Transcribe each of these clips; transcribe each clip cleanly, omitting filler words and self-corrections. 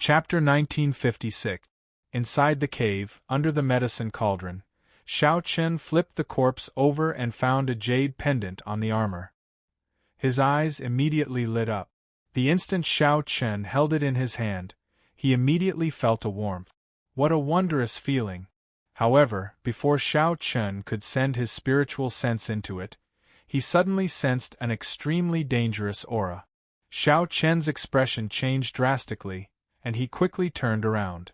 Chapter 1956. Inside the cave, under the medicine cauldron, Xiao Chen flipped the corpse over and found a jade pendant on the armor. His eyes immediately lit up. The instant Xiao Chen held it in his hand, he immediately felt a warmth. What a wondrous feeling! However, before Xiao Chen could send his spiritual sense into it, he suddenly sensed an extremely dangerous aura. Xiao Chen's expression changed drastically, and he quickly turned around.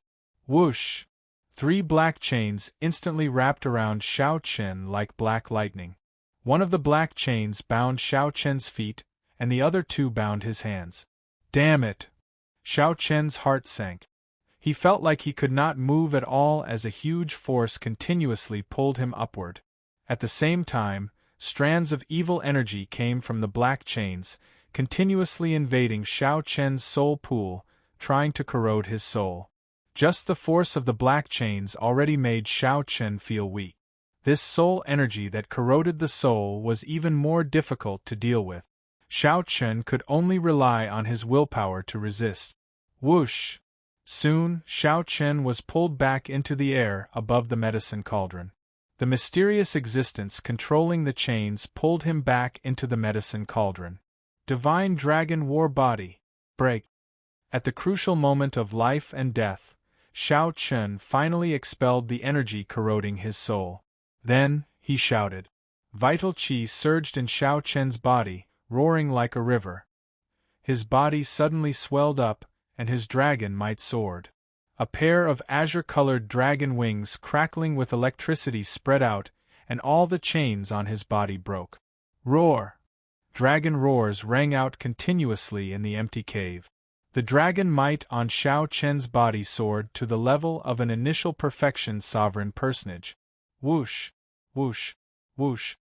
Whoosh! 3 black chains instantly wrapped around Xiao Chen like black lightning. One of the black chains bound Xiao Chen's feet, and the other 2 bound his hands. Damn it! Xiao Chen's heart sank. He felt like he could not move at all as a huge force continuously pulled him upward. At the same time, strands of evil energy came from the black chains, continuously invading Xiao Chen's soul pool, trying to corrode his soul. Just the force of the black chains already made Xiao Chen feel weak. This soul energy that corroded the soul was even more difficult to deal with. Xiao Chen could only rely on his willpower to resist. Whoosh! Soon, Xiao Chen was pulled back into the air above the medicine cauldron. The mysterious existence controlling the chains pulled him back into the medicine cauldron. Divine Dragon War Body. Break. At the crucial moment of life and death, Xiao Chen finally expelled the energy corroding his soul. Then, he shouted. Vital qi surged in Xiao Chen's body, roaring like a river. His body suddenly swelled up, and his dragon might soared. A pair of azure-colored dragon wings crackling with electricity spread out, and all the chains on his body broke. Roar! Dragon roars rang out continuously in the empty cave. The dragon might on Xiao Chen's body soared to the level of an initial perfection sovereign personage. Whoosh! Whoosh! Whoosh!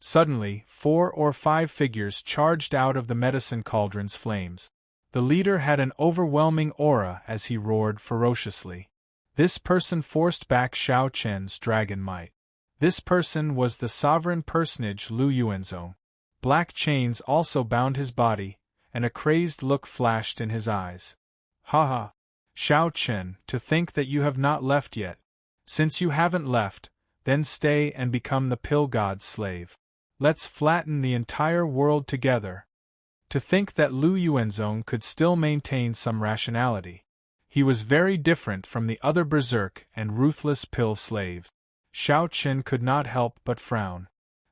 Suddenly, 4 or 5 figures charged out of the medicine cauldron's flames. The leader had an overwhelming aura as he roared ferociously. This person forced back Xiao Chen's dragon might. This person was the sovereign personage Lu Yuanzong. Black chains also bound his body, and a crazed look flashed in his eyes. Ha ha! Xiao Chen, to think that you have not left yet. Since you haven't left, then stay and become the pill god's slave. Let's flatten the entire world together. To think that Lu Yuanzong could still maintain some rationality. He was very different from the other berserk and ruthless pill slaves. Xiao Chen could not help but frown.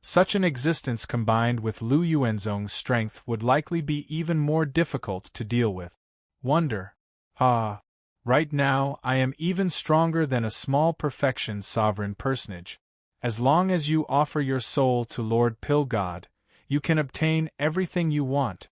Such an existence combined with Lu Yuanzong's strength would likely be even more difficult to deal with. Wonder. Ah. Right now I am even stronger than a small perfection sovereign personage. As long as you offer your soul to Lord Pill God, you can obtain everything you want.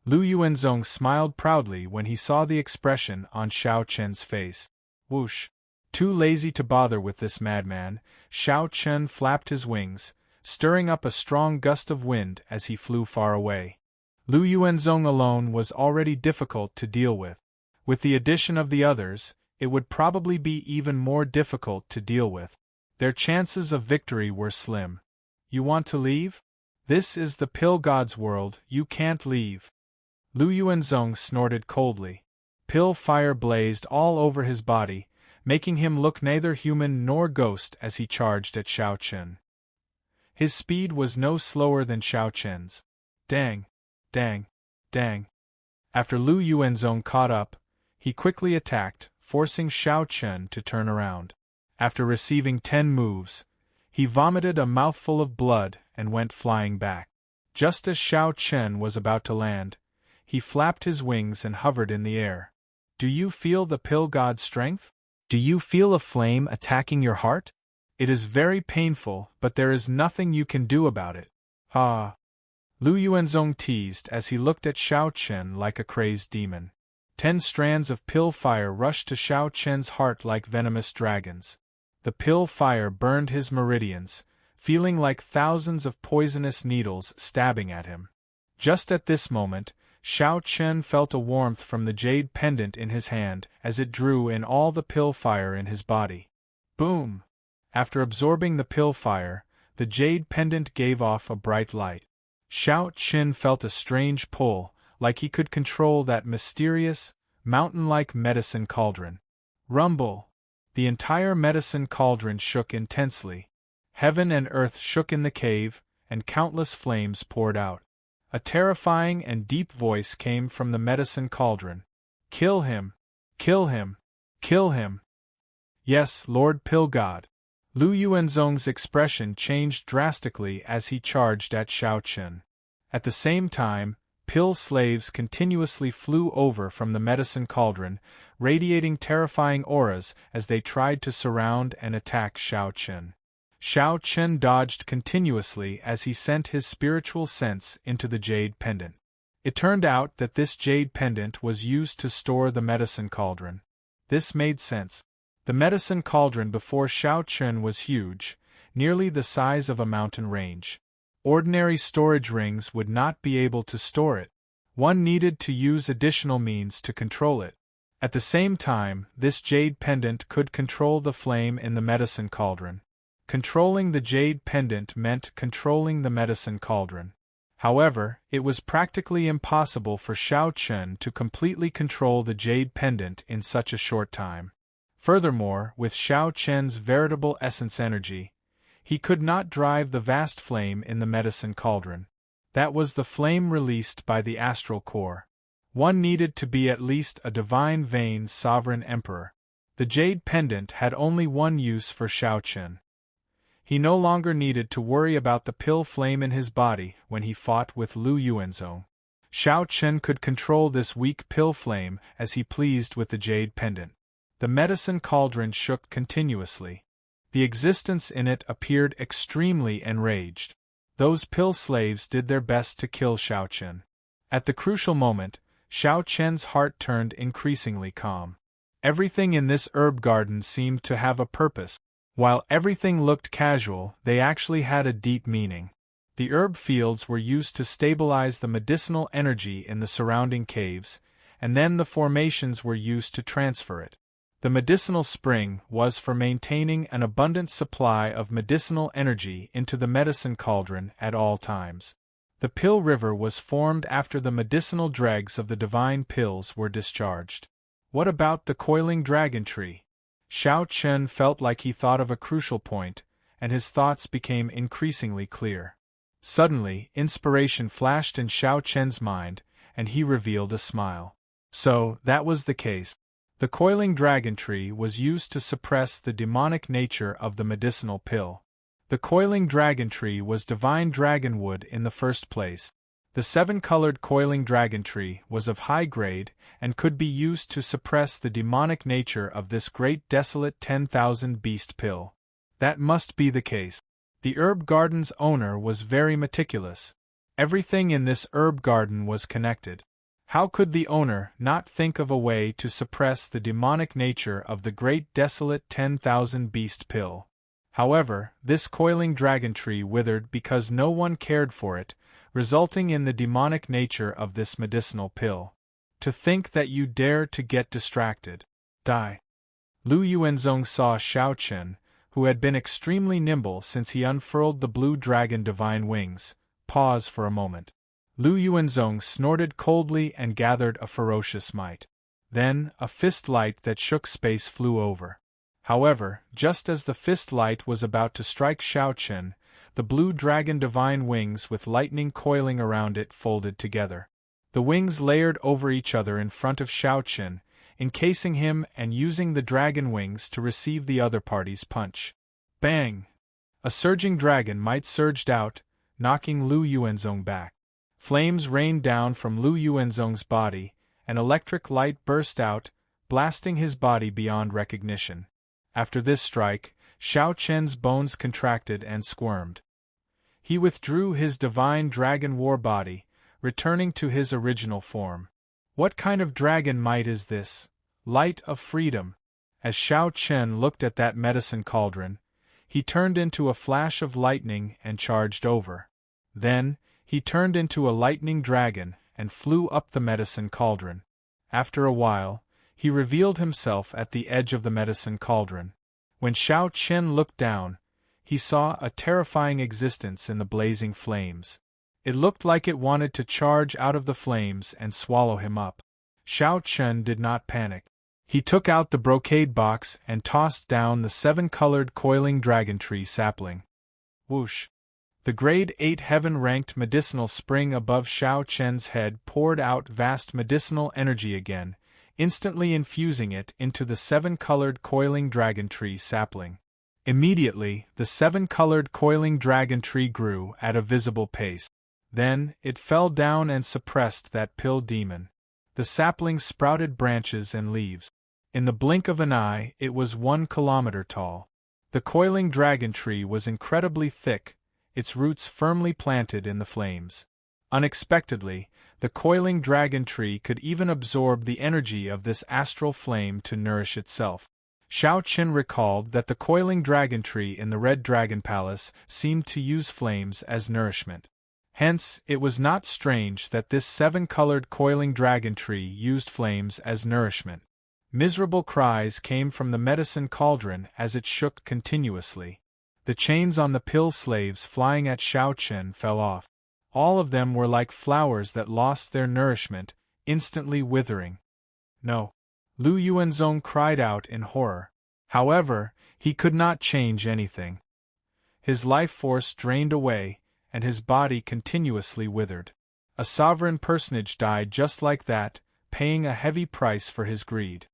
Lu Yuanzong smiled proudly when he saw the expression on Xiao Chen's face. Whoosh! Too lazy to bother with this madman, Xiao Chen flapped his wings, stirring up a strong gust of wind as he flew far away. Lu Yuanzong alone was already difficult to deal with. With the addition of the others, it would probably be even more difficult to deal with. Their chances of victory were slim. You want to leave? This is the pill god's world, you can't leave. Lu Yuanzong snorted coldly. Pill fire blazed all over his body, making him look neither human nor ghost as he charged at Xiao Chen. His speed was no slower than Xiao Chen's. Dang! Dang! Dang! After Lu Yuanzong caught up, he quickly attacked, forcing Xiao Chen to turn around. After receiving 10 moves, he vomited a mouthful of blood and went flying back. Just as Xiao Chen was about to land, he flapped his wings and hovered in the air. Do you feel the pill god's strength? Do you feel a flame attacking your heart? It is very painful, but there is nothing you can do about it. Ah! Lu Yuanzong teased as he looked at Xiao Chen like a crazed demon. 10 strands of pill fire rushed to Xiao Chen's heart like venomous dragons. The pill fire burned his meridians, feeling like thousands of poisonous needles stabbing at him. Just at this moment, Xiao Chen felt a warmth from the jade pendant in his hand as it drew in all the pill fire in his body. Boom! After absorbing the pill fire, the jade pendant gave off a bright light. Xiao Chen felt a strange pull, like he could control that mysterious, mountain-like medicine cauldron. Rumble! The entire medicine cauldron shook intensely. Heaven and earth shook in the cave, and countless flames poured out. A terrifying and deep voice came from the medicine cauldron. Kill him! Kill him! Kill him! Yes, Lord Pill God. Lu Yuanzong's expression changed drastically as he charged at Shao Chen. At the same time, pill slaves continuously flew over from the medicine cauldron, radiating terrifying auras as they tried to surround and attack Shao Chen. Shao Chen dodged continuously as he sent his spiritual sense into the jade pendant. It turned out that this jade pendant was used to store the medicine cauldron. This made sense. The medicine cauldron before Shao Chen was huge, nearly the size of a mountain range. Ordinary storage rings would not be able to store it. One needed to use additional means to control it. At the same time, this jade pendant could control the flame in the medicine cauldron. Controlling the jade pendant meant controlling the medicine cauldron. However, it was practically impossible for Shao Chen to completely control the jade pendant in such a short time. Furthermore, with Shao Chen's veritable essence energy, he could not drive the vast flame in the medicine cauldron. That was the flame released by the astral core. One needed to be at least a divine vein sovereign emperor. The jade pendant had only one use for Shao Chen. He no longer needed to worry about the pill flame in his body when he fought with Lu Yuanzong. Shao Chen could control this weak pill flame as he pleased with the jade pendant. The medicine cauldron shook continuously. The existence in it appeared extremely enraged. Those pill slaves did their best to kill Shao Chen. At the crucial moment, Shao Chen's heart turned increasingly calm. Everything in this herb garden seemed to have a purpose. While everything looked casual, they actually had a deep meaning. The herb fields were used to stabilize the medicinal energy in the surrounding caves, and then the formations were used to transfer it. The medicinal spring was for maintaining an abundant supply of medicinal energy into the medicine cauldron at all times. The pill river was formed after the medicinal dregs of the divine pills were discharged. What about the coiling dragon tree? Shao Chen felt like he thought of a crucial point, and his thoughts became increasingly clear. Suddenly, inspiration flashed in Shao Chen's mind, and he revealed a smile. So, that was the case. The coiling dragon tree was used to suppress the demonic nature of the medicinal pill. The coiling dragon tree was divine dragon wood in the first place. The 7-colored coiling dragon tree was of high grade and could be used to suppress the demonic nature of this great desolate 10,000 beast pill. That must be the case. The herb garden's owner was very meticulous. Everything in this herb garden was connected. How could the owner not think of a way to suppress the demonic nature of the great desolate 10,000 beast pill? However, this coiling dragon tree withered because no one cared for it, resulting in the demonic nature of this medicinal pill. To think that you dare to get distracted. Die. Lu Yuanzong saw Shao Chen, who had been extremely nimble since he unfurled the blue dragon divine wings, pause for a moment. Lu Yuanzong snorted coldly and gathered a ferocious might. Then, a fist light that shook space flew over. However, just as the fist light was about to strike Shao Chen, the blue dragon divine wings with lightning coiling around it folded together. The wings layered over each other in front of Shao Chen, encasing him and using the dragon wings to receive the other party's punch. Bang! A surging dragon might surged out, knocking Lu Yuanzong back. Flames rained down from Lu Yuanzong's body, and electric light burst out, blasting his body beyond recognition. After this strike, Shao Chen's bones contracted and squirmed. He withdrew his divine dragon war body, returning to his original form. What kind of dragon might is this? Light of freedom. As Shao Chen looked at that medicine cauldron, he turned into a flash of lightning and charged over. Then, he turned into a lightning dragon and flew up the medicine cauldron. After a while, he revealed himself at the edge of the medicine cauldron. When Shao Chen looked down, he saw a terrifying existence in the blazing flames. It looked like it wanted to charge out of the flames and swallow him up. Xiao Chen did not panic. He took out the brocade box and tossed down the 7-colored coiling dragon tree sapling. Whoosh! The grade 8 heaven-ranked medicinal spring above Xiao Chen's head poured out vast medicinal energy again, instantly infusing it into the 7-colored coiling dragon tree sapling. Immediately, the 7-colored coiling dragon tree grew at a visible pace. Then, it fell down and suppressed that pill demon. The sapling sprouted branches and leaves. In the blink of an eye, it was 1 kilometer tall. The coiling dragon tree was incredibly thick, its roots firmly planted in the flames. Unexpectedly, the coiling dragon tree could even absorb the energy of this astral flame to nourish itself. Xiao Qin recalled that the coiling dragon tree in the Red Dragon Palace seemed to use flames as nourishment. Hence, it was not strange that this 7-colored coiling dragon tree used flames as nourishment. Miserable cries came from the medicine cauldron as it shook continuously. The chains on the pill slaves flying at Xiao Qin fell off. All of them were like flowers that lost their nourishment, instantly withering. No! Lu Yuanzong cried out in horror. However, he could not change anything. His life force drained away, and his body continuously withered. A sovereign personage died just like that, paying a heavy price for his greed.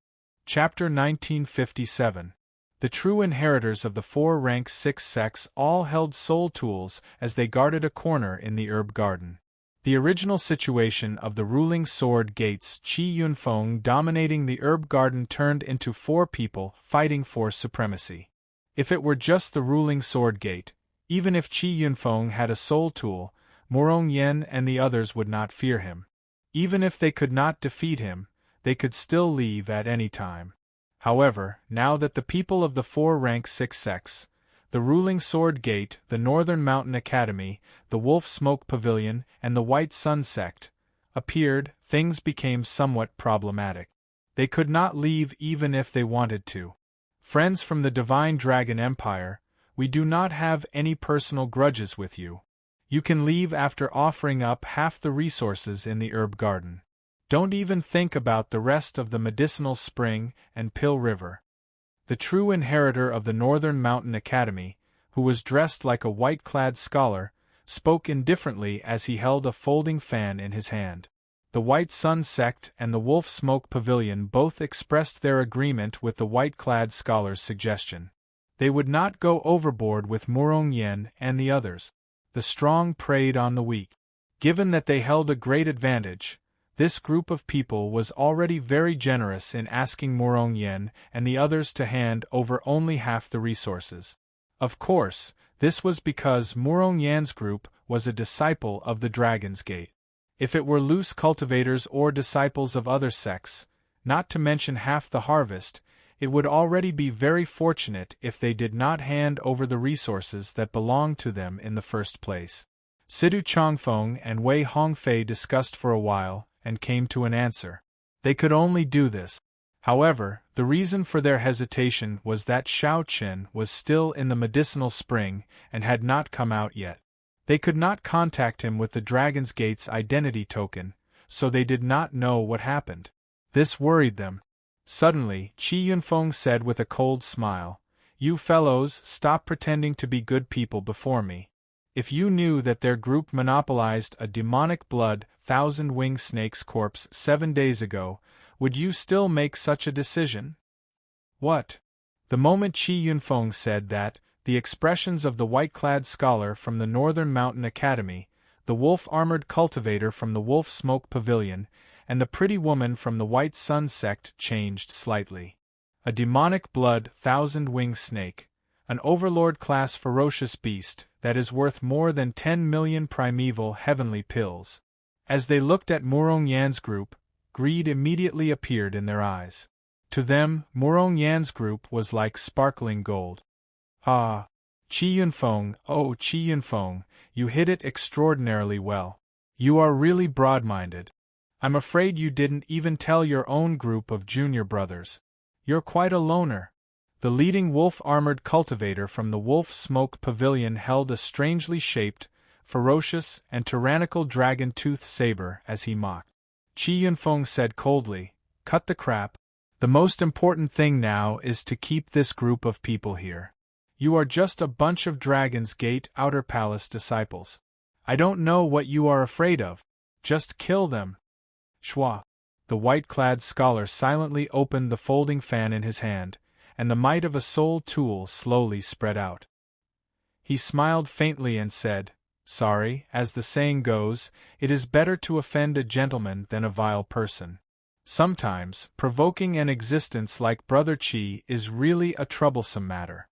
Chapter 1957. The true inheritors of the 4 rank 6 sects all held soul tools as they guarded a corner in the herb garden. The original situation of the ruling sword gates Qi Yunfeng dominating the herb garden turned into 4 people fighting for supremacy. If it were just the ruling sword gate, even if Qi Yunfeng had a soul tool, Morong Yen and the others would not fear him. Even if they could not defeat him, they could still leave at any time. However, now that the people of the 4 rank 6 sects, the ruling sword gate, the Northern Mountain Academy, the Wolf Smoke Pavilion, and the White Sun sect, appeared, things became somewhat problematic. They could not leave even if they wanted to. Friends from the Divine Dragon Empire, we do not have any personal grudges with you. You can leave after offering up half the resources in the herb garden. Don't even think about the rest of the medicinal spring and pill river. The true inheritor of the Northern Mountain Academy, who was dressed like a white-clad scholar, spoke indifferently as he held a folding fan in his hand. The White Sun sect and the Wolf Smoke Pavilion both expressed their agreement with the white-clad scholar's suggestion. They would not go overboard with Murong Yen and the others. The strong preyed on the weak. Given that they held a great advantage, this group of people was already very generous in asking Murong Yen and the others to hand over only half the resources. Of course, this was because Murong Yan's group was a disciple of the Dragon's Gate. If it were loose cultivators or disciples of other sects, not to mention half the harvest, it would already be very fortunate if they did not hand over the resources that belonged to them in the first place. Sidu Chongfeng and Wei Hongfei discussed for a while, and came to an answer. They could only do this. However, the reason for their hesitation was that Xiao Qin was still in the medicinal spring and had not come out yet. They could not contact him with the Dragon's Gate's identity token, so they did not know what happened. This worried them. Suddenly, Qi Yunfeng said with a cold smile, "You fellows, stop pretending to be good people before me. If you knew that their group monopolized a demonic blood, 1,000-winged snake's corpse 7 days ago, would you still make such a decision?" What? The moment Qi Yunfeng said that, the expressions of the white-clad scholar from the Northern Mountain Academy, the wolf-armored cultivator from the Wolf Smoke Pavilion, and the pretty woman from the White Sun sect changed slightly. A demonic blood, 1,000-winged snake, an overlord-class ferocious beast that is worth more than 10 million primeval heavenly pills. As they looked at Murong Yan's group, greed immediately appeared in their eyes. To them, Murong Yan's group was like sparkling gold. Ah! Qi Yunfeng, oh Qi Yunfeng, you hit it extraordinarily well. You are really broad-minded. I'm afraid you didn't even tell your own group of junior brothers. You're quite a loner. The leading wolf-armored cultivator from the Wolf Smoke Pavilion held a strangely shaped, ferocious, and tyrannical dragon-tooth saber as he mocked. Qi Yunfeng said coldly, cut the crap. The most important thing now is to keep this group of people here. You are just a bunch of Dragon's Gate Outer Palace disciples. I don't know what you are afraid of. Just kill them. Shua. The white-clad scholar silently opened the folding fan in his hand, and the might of a soul tool slowly spread out. He smiled faintly and said, sorry, as the saying goes, it is better to offend a gentleman than a vile person. Sometimes, provoking an existence like Brother Qi is really a troublesome matter.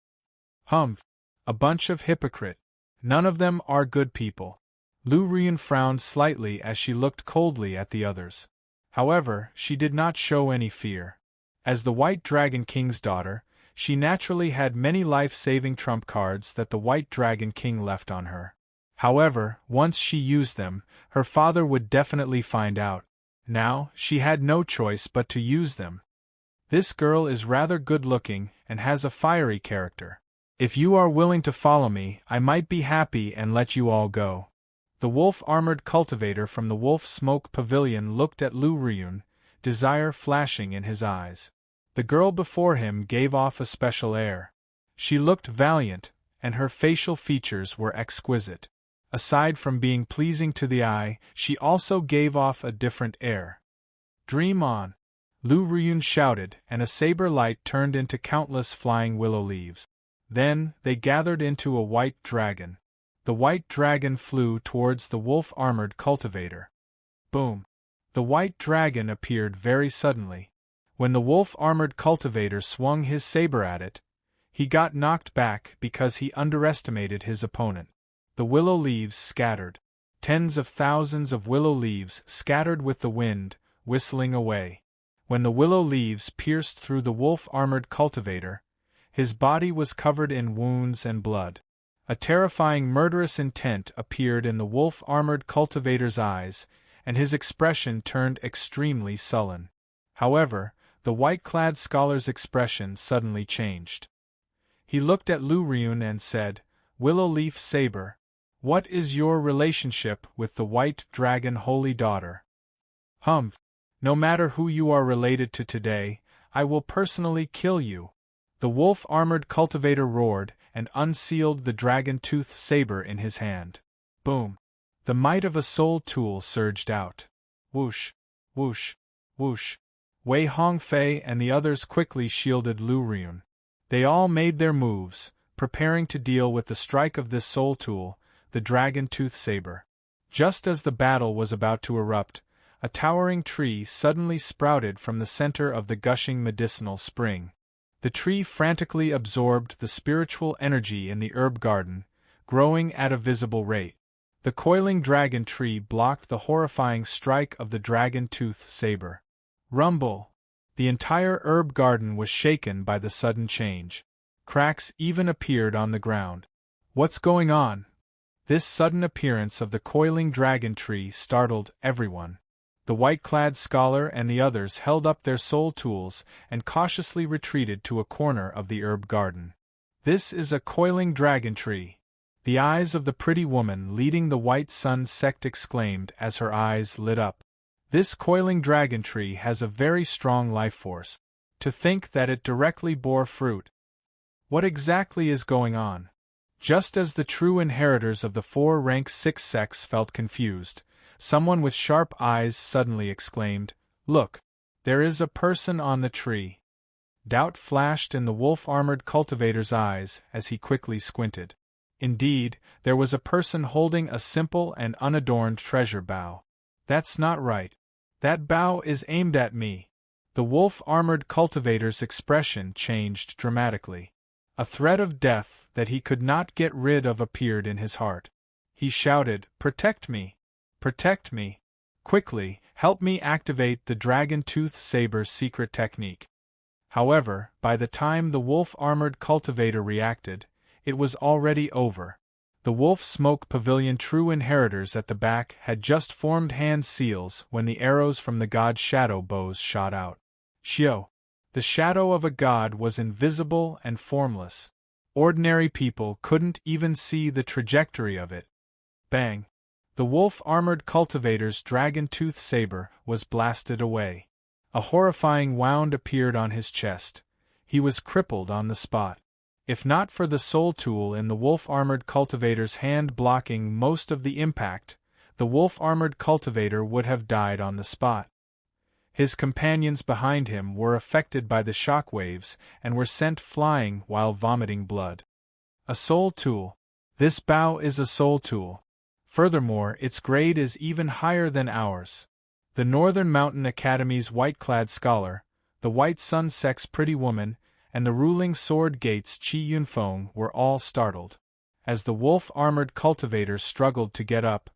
Humph! A bunch of hypocrite. None of them are good people. Lu Riyun frowned slightly as she looked coldly at the others. However, she did not show any fear. As the White Dragon King's daughter, she naturally had many life-saving trump cards that the White Dragon King left on her. However, once she used them, her father would definitely find out. Now, she had no choice but to use them. This girl is rather good-looking and has a fiery character. If you are willing to follow me, I might be happy and let you all go. The wolf-armored cultivator from the Wolf Smoke Pavilion looked at Lu Riyun, desire flashing in his eyes. The girl before him gave off a special air. She looked valiant, and her facial features were exquisite. Aside from being pleasing to the eye, she also gave off a different air. Dream on! Lu Riyun shouted, and a saber light turned into countless flying willow leaves. Then, they gathered into a white dragon. The white dragon flew towards the wolf-armored cultivator. Boom! The white dragon appeared very suddenly. When the wolf-armored cultivator swung his saber at it, he got knocked back because he underestimated his opponent. The willow leaves scattered. Tens of thousands of willow leaves scattered with the wind, whistling away. When the willow leaves pierced through the wolf-armored cultivator, his body was covered in wounds and blood. A terrifying murderous intent appeared in the wolf-armored cultivator's eyes, and his expression turned extremely sullen. However, the white-clad scholar's expression suddenly changed. He looked at Lu Riyun and said, Willow Leaf Saber, what is your relationship with the White Dragon Holy Daughter? Humph! No matter who you are related to today, I will personally kill you. The wolf-armored cultivator roared and unsealed the dragon-tooth saber in his hand. Boom! The might of a soul tool surged out. Whoosh! Whoosh! Whoosh! Wei Hongfei and the others quickly shielded Lu Riyun. They all made their moves, preparing to deal with the strike of this soul tool, the dragon-tooth saber. Just as the battle was about to erupt, a towering tree suddenly sprouted from the center of the gushing medicinal spring. The tree frantically absorbed the spiritual energy in the herb garden, growing at a visible rate. The coiling dragon tree blocked the horrifying strike of the dragon-tooth saber. Rumble! The entire herb garden was shaken by the sudden change. Cracks even appeared on the ground. What's going on? This sudden appearance of the coiling dragon tree startled everyone. The white-clad scholar and the others held up their soul tools and cautiously retreated to a corner of the herb garden. This is a coiling dragon tree. The eyes of the pretty woman leading the White Sun sect exclaimed as her eyes lit up. This coiling dragon tree has a very strong life force. To think that it directly bore fruit. What exactly is going on? Just as the true inheritors of the 4 rank 6 sects felt confused, someone with sharp eyes suddenly exclaimed, Look! There is a person on the tree. Doubt flashed in the wolf-armored cultivator's eyes as he quickly squinted. Indeed, there was a person holding a simple and unadorned treasure bow. That's not right. That bow is aimed at me. The wolf-armored cultivator's expression changed dramatically. A threat of death that he could not get rid of appeared in his heart. He shouted, Protect me! Protect me! Quickly, help me activate the dragon-tooth saber's secret technique. However, by the time the wolf-armored cultivator reacted, it was already over. The Wolf Smoke Pavilion true inheritors at the back had just formed hand seals when the arrows from the god's shadow bows shot out. Xiao! The shadow of a god was invisible and formless. Ordinary people couldn't even see the trajectory of it. Bang! The wolf-armored cultivator's dragon-tooth saber was blasted away. A horrifying wound appeared on his chest. He was crippled on the spot. If not for the soul tool in the wolf-armored cultivator's hand blocking most of the impact, the wolf-armored cultivator would have died on the spot. His companions behind him were affected by the shock waves and were sent flying while vomiting blood. A soul tool. This bow is a soul tool. Furthermore, its grade is even higher than ours. The Northern Mountain Academy's white-clad scholar, the White Sun Sect's pretty woman, and the ruling Sword Gate's Chi Yunfeng were all startled. As the wolf-armored cultivator struggled to get up,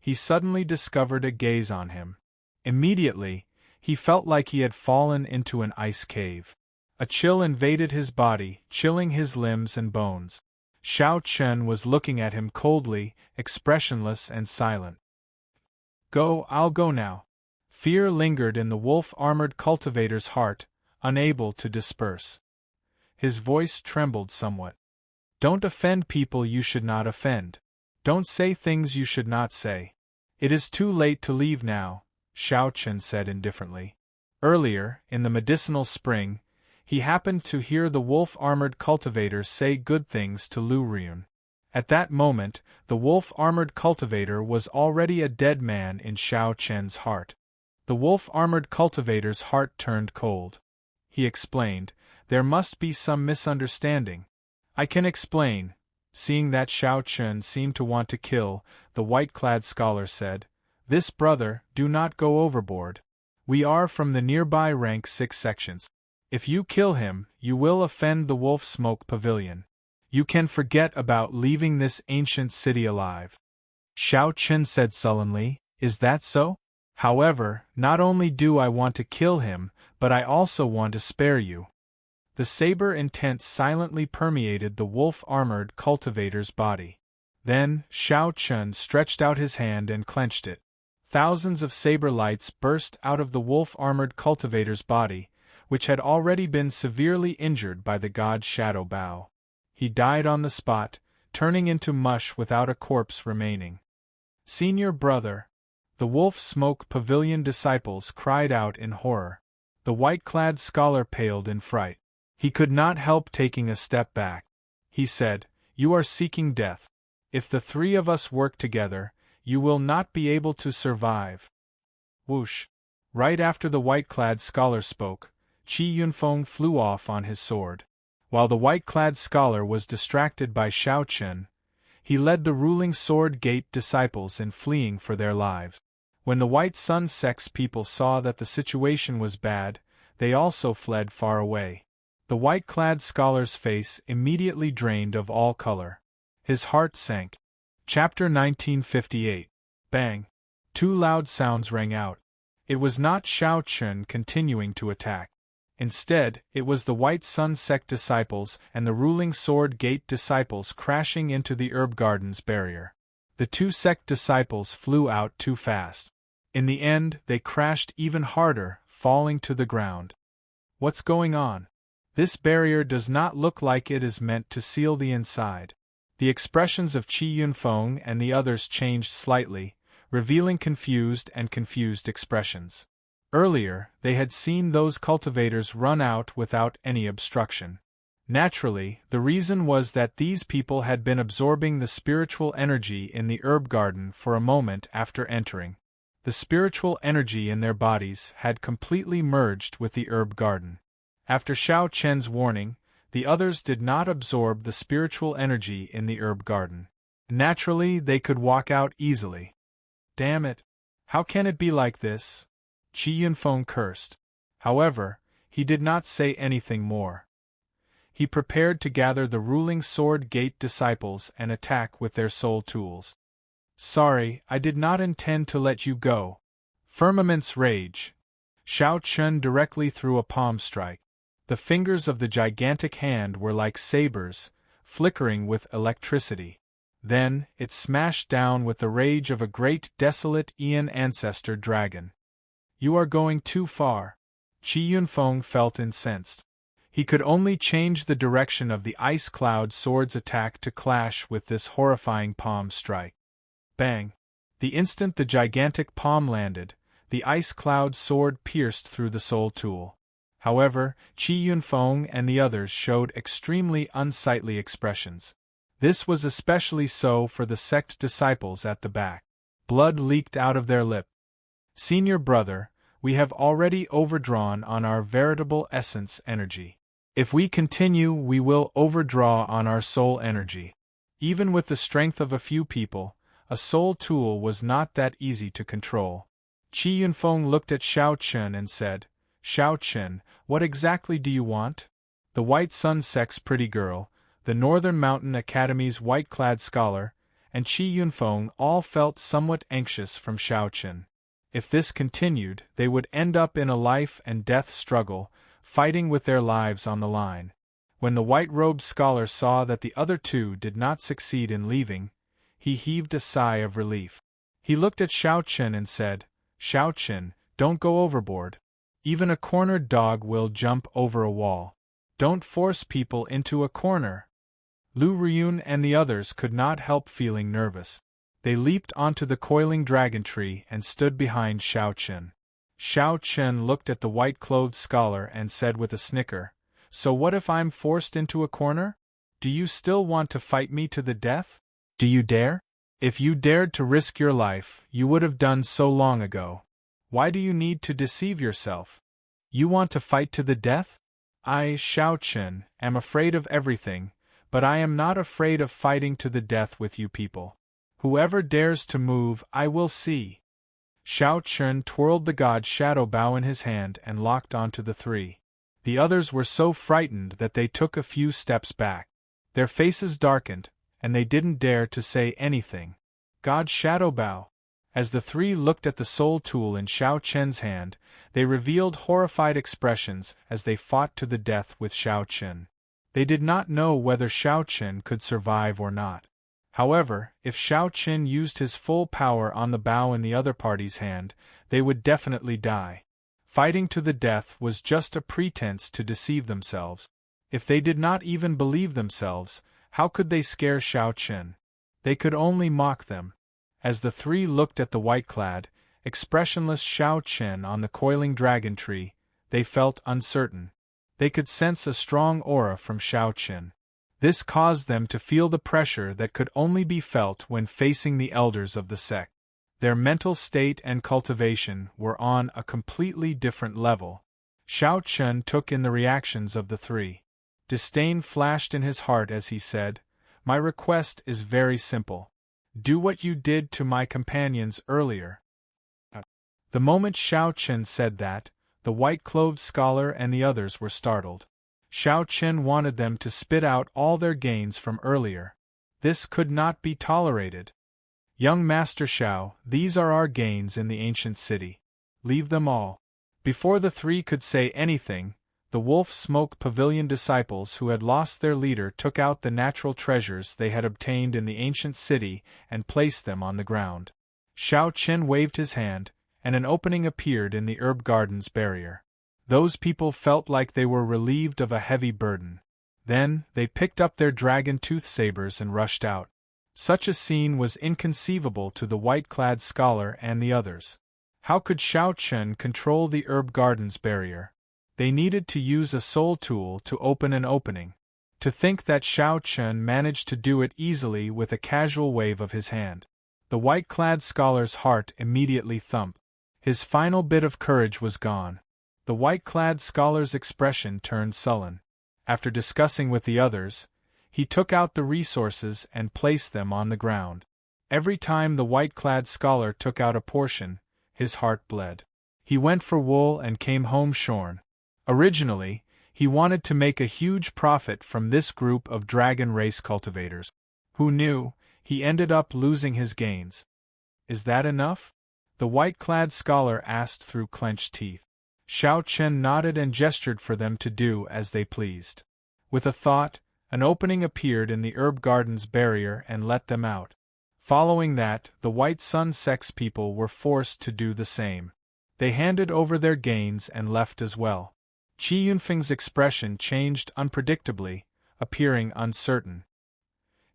he suddenly discovered a gaze on him. Immediately, he felt like he had fallen into an ice cave. A chill invaded his body, chilling his limbs and bones. Xiao Chen was looking at him coldly, expressionless and silent. "Go, I'll go now." Fear lingered in the wolf-armored cultivator's heart, unable to disperse. His voice trembled somewhat. "Don't offend people you should not offend. Don't say things you should not say. It is too late to leave now," Xiao Chen said indifferently. Earlier, in the medicinal spring, he happened to hear the wolf-armored cultivator say good things to Lu Ryun. At that moment, the wolf-armored cultivator was already a dead man in Xiao Chen's heart. The wolf-armored cultivator's heart turned cold. He explained, "There must be some misunderstanding." "I can explain." Seeing that Xiao Chen seemed to want to kill, the white-clad scholar said, "This brother, do not go overboard. We are from the nearby rank 6 sections. If you kill him, you will offend the Wolf Smoke Pavilion. You can forget about leaving this ancient city alive." Xiao Chen said sullenly, "Is that so? However, not only do I want to kill him, but I also want to spare you." The saber intent silently permeated the wolf-armored cultivator's body. Then, Xiao Chen stretched out his hand and clenched it. Thousands of saber lights burst out of the wolf-armored cultivator's body, which had already been severely injured by the god's shadow bow. He died on the spot, turning into mush without a corpse remaining. "Senior brother!" The Wolf Smoke Pavilion disciples cried out in horror. The white-clad scholar paled in fright. He could not help taking a step back. He said, "You are seeking death. If the three of us work together, you will not be able to survive." Whoosh! Right after the white-clad scholar spoke, Chi Yunfeng flew off on his sword. While the white-clad scholar was distracted by Xiao Chen, he led the ruling Sword Gate disciples in fleeing for their lives. When the White Sun Sect's people saw that the situation was bad, they also fled far away. The white-clad scholar's face immediately drained of all color. His heart sank. Chapter 1958. Bang! Two loud sounds rang out. It was not Xiao Chen continuing to attack. Instead, it was the White Sun Sect disciples and the ruling Sword Gate disciples crashing into the herb garden's barrier. The two sect disciples flew out too fast. In the end, they crashed even harder, falling to the ground. What's going on? This barrier does not look like it is meant to seal the inside. The expressions of Chi Yunfeng and the others changed slightly, revealing confused expressions. Earlier, they had seen those cultivators run out without any obstruction. Naturally, the reason was that these people had been absorbing the spiritual energy in the herb garden for a moment after entering. The spiritual energy in their bodies had completely merged with the herb garden. After Xiao Chen's warning, the others did not absorb the spiritual energy in the herb garden. Naturally, they could walk out easily. "Damn it! How can it be like this?" Chi Yunfeng cursed. However, he did not say anything more. He prepared to gather the ruling Sword Gate disciples and attack with their soul tools. "Sorry, I did not intend to let you go." Firmament's rage. Xiao Chen directly threw a palm strike. The fingers of the gigantic hand were like sabers, flickering with electricity. Then, it smashed down with the rage of a great desolate Aeon ancestor dragon. "You are going too far." Chi Yunfeng felt incensed. He could only change the direction of the ice cloud sword's attack to clash with this horrifying palm strike. Bang! The instant the gigantic palm landed, the ice cloud sword pierced through the soul tool. However, Qi Yunfeng and the others showed extremely unsightly expressions. This was especially so for the sect disciples at the back. Blood leaked out of their lip. "Senior brother, we have already overdrawn on our veritable essence energy. If we continue, we will overdraw on our soul energy." Even with the strength of a few people, a soul tool was not that easy to control. Qi Yunfeng looked at Xiao Chen and said, "Xiao Chen, what exactly do you want?" The White Sun Sect's pretty girl, the Northern Mountain Academy's white-clad scholar, and Qi Yunfeng all felt somewhat anxious from Xiao Chen. If this continued, they would end up in a life-and-death struggle, fighting with their lives on the line. When the white-robed scholar saw that the other two did not succeed in leaving, he heaved a sigh of relief. He looked at Xiao Chen and said, "Xiao Chen, don't go overboard. Even a cornered dog will jump over a wall. Don't force people into a corner." Lu Riyun and the others could not help feeling nervous. They leaped onto the coiling dragon tree and stood behind Xiao Chen. Xiao Chen looked at the white-clothed scholar and said with a snicker, "So what if I'm forced into a corner? Do you still want to fight me to the death? Do you dare? If you dared to risk your life, you would have done so long ago. Why do you need to deceive yourself? You want to fight to the death? I, Xiao Chen, am afraid of everything, but I am not afraid of fighting to the death with you people. Whoever dares to move, I will see." Xiao Chen twirled the god shadow bow in his hand and locked onto the three. The others were so frightened that they took a few steps back. Their faces darkened, and they didn't dare to say anything. "God shadow bow." As the three looked at the soul tool in Xiao Chen's hand, they revealed horrified expressions as they fought to the death with Xiao Chen. They did not know whether Xiao Chen could survive or not. However, if Xiao Chen used his full power on the bow in the other party's hand, they would definitely die. Fighting to the death was just a pretense to deceive themselves. If they did not even believe themselves, how could they scare Xiao Chen? They could only mock them. As the three looked at the white-clad, expressionless Xiao Chen on the coiling dragon tree, they felt uncertain. They could sense a strong aura from Xiao Chen. This caused them to feel the pressure that could only be felt when facing the elders of the sect. Their mental state and cultivation were on a completely different level. Xiao Chen took in the reactions of the three. Disdain flashed in his heart as he said, "My request is very simple. Do what you did to my companions earlier." The moment Xiao Chen said that, the white-clothed scholar and the others were startled. Xiao Chen wanted them to spit out all their gains from earlier. This could not be tolerated. "Young Master Xiao, these are our gains in the ancient city. Leave them all." Before the three could say anything, the Wolf Smoke Pavilion disciples who had lost their leader took out the natural treasures they had obtained in the ancient city and placed them on the ground. Xiao Chen waved his hand, and an opening appeared in the herb garden's barrier. Those people felt like they were relieved of a heavy burden. Then, they picked up their dragon-tooth sabers and rushed out. Such a scene was inconceivable to the white-clad scholar and the others. How could Xiao Chen control the herb garden's barrier? They needed to use a soul tool to open an opening. To think that Xiao Chen managed to do it easily with a casual wave of his hand. The white-clad scholar's heart immediately thumped. His final bit of courage was gone. The white-clad scholar's expression turned sullen. After discussing with the others, he took out the resources and placed them on the ground. Every time the white-clad scholar took out a portion, his heart bled. He went for wool and came home shorn. Originally, he wanted to make a huge profit from this group of dragon race cultivators. Who knew, he ended up losing his gains. "Is that enough?" the white-clad scholar asked through clenched teeth. Xiao Chen nodded and gestured for them to do as they pleased. With a thought, an opening appeared in the herb garden's barrier and let them out. Following that, the White Sun Sect's people were forced to do the same. They handed over their gains and left as well. Qi Yunfeng's expression changed unpredictably, appearing uncertain.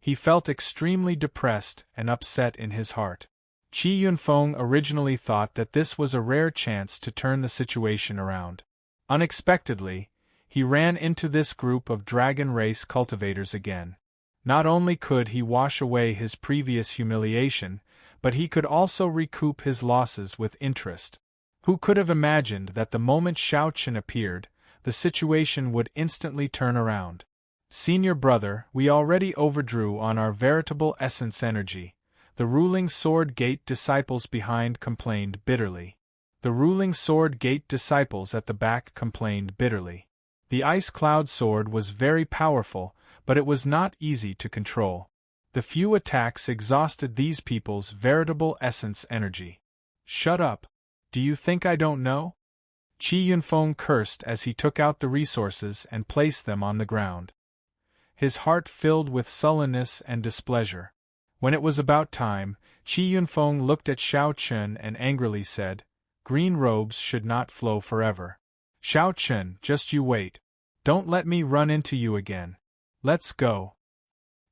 He felt extremely depressed and upset in his heart. Qi Yunfeng originally thought that this was a rare chance to turn the situation around. Unexpectedly, he ran into this group of dragon race cultivators again. Not only could he wash away his previous humiliation, but he could also recoup his losses with interest. Who could have imagined that the moment Xiao Chen appeared, the situation would instantly turn around? Senior brother, we already overdrew on our veritable essence energy, the ruling Sword Gate disciples behind complained bitterly. The ruling Sword Gate disciples at the back complained bitterly. The Ice Cloud Sword was very powerful, but it was not easy to control. The few attacks exhausted these people's veritable essence energy. Shut up. Do you think I don't know? Qi Yunfeng cursed as he took out the resources and placed them on the ground. His heart filled with sullenness and displeasure. When it was about time, Qi Yunfeng looked at Xiao Chen and angrily said, "Green robes should not flow forever. Xiao Chen, just you wait. Don't let me run into you again. Let's go."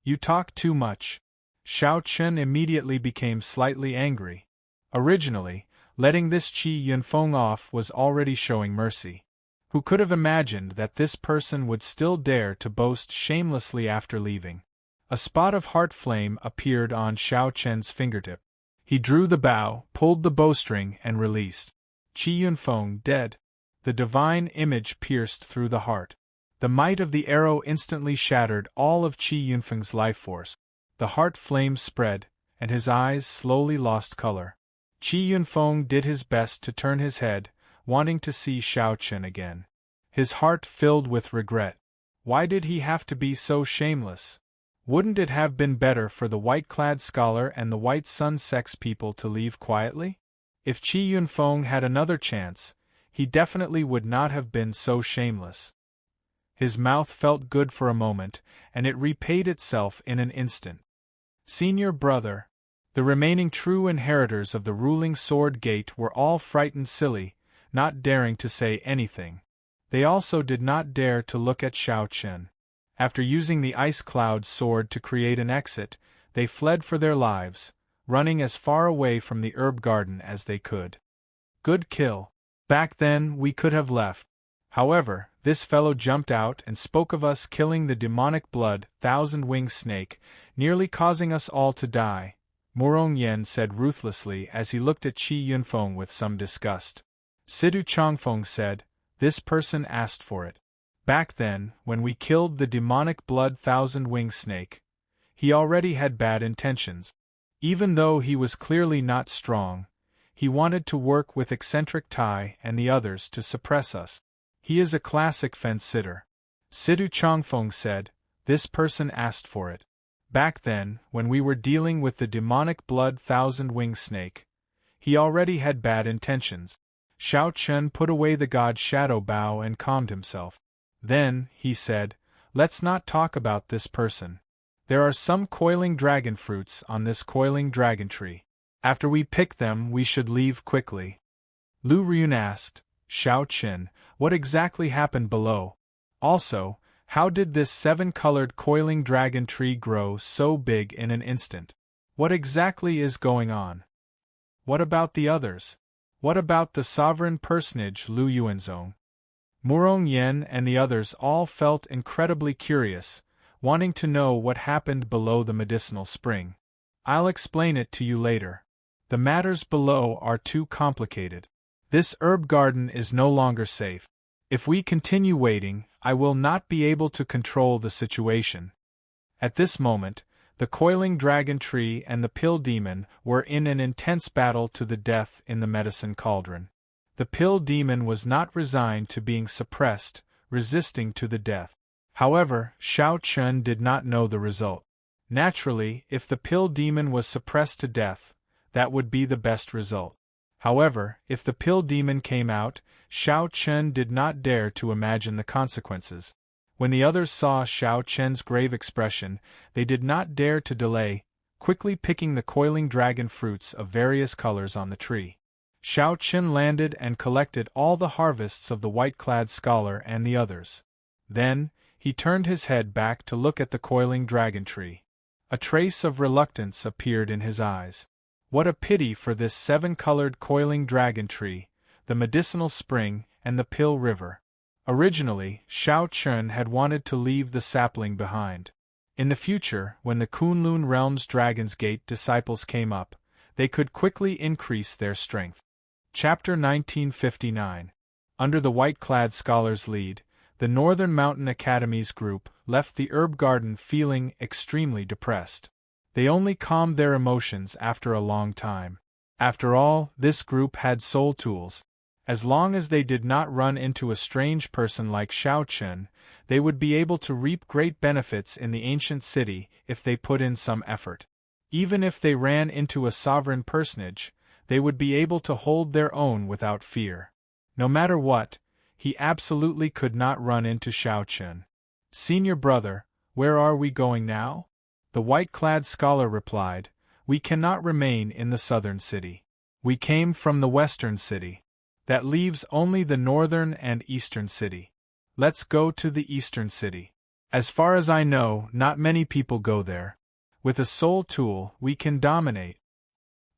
"You talk too much." Xiao Chen immediately became slightly angry. Originally, letting this Qi Yunfeng off was already showing mercy. Who could have imagined that this person would still dare to boast shamelessly after leaving? A spot of heart flame appeared on Xiao Chen's fingertip. He drew the bow, pulled the bowstring, and released. Qi Yunfeng dead. The divine image pierced through the heart. The might of the arrow instantly shattered all of Qi Yunfeng's life force. The heart flame spread, and his eyes slowly lost color. Qi Yunfeng did his best to turn his head, wanting to see Xiao Chen again. His heart filled with regret. Why did he have to be so shameless? Wouldn't it have been better for the white-clad scholar and the White Sun Sex people to leave quietly? If Qi Yunfeng had another chance, he definitely would not have been so shameless. His mouth felt good for a moment, and it repaid itself in an instant. Senior brother. The remaining true inheritors of the ruling Sword Gate were all frightened silly, not daring to say anything. They also did not dare to look at Xiao Chen. After using the Ice Cloud Sword to create an exit, they fled for their lives, running as far away from the herb garden as they could. Good kill. Back then, we could have left. However, this fellow jumped out and spoke of us killing the demonic blood, thousand-winged snake, nearly causing us all to die, Murong Yen said ruthlessly as he looked at Qi Yunfeng with some disgust. Sidu Changfeng said, "This person asked for it. Back then, when we killed the demonic blood thousand-winged snake, he already had bad intentions. Even though he was clearly not strong, he wanted to work with eccentric Tai and the others to suppress us. He is a classic fence-sitter." Sidu Changfeng said, "This person asked for it. Back then, when we were dealing with the demonic blood thousand-winged snake, he already had bad intentions." Xiao Chen put away the god's shadow bow and calmed himself. Then, he said, "Let's not talk about this person. There are some coiling dragon fruits on this coiling dragon tree. After we pick them, we should leave quickly." Lu Ryun asked, "Xiao Chen, what exactly happened below? Also, how did this seven-colored coiling dragon tree grow so big in an instant? What exactly is going on? What about the others? What about the sovereign personage Lu Yuanzong?" Murong Yen and the others all felt incredibly curious, wanting to know what happened below the medicinal spring. "I'll explain it to you later. The matters below are too complicated. This herb garden is no longer safe. If we continue waiting, I will not be able to control the situation." At this moment, the coiling dragon tree and the pill demon were in an intense battle to the death in the medicine cauldron. The pill demon was not resigned to being suppressed, resisting to the death. However, Xiao Chen did not know the result. Naturally, if the pill demon was suppressed to death, that would be the best result. However, if the pill demon came out, Xiao Chen did not dare to imagine the consequences. When the others saw Xiao Chen's grave expression, they did not dare to delay, quickly picking the coiling dragon fruits of various colors on the tree. Xiao Chen landed and collected all the harvests of the white-clad scholar and the others. Then, he turned his head back to look at the coiling dragon tree. A trace of reluctance appeared in his eyes. What a pity for this 7-colored coiling dragon tree, the medicinal spring, and the pill river. Originally, Shao Chun had wanted to leave the sapling behind. In the future, when the Kunlun Realm's Dragon's Gate disciples came up, they could quickly increase their strength. Chapter 1959. Under the white-clad scholar's lead, the Northern Mountain Academy's group left the herb garden feeling extremely depressed. They only calmed their emotions after a long time. After all, this group had soul tools. As long as they did not run into a strange person like Shao Chun, they would be able to reap great benefits in the ancient city if they put in some effort. Even if they ran into a sovereign personage, they would be able to hold their own without fear. No matter what, he absolutely could not run into Shao Chun. "Senior brother, where are we going now?" The white-clad scholar replied, "We cannot remain in the southern city. We came from the western city. That leaves only the northern and eastern city. Let's go to the eastern city. As far as I know, not many people go there. With a soul tool, we can dominate."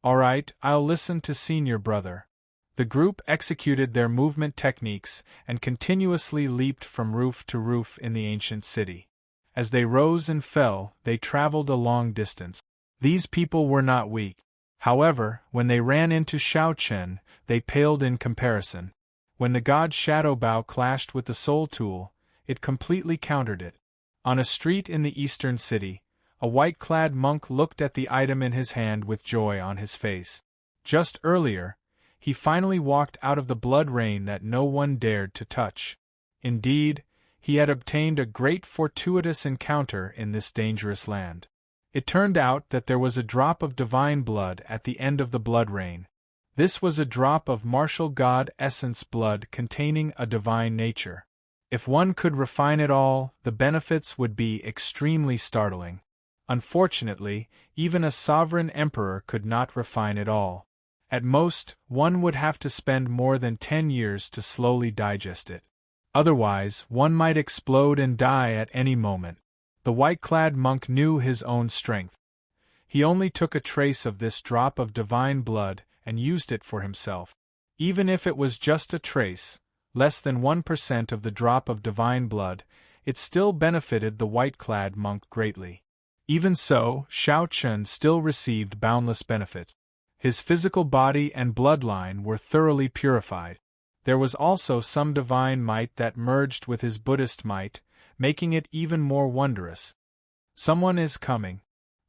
"Alright, I'll listen to senior brother." The group executed their movement techniques and continuously leaped from roof to roof in the ancient city. As they rose and fell, they traveled a long distance. These people were not weak. However, when they ran into Shao Chun, they paled in comparison. When the god Shadow Bow clashed with the soul tool, it completely countered it. On a street in the eastern city, a white-clad monk looked at the item in his hand with joy on his face. Just earlier, he finally walked out of the blood rain that no one dared to touch. Indeed, he had obtained a great fortuitous encounter in this dangerous land. It turned out that there was a drop of divine blood at the end of the blood rain. This was a drop of martial god essence blood containing a divine nature. If one could refine it all, the benefits would be extremely startling. Unfortunately, even a sovereign emperor could not refine it all. At most, one would have to spend more than 10 years to slowly digest it. Otherwise, one might explode and die at any moment. The white-clad monk knew his own strength. He only took a trace of this drop of divine blood and used it for himself. Even if it was just a trace, less than 1% of the drop of divine blood, it still benefited the white-clad monk greatly. Even so, Shao Chun still received boundless benefits. His physical body and bloodline were thoroughly purified. There was also some divine might that merged with his Buddhist might, making it even more wondrous. "Someone is coming."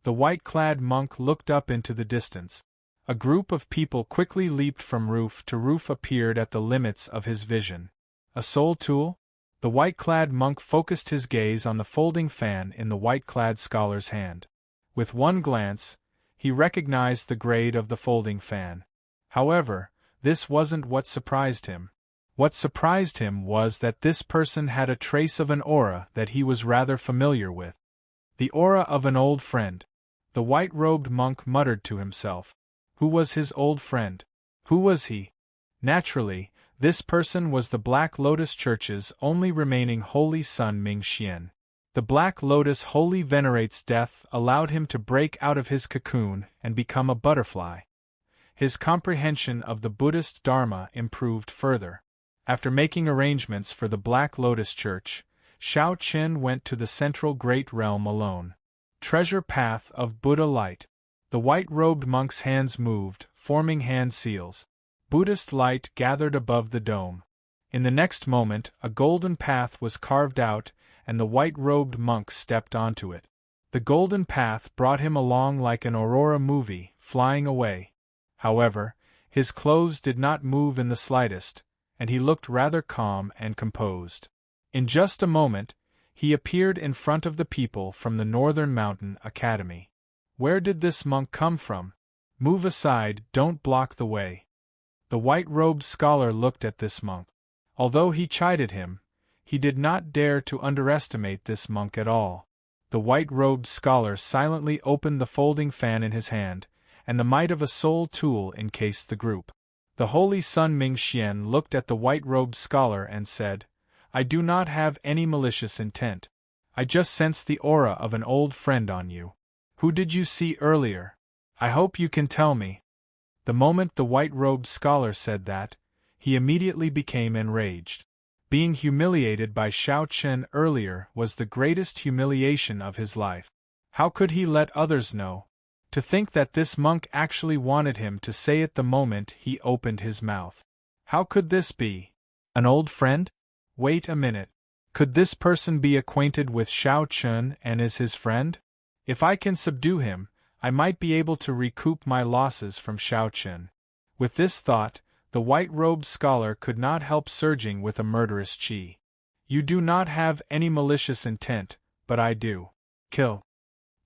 The white-clad monk looked up into the distance. A group of people quickly leaped from roof to roof appeared at the limits of his vision. A soul tool? The white-clad monk focused his gaze on the folding fan in the white-clad scholar's hand. With one glance, he recognized the grade of the folding fan. However, this wasn't what surprised him. What surprised him was that this person had a trace of an aura that he was rather familiar with. The aura of an old friend. The white-robed monk muttered to himself. Who was his old friend? Who was he? Naturally, this person was the Black Lotus Church's only remaining holy son Ming-Xian. The Black Lotus wholly venerates death, allowed him to break out of his cocoon and become a butterfly. His comprehension of the Buddhist Dharma improved further. After making arrangements for the Black Lotus Church, Shao Chun went to the central Great Realm alone. Treasure Path of Buddha Light. The white-robed monk's hands moved, forming hand seals. Buddhist light gathered above the dome. In the next moment, a golden path was carved out, and the white-robed monk stepped onto it. The golden path brought him along like an aurora movie, flying away. However, his clothes did not move in the slightest, and he looked rather calm and composed. In just a moment, he appeared in front of the people from the Northern Mountain Academy. Where did this monk come from? Move aside, don't block the way. The white-robed scholar looked at this monk. Although he chided him, he did not dare to underestimate this monk at all. The white-robed scholar silently opened the folding fan in his hand, and the might of a soul tool encased the group. The holy son Ming-Xian looked at the white-robed scholar and said, I do not have any malicious intent. I just sense the aura of an old friend on you. Who did you see earlier? I hope you can tell me. The moment the white-robed scholar said that, he immediately became enraged. Being humiliated by Xiao Chen earlier was the greatest humiliation of his life. How could he let others know? To think that this monk actually wanted him to say it the moment he opened his mouth. How could this be? An old friend? Wait a minute. Could this person be acquainted with Xiao Chen and is his friend? If I can subdue him, I might be able to recoup my losses from Xiao Chen. With this thought, the white-robed scholar could not help surging with a murderous chi. You do not have any malicious intent, but I do. Kill.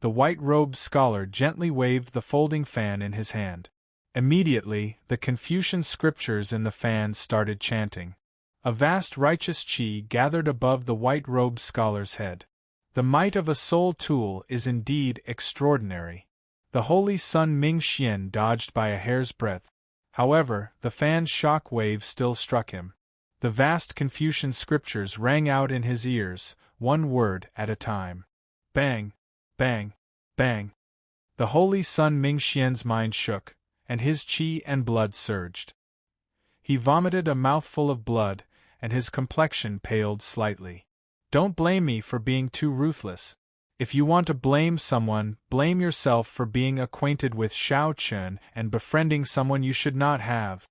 The white-robed scholar gently waved the folding fan in his hand. Immediately, the Confucian scriptures in the fan started chanting. A vast righteous chi gathered above the white-robed scholar's head. The might of a soul tool is indeed extraordinary. The holy sun Ming Xian dodged by a hair's breadth. However, the fan's shock wave still struck him. The vast Confucian scriptures rang out in his ears, one word at a time. Bang! Bang! Bang! The holy sun Ming Xian's mind shook, and his qi and blood surged. He vomited a mouthful of blood, and his complexion paled slightly. Don't blame me for being too ruthless. If you want to blame someone, blame yourself for being acquainted with Xiao Chen and befriending someone you should not have.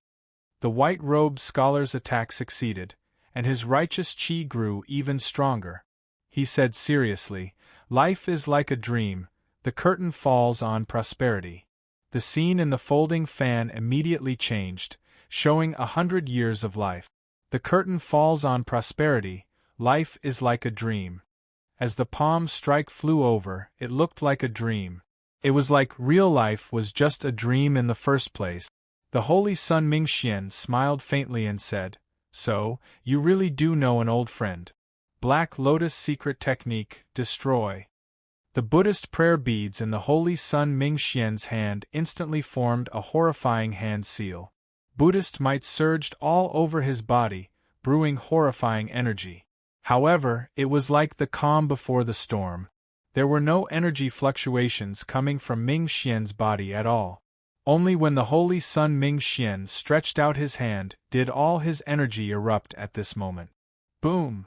The white-robed scholar's attack succeeded, and his righteous qi grew even stronger. He said seriously, "Life is like a dream, the curtain falls on prosperity." The scene in the folding fan immediately changed, showing 100 years of life. The curtain falls on prosperity, life is like a dream. As the palm strike flew over, it looked like a dream. It was like real life was just a dream in the first place. The holy sun Ming Xian smiled faintly and said, "So, you really do know an old friend. Black Lotus secret technique, destroy." The Buddhist prayer beads in the holy sun Ming Xian's hand instantly formed a horrifying hand seal. Buddhist might surged all over his body, brewing horrifying energy. However, it was like the calm before the storm. There were no energy fluctuations coming from Ming Xian's body at all. Only when the holy sun Ming Xian stretched out his hand did all his energy erupt at this moment. Boom!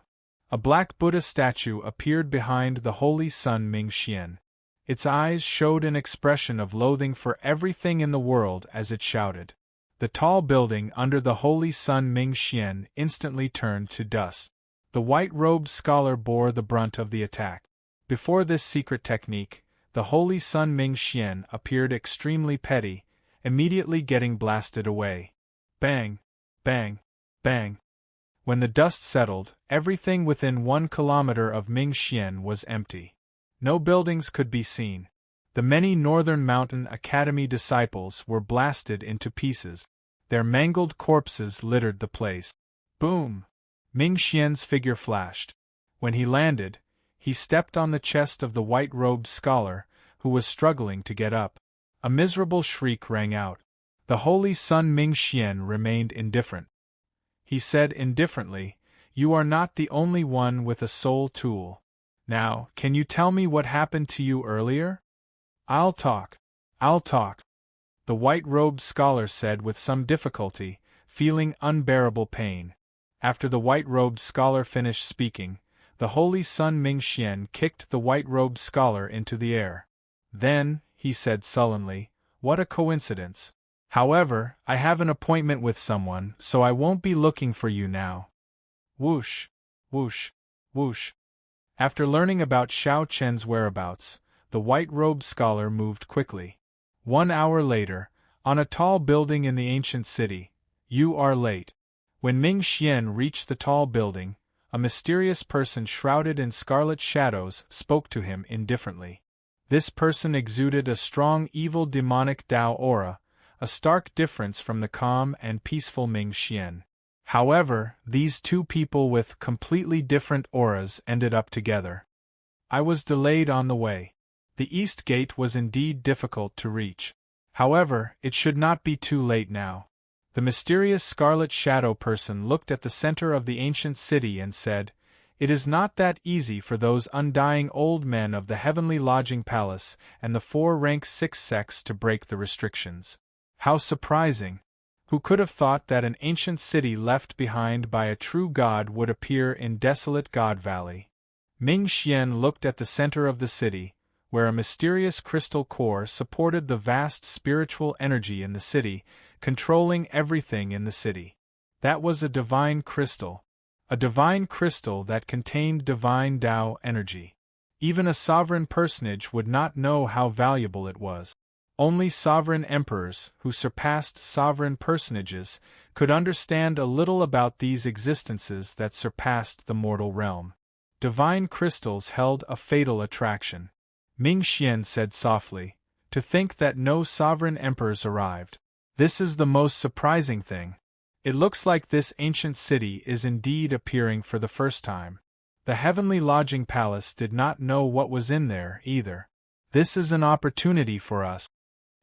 A black Buddha statue appeared behind the holy sun Ming Xian. Its eyes showed an expression of loathing for everything in the world as it shouted. The tall building under the holy sun Ming Xian instantly turned to dust. The white-robed scholar bore the brunt of the attack. Before this secret technique, the holy sun Ming Xian appeared extremely petty, immediately getting blasted away. Bang! Bang! Bang! When the dust settled, everything within 1 kilometer of Ming Xian was empty. No buildings could be seen. The many Northern Mountain Academy disciples were blasted into pieces. Their mangled corpses littered the place. Boom! Ming Xian's figure flashed. When he landed, he stepped on the chest of the white-robed scholar, who was struggling to get up. A miserable shriek rang out. The holy sun Ming Xian remained indifferent. He said indifferently, "You are not the only one with a soul tool. Now, can you tell me what happened to you earlier?" I'll talk. The white-robed scholar said with some difficulty, feeling unbearable pain. After the white-robed scholar finished speaking, the holy sun Ming Xian kicked the white-robed scholar into the air. Then, he said sullenly, "What a coincidence. However, I have an appointment with someone, so I won't be looking for you now." Whoosh, whoosh, whoosh. After learning about Xiao Chen's whereabouts, the white-robed scholar moved quickly. 1 hour later, on a tall building in the ancient city, "You are late." When Ming Xian reached the tall building, a mysterious person shrouded in scarlet shadows spoke to him indifferently. This person exuded a strong evil demonic Tao aura, a stark difference from the calm and peaceful Ming Xian. However, these two people with completely different auras ended up together. I was delayed on the way. The east gate was indeed difficult to reach. However, it should not be too late now. The mysterious scarlet shadow person looked at the center of the ancient city and said, It is not that easy for those undying old men of the heavenly lodging palace and the 4-rank 6 sects to break the restrictions. How surprising! Who could have thought that an ancient city left behind by a true god would appear in desolate God Valley? Ming Xian looked at the center of the city, where a mysterious crystal core supported the vast spiritual energy in the city, controlling everything in the city. That was a divine crystal that contained divine Tao energy. Even a sovereign personage would not know how valuable it was. Only sovereign emperors, who surpassed sovereign personages, could understand a little about these existences that surpassed the mortal realm. Divine crystals held a fatal attraction. Ming Xian said softly, "To think that no sovereign emperors arrived. This is the most surprising thing. It looks like this ancient city is indeed appearing for the first time. The heavenly lodging palace did not know what was in there, either. This is an opportunity for us."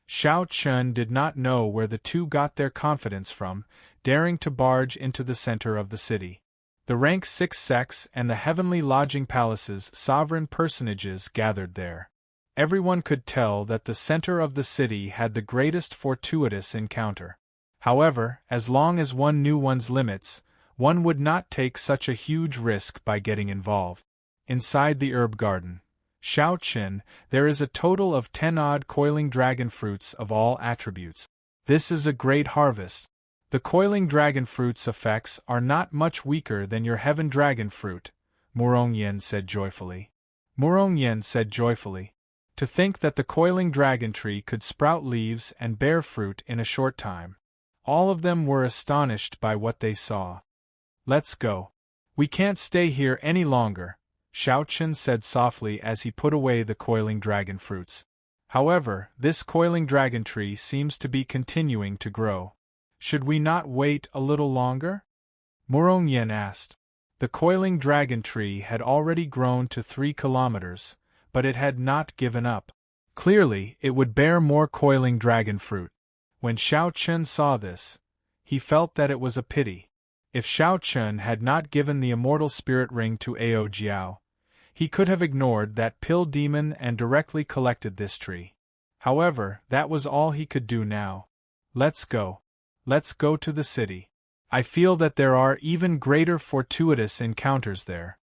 Xiao Chun did not know where the two got their confidence from, daring to barge into the center of the city. The rank 6 sects and the heavenly lodging palace's sovereign personages gathered there. Everyone could tell that the center of the city had the greatest fortuitous encounter. However, as long as one knew one's limits, one would not take such a huge risk by getting involved. Inside the herb garden, Xiao Qin, there is a total of 10-odd coiling dragon fruits of all attributes. This is a great harvest. The coiling dragon fruit's effects are not much weaker than your heaven dragon fruit, Murongyan said joyfully. To think that the coiling dragon tree could sprout leaves and bear fruit in a short time. All of them were astonished by what they saw. "Let's go. We can't stay here any longer," Xiao Qin said softly as he put away the coiling dragon fruits. "However, this coiling dragon tree seems to be continuing to grow. Should we not wait a little longer?" Murongyan asked. The coiling dragon tree had already grown to 3 kilometers, but it had not given up. Clearly, it would bear more coiling dragon fruit. When Xiao Chun saw this, he felt that it was a pity. If Xiao Chun had not given the immortal spirit ring to Ao Jiao, he could have ignored that pill demon and directly collected this tree. However, that was all he could do now. Let's go to the city. I feel that there are even greater fortuitous encounters there."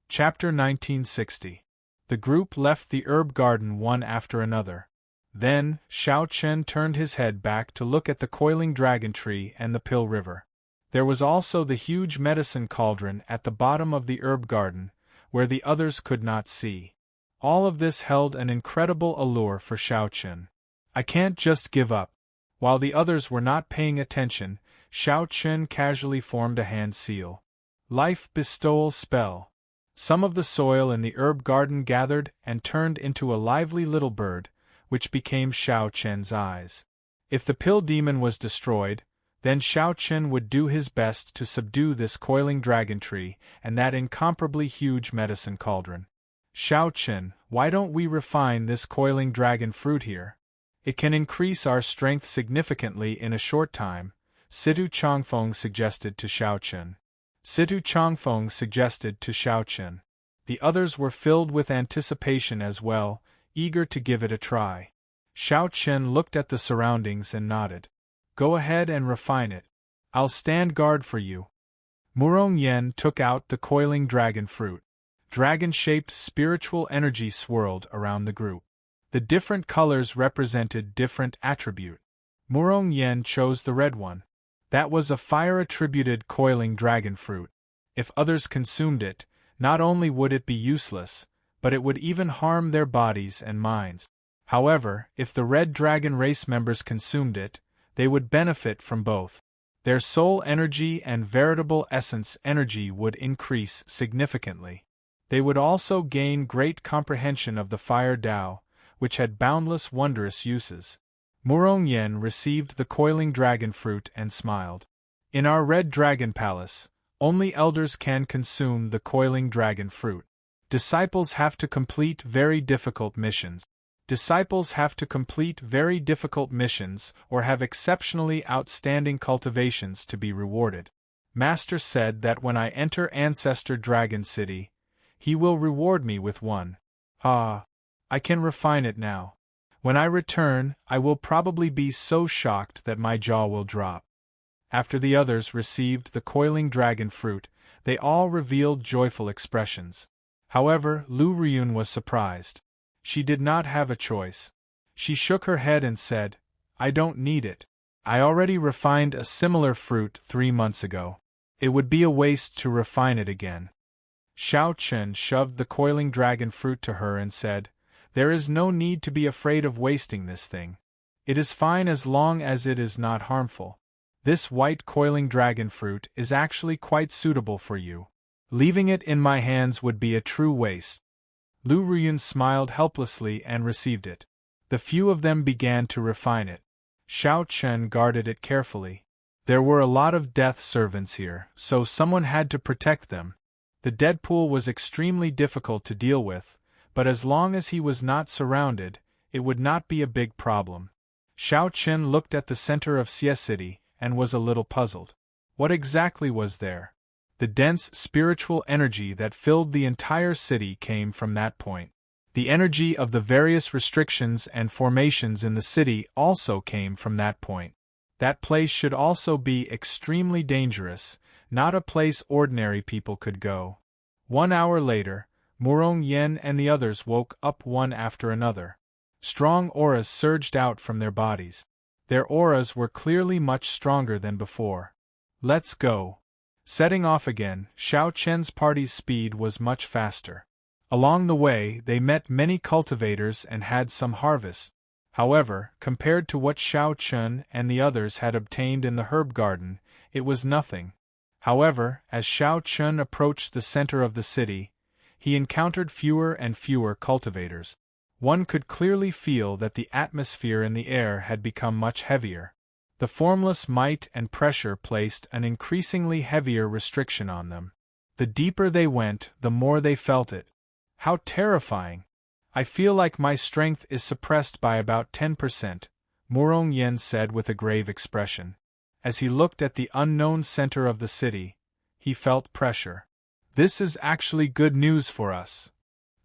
Chapter 1960. The group left the herb garden one after another. Then, Xiao Chen turned his head back to look at the coiling dragon tree and the pill river. There was also the huge medicine cauldron at the bottom of the herb garden, where the others could not see. All of this held an incredible allure for Xiao Chen. "I can't just give up." While the others were not paying attention, Xiao Chen casually formed a hand seal. Life bestowal spell. Some of the soil in the herb garden gathered and turned into a lively little bird, which became Xiao Chen's eyes. If the pill demon was destroyed, then Xiao Chen would do his best to subdue this coiling dragon tree and that incomparably huge medicine cauldron. "Xiao Chen, why don't we refine this coiling dragon fruit here? It can increase our strength significantly in a short time," Situ Changfeng suggested to Xiao Chen. The others were filled with anticipation as well, eager to give it a try. Xiao Chen looked at the surroundings and nodded. "Go ahead and refine it. I'll stand guard for you." Murong Yen took out the coiling dragon fruit. Dragon-shaped spiritual energy swirled around the group. The different colors represented different attribute. Murong Yen chose the red one. That was a fire-attributed coiling dragon fruit. If others consumed it, not only would it be useless, but it would even harm their bodies and minds. However, if the red dragon race members consumed it, they would benefit from both. Their soul energy and veritable essence energy would increase significantly. They would also gain great comprehension of the fire Tao, which had boundless wondrous uses. Murong Yen received the coiling dragon fruit and smiled. "In our red dragon palace, only elders can consume the coiling dragon fruit. Disciples have to complete very difficult missions. Or have exceptionally outstanding cultivations to be rewarded. Master said that when I enter Ancestor Dragon City, he will reward me with one. Ah, I can refine it now. When I return, I will probably be so shocked that my jaw will drop. After the others received the coiling dragon fruit, they all revealed joyful expressions. However, Lu Ryun was surprised. She did not have a choice. She shook her head and said, I don't need it. I already refined a similar fruit 3 months ago. It would be a waste to refine it again. Xiao Chen shoved the coiling dragon fruit to her and said, There is no need to be afraid of wasting this thing. It is fine as long as it is not harmful. This white coiling dragon fruit is actually quite suitable for you. Leaving it in my hands would be a true waste. Lu Ryun smiled helplessly and received it. The few of them began to refine it. Xiao Chen guarded it carefully. There were a lot of death servants here, so someone had to protect them. The Deadpool was extremely difficult to deal with, but as long as he was not surrounded, it would not be a big problem. Xiao Chen looked at the center of Xie City and was a little puzzled. What exactly was there? The dense spiritual energy that filled the entire city came from that point. The energy of the various restrictions and formations in the city also came from that point. That place should also be extremely dangerous, not a place ordinary people could go. 1 hour later, Murong Yen and the others woke up one after another. Strong auras surged out from their bodies. Their auras were clearly much stronger than before. Let's go. Setting off again, Xiao Chen's party's speed was much faster. Along the way, they met many cultivators and had some harvest. However, compared to what Xiao Chen and the others had obtained in the herb garden, it was nothing. However, as Xiao Chen approached the center of the city, he encountered fewer and fewer cultivators. One could clearly feel that the atmosphere in the air had become much heavier. The formless might and pressure placed an increasingly heavier restriction on them. The deeper they went, the more they felt it. How terrifying! I feel like my strength is suppressed by about 10%, Murong Yen said with a grave expression. As he looked at the unknown center of the city, he felt pressure. This is actually good news for us.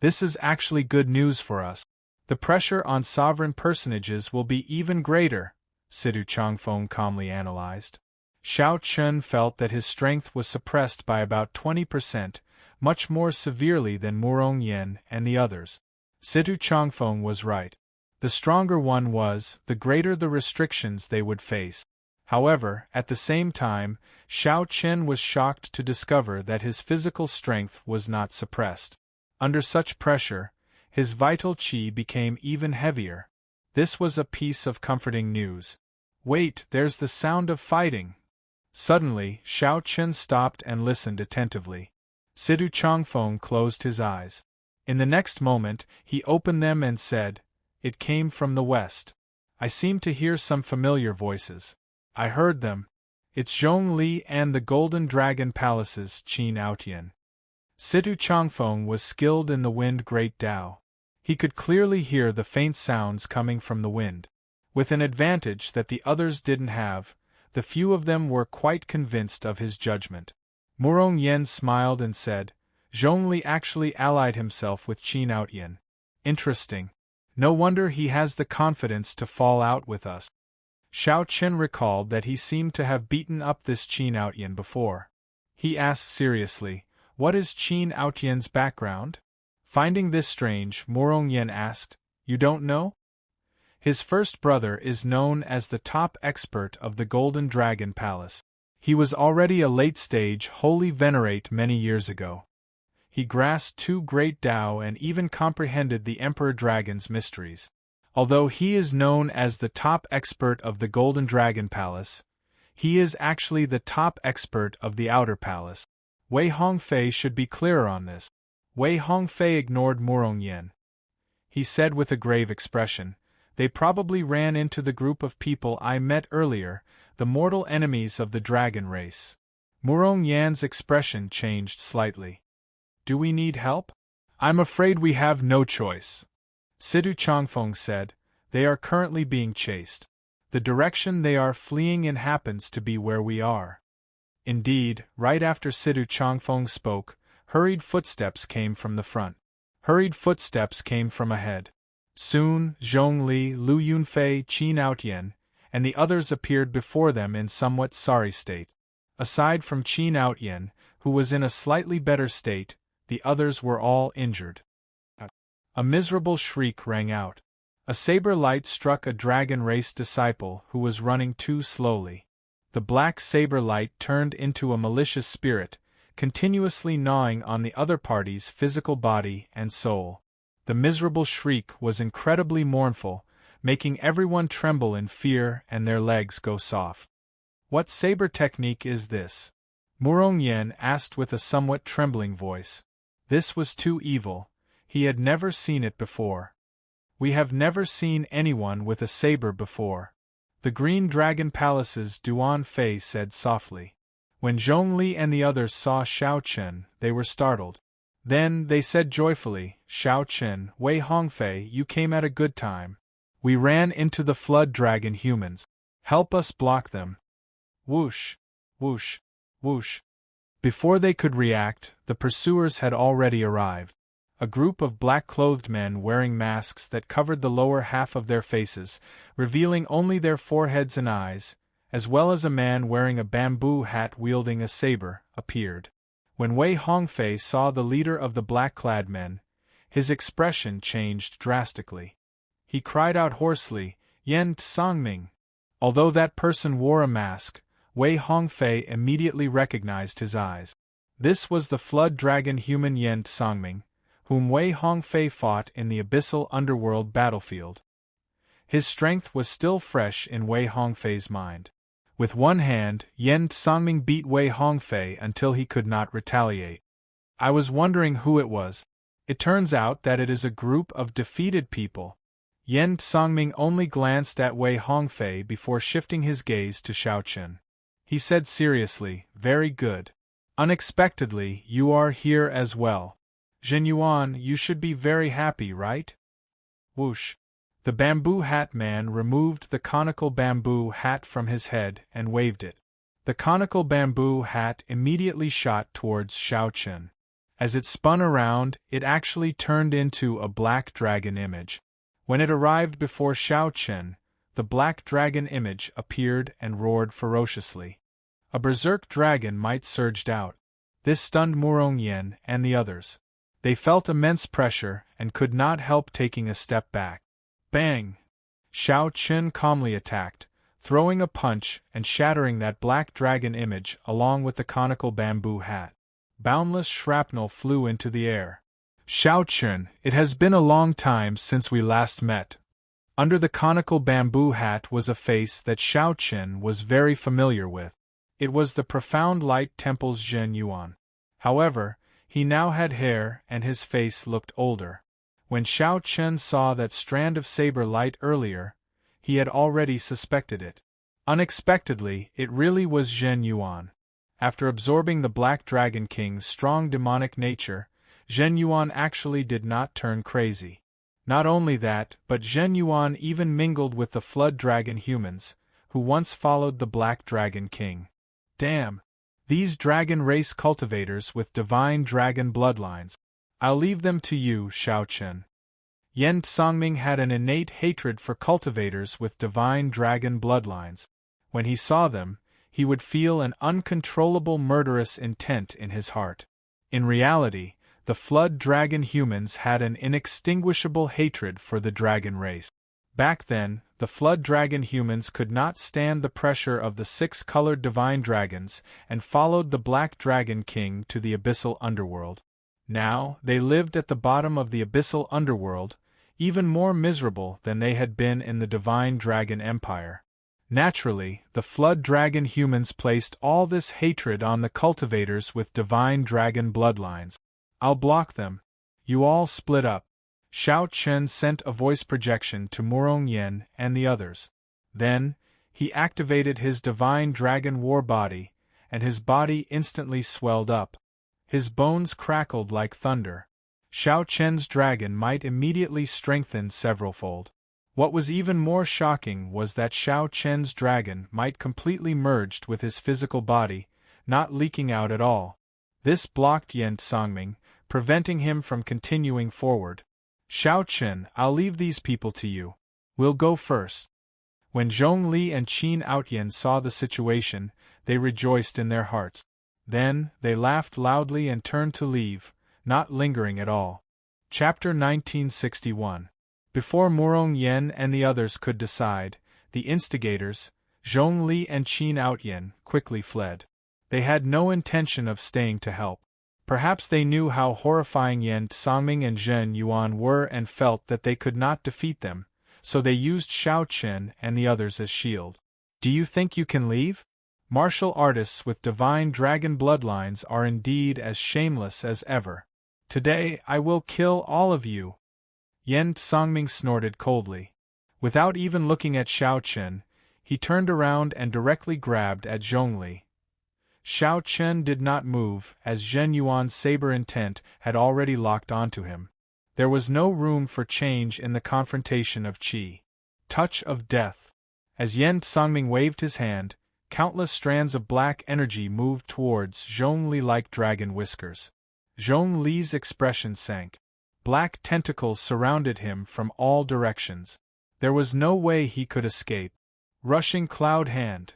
This is actually good news for us. The pressure on sovereign personages will be even greater, Sidu Changfeng calmly analyzed. Xiao Chen felt that his strength was suppressed by about 20%, much more severely than Murong Yen and the others. Sidu Changfeng was right. The stronger one was, the greater the restrictions they would face. However, at the same time, Xiao Chen was shocked to discover that his physical strength was not suppressed. Under such pressure, his vital qi became even heavier. This was a piece of comforting news. Wait, there's the sound of fighting. Suddenly, Xiao Chen stopped and listened attentively. Sidu Changfeng closed his eyes. In the next moment, he opened them and said, It came from the west. I seem to hear some familiar voices. I heard them. It's Zhongli and the Golden Dragon Palace's Qin Aotian. Sidu Changfeng was skilled in the Wind Great Tao. He could clearly hear the faint sounds coming from the wind. With an advantage that the others didn't have, the few of them were quite convinced of his judgment. Murong Yen smiled and said, Zhongli actually allied himself with Qin Aotian. Interesting. No wonder he has the confidence to fall out with us. Xiao Chen recalled that he seemed to have beaten up this Qin Aotian before. He asked seriously, What is Qin Aotian's background? Finding this strange, Murong Yen asked, You don't know? His first brother is known as the top expert of the Golden Dragon Palace. He was already a late-stage holy venerate many years ago. He grasped 2 great Tao and even comprehended the Emperor Dragon's mysteries. Although he is known as the top expert of the Golden Dragon Palace, he is actually the top expert of the Outer Palace. Wei Hongfei should be clearer on this. Wei Hongfei ignored Murong Yen. He said with a grave expression, They probably ran into the group of people I met earlier, the mortal enemies of the dragon race. Murong Yan's expression changed slightly. Do we need help? I'm afraid we have no choice. Sidu Changfeng said, They are currently being chased. The direction they are fleeing in happens to be where we are. Indeed, right after Sidu Changfeng spoke, hurried footsteps came from the front. Hurried footsteps came from ahead. Soon, Zhongli, Lu Yunfei, Qin Outyen, and the others appeared before them in somewhat sorry state. Aside from Qin Outyen, who was in a slightly better state, the others were all injured. A miserable shriek rang out. A saber light struck a dragon race disciple who was running too slowly. The black saber light turned into a malicious spirit, continuously gnawing on the other party's physical body and soul. The miserable shriek was incredibly mournful, making everyone tremble in fear and their legs go soft. What saber technique is this? Murong asked with a somewhat trembling voice. This was too evil. He had never seen it before. We have never seen anyone with a saber before. The Green Dragon Palace's Duan Fei said softly. When Zhongli and the others saw Xiao Chen, they were startled. Then they said joyfully, Xiao Chen, Wei Hongfei, you came at a good time. We ran into the flood dragon humans. Help us block them. Whoosh, whoosh, whoosh. Before they could react, the pursuers had already arrived. A group of black-clothed men wearing masks that covered the lower half of their faces, revealing only their foreheads and eyes, as well as a man wearing a bamboo hat wielding a saber, appeared. When Wei Hongfei saw the leader of the black-clad men, his expression changed drastically. He cried out hoarsely, Yen Tsangming. Although that person wore a mask, Wei Hongfei immediately recognized his eyes. This was the flood dragon human Yen Tsangming, whom Wei Hongfei fought in the abyssal underworld battlefield. His strength was still fresh in Wei Hongfei's mind. With one hand, Yen Tsangming beat Wei Hongfei until he could not retaliate. I was wondering who it was. It turns out that it is a group of defeated people. Yen Tsangming only glanced at Wei Hongfei before shifting his gaze to Xiao Chen. He said seriously, very good. Unexpectedly, you are here as well. Zhen Yuan, you should be very happy, right? Whoosh. The bamboo hat man removed the conical bamboo hat from his head and waved it. The conical bamboo hat immediately shot towards Xiao Chen. As it spun around, it actually turned into a black dragon image. When it arrived before Xiao Chen, the black dragon image appeared and roared ferociously. A berserk dragon might surged out. This stunned Murong and the others. They felt immense pressure and could not help taking a step back. Bang! Xiao Chen calmly attacked, throwing a punch and shattering that black dragon image along with the conical bamboo hat. Boundless shrapnel flew into the air. Xiao Chen, it has been a long time since we last met. Under the conical bamboo hat was a face that Xiao Chen was very familiar with. It was the Profound Light Temple's Zhen Yuan. However, he now had hair and his face looked older. When Xiao Chen saw that strand of saber light earlier, he had already suspected it. Unexpectedly, it really was Zhen Yuan. After absorbing the Black Dragon King's strong demonic nature, Zhen Yuan actually did not turn crazy. Not only that, but Zhen Yuan even mingled with the Flood Dragon humans, who once followed the Black Dragon King. Damn! These dragon race cultivators with divine dragon bloodlines. I'll leave them to you, Xiao Chen. Yen Tsangming had an innate hatred for cultivators with divine dragon bloodlines. When he saw them, he would feel an uncontrollable murderous intent in his heart. In reality, the Flood Dragon humans had an inextinguishable hatred for the dragon race. Back then, the Flood Dragon humans could not stand the pressure of the six-colored divine dragons and followed the Black Dragon King to the abyssal underworld. Now, they lived at the bottom of the abyssal underworld, even more miserable than they had been in the Divine Dragon Empire. Naturally, the Flood Dragon humans placed all this hatred on the cultivators with divine dragon bloodlines. I'll block them. You all split up. Xiao Chen sent a voice projection to Murong and the others. Then, he activated his divine dragon war body, and his body instantly swelled up. His bones crackled like thunder. Xiao Chen's dragon might immediately strengthen severalfold. What was even more shocking was that Xiao Chen's dragon might completely merged with his physical body, not leaking out at all. This blocked Yen Songming, preventing him from continuing forward. Xiao Chen, I'll leave these people to you. We'll go first. When Zhongli and Qin Outyen saw the situation, they rejoiced in their hearts. Then, they laughed loudly and turned to leave, not lingering at all. Chapter 1961. Before Murong Yen and the others could decide, the instigators, Zhongli and Qin Outyen, quickly fled. They had no intention of staying to help. Perhaps they knew how horrifying Yen Songming and Zhen Yuan were and felt that they could not defeat them, so they used Xiao Chen and the others as shield. Do you think you can leave? Martial artists with divine dragon bloodlines are indeed as shameless as ever. Today I will kill all of you. Yen Songming snorted coldly. Without even looking at Xiao Chen, he turned around and directly grabbed at Zhongli. Xiao Chen did not move, as Zhen Yuan's saber intent had already locked onto him. There was no room for change in the confrontation of qi. Touch of death. As Yen Songming waved his hand, countless strands of black energy moved towards Zhongli like dragon whiskers. Zhongli's expression sank. Black tentacles surrounded him from all directions. There was no way he could escape. Rushing cloud hand.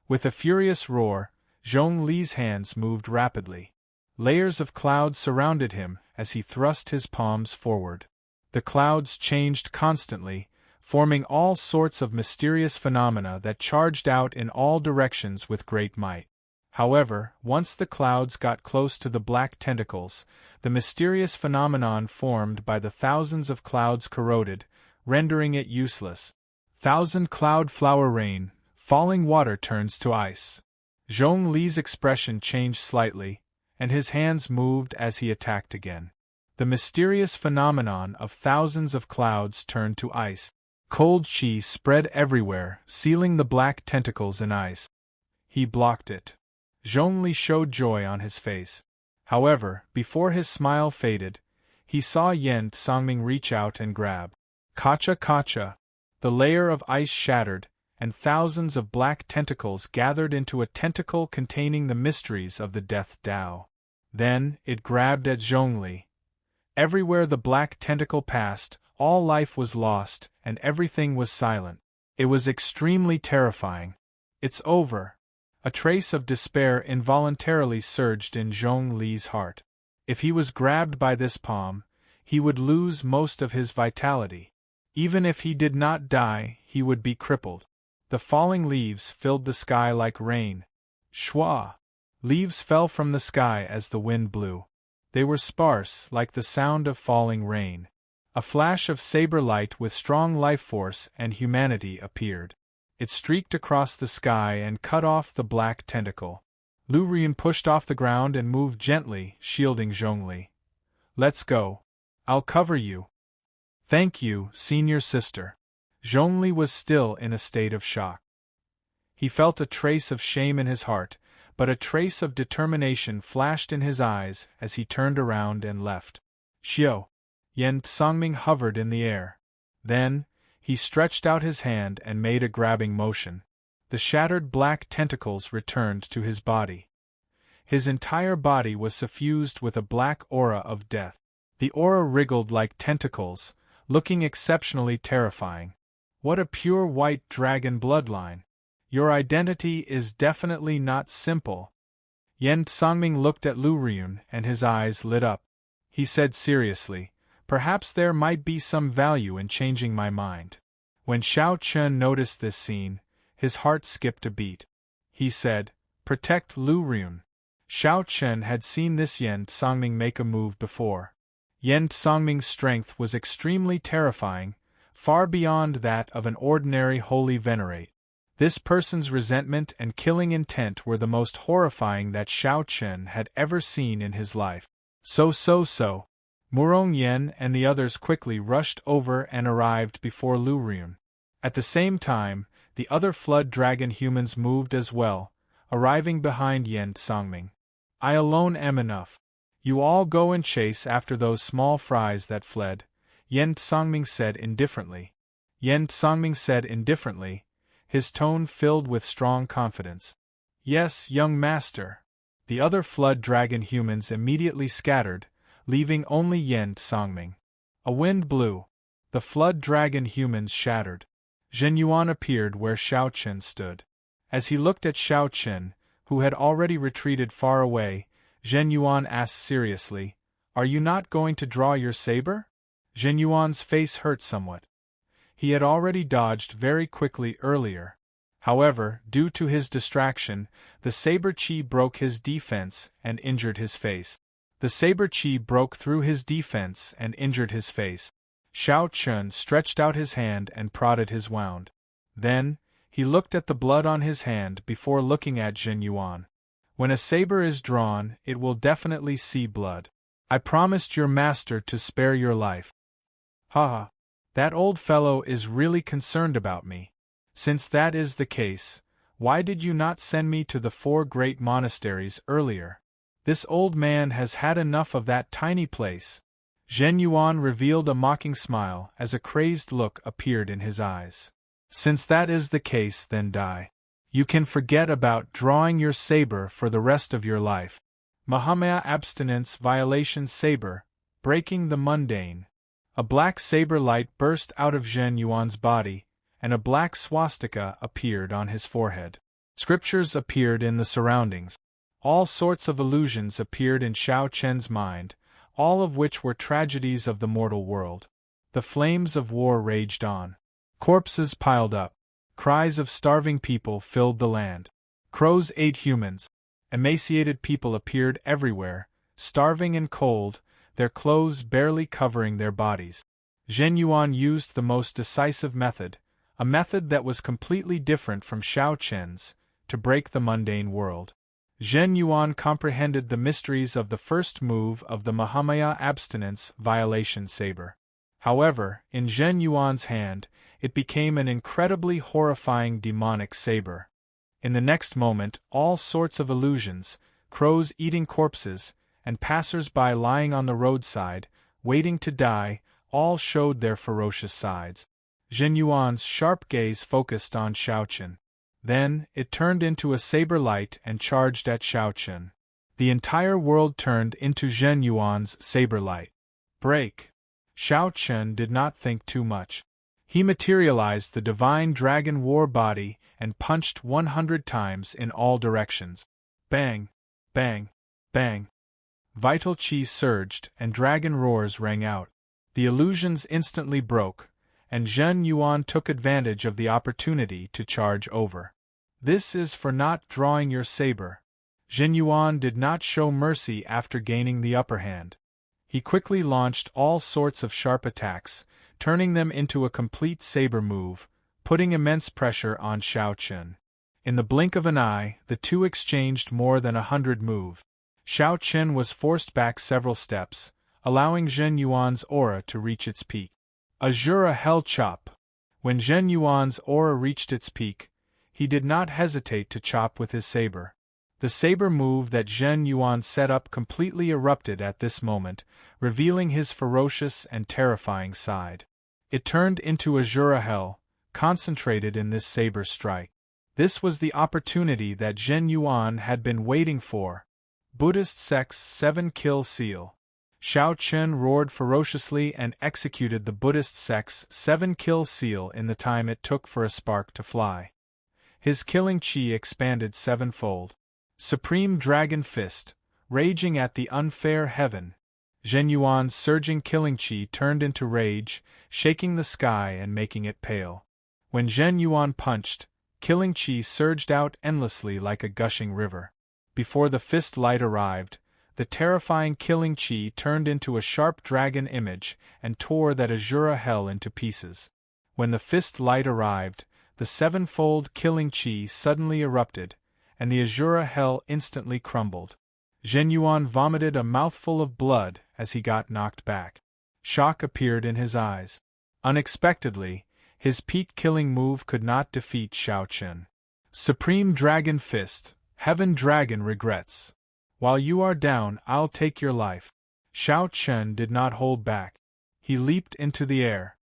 With a furious roar, Zhongli's hands moved rapidly. Layers of clouds surrounded him as he thrust his palms forward. The clouds changed constantly, forming all sorts of mysterious phenomena that charged out in all directions with great might. However, once the clouds got close to the black tentacles, the mysterious phenomenon formed by the thousands of clouds corroded, rendering it useless. Thousand cloud flower rain, falling water turns to ice. Zhongli's expression changed slightly, and his hands moved as he attacked again. The mysterious phenomenon of thousands of clouds turned to ice. Cold qi spread everywhere, sealing the black tentacles in ice. He blocked it. Zhongli showed joy on his face. However, before his smile faded, he saw Yen Songming reach out and grab. Kacha kacha! The layer of ice shattered, and thousands of black tentacles gathered into a tentacle containing the mysteries of the Death Tao. Then, it grabbed at Zhongli. Everywhere the black tentacle passed, all life was lost, and everything was silent. It was extremely terrifying. It's over. A trace of despair involuntarily surged in Zhongli's heart. If he was grabbed by this palm, he would lose most of his vitality. Even if he did not die, he would be crippled. The falling leaves filled the sky like rain. Shwa! Leaves fell from the sky as the wind blew. They were sparse, like the sound of falling rain. A flash of saber light with strong life force and humanity appeared. It streaked across the sky and cut off the black tentacle. Lu Rian pushed off the ground and moved gently, shielding Zhongli. Let's go. I'll cover you. Thank you, senior sister. Zhongli was still in a state of shock. He felt a trace of shame in his heart, but a trace of determination flashed in his eyes as he turned around and left. Xiao! Yen Songming hovered in the air. Then, he stretched out his hand and made a grabbing motion. The shattered black tentacles returned to his body. His entire body was suffused with a black aura of death. The aura wriggled like tentacles, looking exceptionally terrifying. What a pure white dragon bloodline! Your identity is definitely not simple. Yen Songming looked at Lu Ryun and his eyes lit up. He said seriously, perhaps there might be some value in changing my mind. When Xiao Chen noticed this scene, his heart skipped a beat. He said, protect Lu Ryun. Xiao Chen had seen this Yen Songming make a move before. Yen Songming's strength was extremely terrifying, far beyond that of an ordinary holy venerate. This person's resentment and killing intent were the most horrifying that Xiao Chen had ever seen in his life. So. Murong Yen and the others quickly rushed over and arrived before Lu Ryun. At the same time, the other flood dragon humans moved as well, arriving behind Yen Songming. I alone am enough. You all go and chase after those small fries that fled, Yen Songming said indifferently. His tone filled with strong confidence. Yes, young master. The other flood dragon humans immediately scattered, leaving only Yen Songming. A wind blew. The flood dragon humans shattered. Zhen Yuan appeared where Xiao Chen stood. As he looked at Xiao Chen, who had already retreated far away, Zhen Yuan asked seriously, "Are you not going to draw your saber?" Zhen Yuan's face hurt somewhat. He had already dodged very quickly earlier. However, due to his distraction, the saber chi broke his defense and injured his face. The saber chi broke through his defense and injured his face. Xiao Chen stretched out his hand and prodded his wound. Then, he looked at the blood on his hand before looking at Zhen Yuan. When a saber is drawn, it will definitely see blood. I promised your master to spare your life. Haha. That old fellow is really concerned about me. Since that is the case, why did you not send me to the 4 great monasteries earlier? This old man has had enough of that tiny place. Zhen Yuan revealed a mocking smile as a crazed look appeared in his eyes. Since that is the case, then die. You can forget about drawing your saber for the rest of your life. Mahamaya abstinence violation saber, breaking the mundane. A black saber light burst out of Zhen Yuan's body, and a black swastika appeared on his forehead. Scriptures appeared in the surroundings. All sorts of illusions appeared in Xiao Chen's mind, all of which were tragedies of the mortal world. The flames of war raged on. Corpses piled up. Cries of starving people filled the land. Crows ate humans. Emaciated people appeared everywhere, starving and cold, their clothes barely covering their bodies. Zhen Yuan used the most decisive method, a method that was completely different from Xiao Chen's, to break the mundane world. Zhen Yuan comprehended the mysteries of the first move of the Mahamaya abstinence violation saber. However, in Zhen Yuan's hand, it became an incredibly horrifying demonic saber. In the next moment, all sorts of illusions, crows eating corpses, and passers-by lying on the roadside, waiting to die, all showed their ferocious sides. Zhen Yuan's sharp gaze focused on Xiao Chen. Then, it turned into a saber light and charged at Xiao Chen. The entire world turned into Zhen Yuan's saber light. Break! Xiao Chen did not think too much. He materialized the divine dragon war body and punched 100 times in all directions. Bang! Bang! Bang! Vital chi surged and dragon roars rang out. The illusions instantly broke, and Zhen Yuan took advantage of the opportunity to charge over. This is for not drawing your saber. Zhen Yuan did not show mercy after gaining the upper hand. He quickly launched all sorts of sharp attacks, turning them into a complete saber move, putting immense pressure on Xiao Chen. In the blink of an eye, the two exchanged more than 100 moves. Xiao Chen was forced back several steps, allowing Zhen Yuan's aura to reach its peak. Azura Hell Chop! When Zhen Yuan's aura reached its peak, he did not hesitate to chop with his saber. The saber move that Zhen Yuan set up completely erupted at this moment, revealing his ferocious and terrifying side. It turned into Azura Hell, concentrated in this saber strike. This was the opportunity that Zhen Yuan had been waiting for. Buddhist sect's 7-kill seal. Xiao Chen roared ferociously and executed the Buddhist sect's 7-kill seal in the time it took for a spark to fly. His killing chi expanded 7-fold. Supreme Dragon Fist, raging at the unfair heaven. Zhen Yuan's surging killing chi turned into rage, shaking the sky and making it pale. When Zhen Yuan punched, killing chi surged out endlessly like a gushing river. Before the fist light arrived, the terrifying killing chi turned into a sharp dragon image and tore that Azura Hell into pieces. When the fist light arrived, the 7-fold killing chi suddenly erupted, and the Azura Hell instantly crumbled. Zhen Yuan vomited a mouthful of blood as he got knocked back. Shock appeared in his eyes. Unexpectedly, his peak killing move could not defeat Xiao Chen. Supreme Dragon Fist, Heaven Dragon regrets. While you are down, I'll take your life. Xiao Chen did not hold back. He leaped into the air.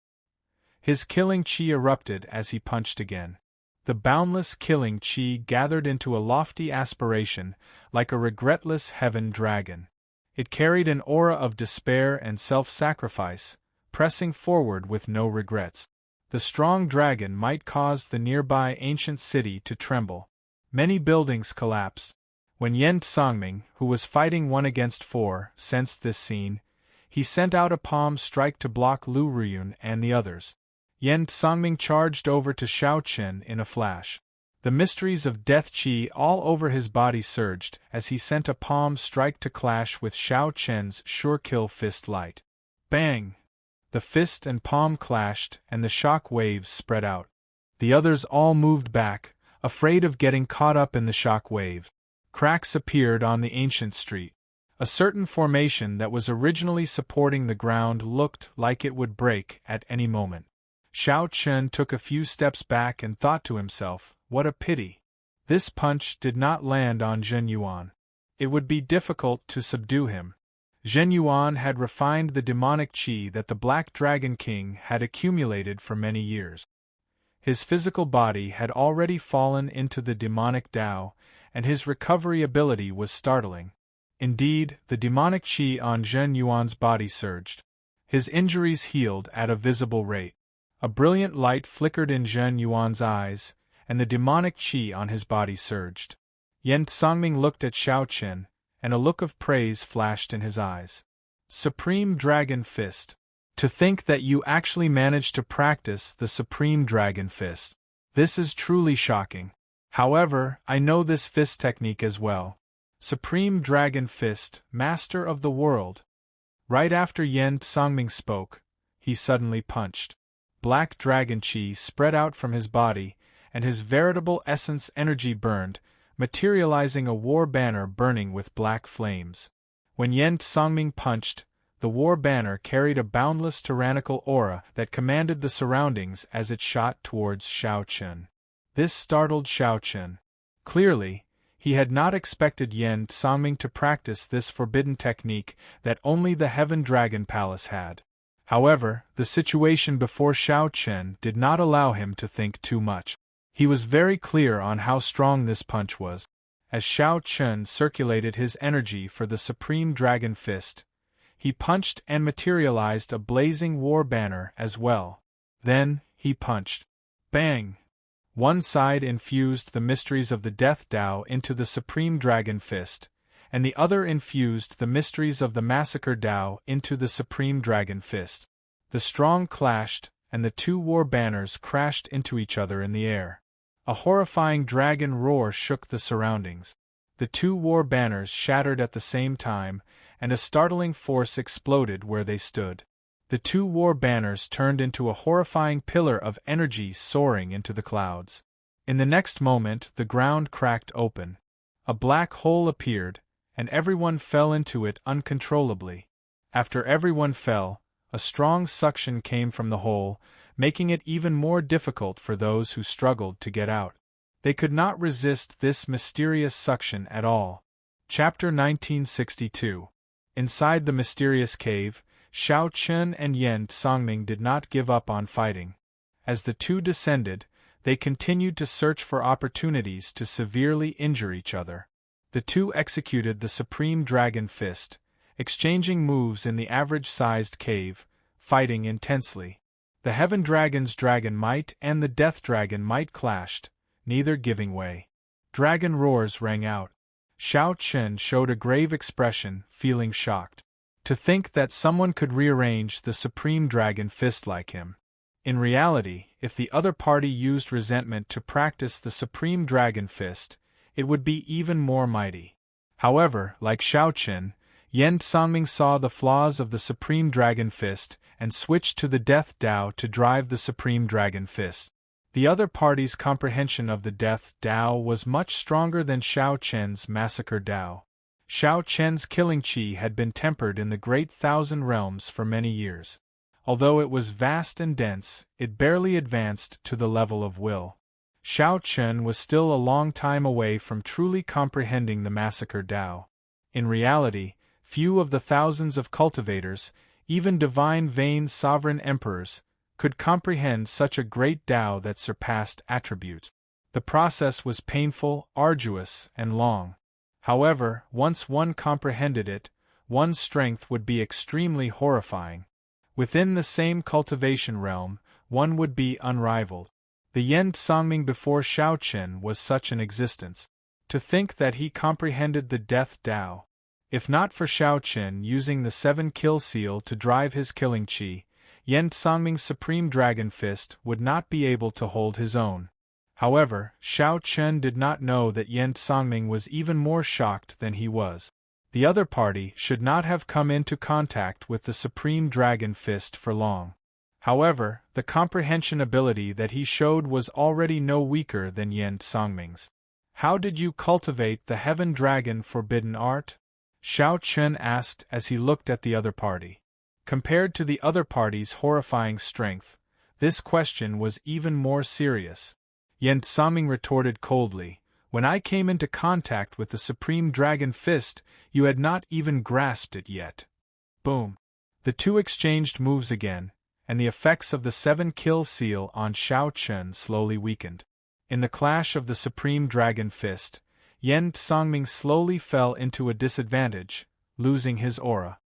His killing chi erupted as he punched again. The boundless killing chi gathered into a lofty aspiration, like a regretless heaven dragon. It carried an aura of despair and self-sacrifice, pressing forward with no regrets. The strong dragon might cause the nearby ancient city to tremble. Many buildings collapsed. When Yen Songming, who was fighting 1 against 4, sensed this scene, he sent out a palm strike to block Lu Ruyun and the others. Yen Songming charged over to Xiao Chen in a flash. The mysteries of death chi all over his body surged as he sent a palm strike to clash with Xiao Chen's sure-kill fist light. Bang! The fist and palm clashed and the shock waves spread out. The others all moved back, afraid of getting caught up in the shock wave. Cracks appeared on the ancient street. A certain formation that was originally supporting the ground looked like it would break at any moment. Xiao Chen took a few steps back and thought to himself, what a pity. This punch did not land on Zhen Yuan. It would be difficult to subdue him. Zhen Yuan had refined the demonic qi that the Black Dragon King had accumulated for many years. His physical body had already fallen into the demonic Tao, and his recovery ability was startling. Indeed, the demonic qi on Zhen Yuan's body surged. His injuries healed at a visible rate. A brilliant light flickered in Zhen Yuan's eyes, and the demonic qi on his body surged. Yen Songming looked at Xiao Chen, and a look of praise flashed in his eyes. Supreme Dragon Fist. To think that you actually managed to practice the Supreme Dragon Fist. This is truly shocking. However, I know this fist technique as well. Supreme Dragon Fist, Master of the World. Right after Yen Songming spoke, he suddenly punched. Black Dragon Chi spread out from his body, and his veritable essence energy burned, materializing a war banner burning with black flames. When Yen Songming punched, the war banner carried a boundless tyrannical aura that commanded the surroundings as it shot towards Xiao Chen. This startled Xiao Chen. Clearly, he had not expected Yen Songming to practice this forbidden technique that only the Heaven Dragon Palace had. However, the situation before Xiao Chen did not allow him to think too much. He was very clear on how strong this punch was. As Xiao Chen circulated his energy for the Supreme Dragon Fist, he punched and materialized a blazing war banner as well. Then, he punched. Bang! One side infused the mysteries of the Death Tao into the Supreme Dragon Fist, and the other infused the mysteries of the Massacre Tao into the Supreme Dragon Fist. The strong clashed, and the two war banners crashed into each other in the air. A horrifying dragon roar shook the surroundings. The two war banners shattered at the same time, and a startling force exploded where they stood. The two war banners turned into a horrifying pillar of energy soaring into the clouds. In the next moment, the ground cracked open. A black hole appeared, and everyone fell into it uncontrollably. After everyone fell, a strong suction came from the hole, making it even more difficult for those who struggled to get out. They could not resist this mysterious suction at all. Chapter 1962. Inside the mysterious cave, Xiao Chen and Yen Songming did not give up on fighting. As the two descended, they continued to search for opportunities to severely injure each other. The two executed the Supreme Dragon Fist, exchanging moves in the average-sized cave, fighting intensely. The Heaven Dragon's Dragon Might and the Death Dragon Might clashed, neither giving way. Dragon roars rang out. Xiao Chen showed a grave expression, feeling shocked. To think that someone could rearrange the Supreme Dragon Fist like him. In reality, if the other party used resentment to practice the Supreme Dragon Fist, it would be even more mighty. However, like Xiao Chen, Yen Songming saw the flaws of the Supreme Dragon Fist and switched to the Death Tao to drive the Supreme Dragon Fist. The other party's comprehension of the Death Tao was much stronger than Xiao Chen's Massacre Tao. Xiao Chen's killing chi had been tempered in the Great Thousand Realms for many years. Although it was vast and dense, it barely advanced to the level of will. Xiao Chen was still a long time away from truly comprehending the Massacre Tao. In reality, few of the thousands of cultivators, even divine vain sovereign emperors, could comprehend such a great Tao that surpassed attributes. The process was painful, arduous, and long. However, once one comprehended it, one's strength would be extremely horrifying. Within the same cultivation realm, one would be unrivaled. The Yen Songming before Shao Chen was such an existence. To think that he comprehended the Death Tao. If not for Shao Chen using the 7-kill seal to drive his killing chi, Yen Songming's Supreme Dragon Fist would not be able to hold his own. However, Shao Chen did not know that Yen Songming was even more shocked than he was. The other party should not have come into contact with the Supreme Dragon Fist for long. However, the comprehension ability that he showed was already no weaker than Yen Songming's. How did you cultivate the Heaven Dragon Forbidden Art? Shao Chen asked as he looked at the other party. Compared to the other party's horrifying strength, this question was even more serious. Yen Songming retorted coldly, "When I came into contact with the Supreme Dragon Fist, you had not even grasped it yet." Boom. The two exchanged moves again, and the effects of the 7-kill seal on Shao Chen slowly weakened. In the clash of the Supreme Dragon Fist, Yen Songming slowly fell into a disadvantage, losing his aura.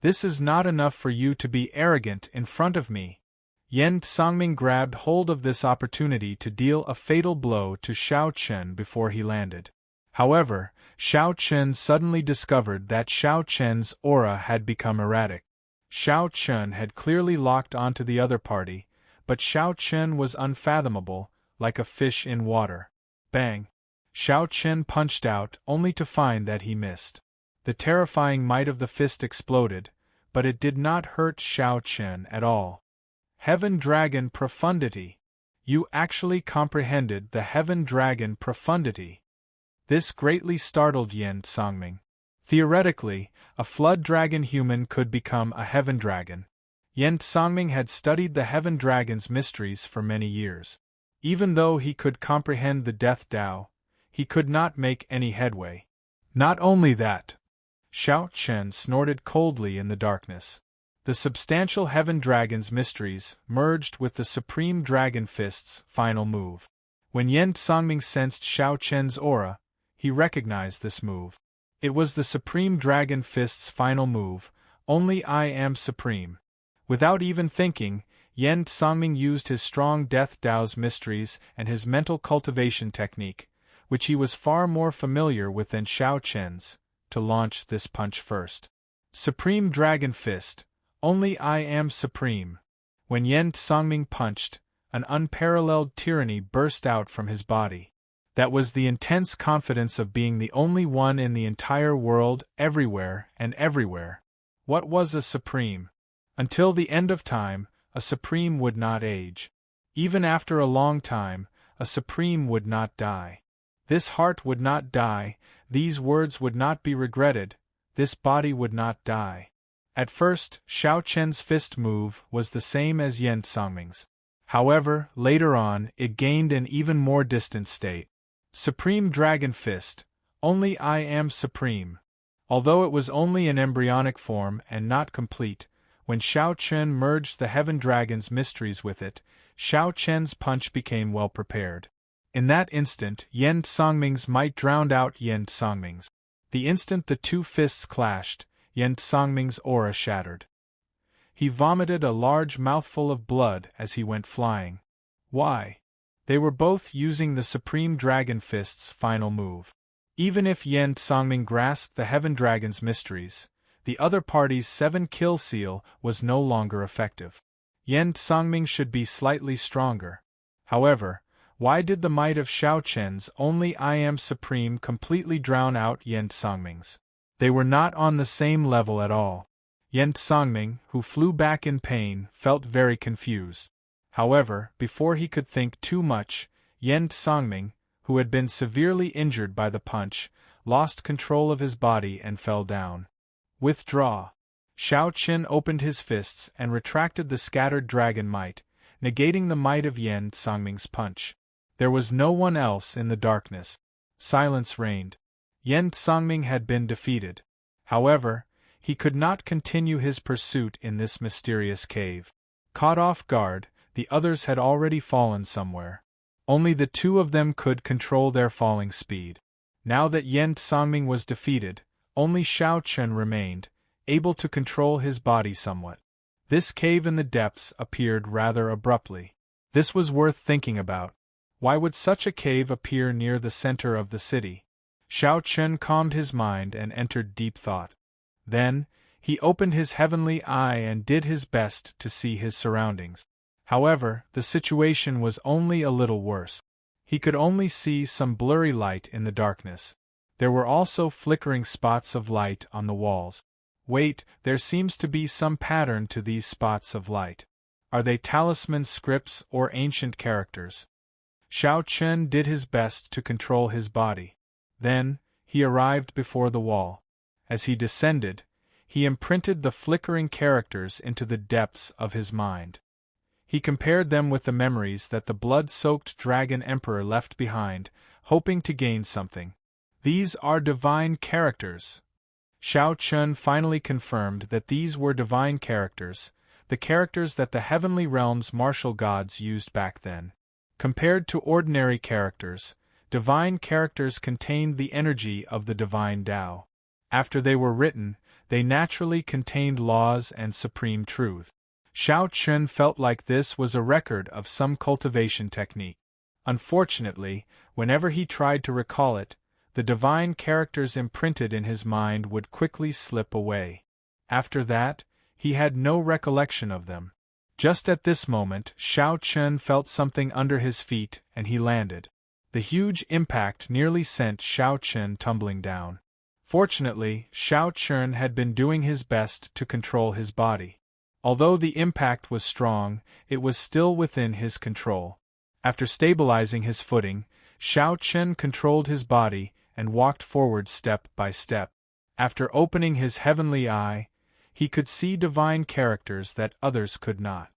"This is not enough for you to be arrogant in front of me." Yen Songming grabbed hold of this opportunity to deal a fatal blow to Shao Chen before he landed. However, Shao Chen suddenly discovered that Shao Chen's aura had become erratic. Shao Chen had clearly locked onto the other party, but Shao Chen was unfathomable, like a fish in water. Bang! Shao Chen punched out, only to find that he missed. The terrifying might of the fist exploded, but it did not hurt Shao Chen at all. Heaven Dragon Profundity! You actually comprehended the Heaven Dragon Profundity. This greatly startled Yen Songming. Theoretically, a Flood Dragon human could become a Heaven Dragon. Yen Songming had studied the Heaven Dragon's mysteries for many years. Even though he could comprehend the Death Tao, he could not make any headway. Not only that, Shao Chen snorted coldly in the darkness. The substantial Heaven Dragon's mysteries merged with the Supreme Dragon Fist's final move. When Yen Songming sensed Shao Chen's aura, he recognized this move. It was the Supreme Dragon Fist's final move, "Only I am supreme." Without even thinking, Yen Songming used his strong Death Tao's mysteries and his mental cultivation technique, which he was far more familiar with than Shao Chen's, to launch this punch first. Supreme Dragon Fist, "Only I am supreme." When Yen Songming punched, an unparalleled tyranny burst out from his body. That was the intense confidence of being the only one in the entire world, everywhere and everywhere. What was a supreme? Until the end of time, a supreme would not age. Even after a long time, a supreme would not die. This heart would not die, these words would not be regretted, this body would not die. At first, Shao Chen's fist move was the same as Yen Songming's. However, later on, it gained an even more distant state. Supreme Dragon Fist, "Only I am supreme." Although it was only in embryonic form and not complete, when Shao Chen merged the Heaven Dragon's mysteries with it, Shao Chen's punch became well prepared. In that instant, Yen Songming's might drowned out Yen Songming's. The instant the two fists clashed, Yen Songming's aura shattered. He vomited a large mouthful of blood as he went flying. Why? They were both using the Supreme Dragon Fist's final move. Even if Yen Songming grasped the Heaven Dragon's mysteries, the other party's 7-kill seal was no longer effective. Yen Songming should be slightly stronger. However, why did the might of Shao Chen's "Only I am supreme" completely drown out Yen Songming's? They were not on the same level at all. Yen Songming, who flew back in pain, felt very confused. However, before he could think too much, Yen Songming, who had been severely injured by the punch, lost control of his body and fell down. Withdraw. Shao Chen opened his fists and retracted the scattered dragon might, negating the might of Yen Songming's punch. There was no one else in the darkness. Silence reigned. Yen Songming had been defeated. However, he could not continue his pursuit in this mysterious cave. Caught off guard, the others had already fallen somewhere. Only the two of them could control their falling speed. Now that Yen Sangming was defeated, only Xiao Chen remained, able to control his body somewhat. This cave in the depths appeared rather abruptly. This was worth thinking about. Why would such a cave appear near the center of the city? Xiao Chen calmed his mind and entered deep thought. Then, he opened his heavenly eye and did his best to see his surroundings. However, the situation was only a little worse. He could only see some blurry light in the darkness. There were also flickering spots of light on the walls. Wait, there seems to be some pattern to these spots of light. Are they talisman scripts or ancient characters? Xiao Chen did his best to control his body. Then, he arrived before the wall. As he descended, he imprinted the flickering characters into the depths of his mind. He compared them with the memories that the blood-soaked Dragon Emperor left behind, hoping to gain something. These are divine characters. Xiao Chen finally confirmed that these were divine characters, the characters that the heavenly realm's martial gods used back then. Compared to ordinary characters, divine characters contained the energy of the divine Tao. After they were written, they naturally contained laws and supreme truth. Xiao Chen felt like this was a record of some cultivation technique. Unfortunately, whenever he tried to recall it, the divine characters imprinted in his mind would quickly slip away. After that, he had no recollection of them. Just at this moment, Xiao Chen felt something under his feet and he landed. The huge impact nearly sent Xiao Chen tumbling down. Fortunately, Xiao Chen had been doing his best to control his body. Although the impact was strong, it was still within his control. After stabilizing his footing, Xiao Chen controlled his body and walked forward step by step. After opening his heavenly eye, he could see divine characters that others could not.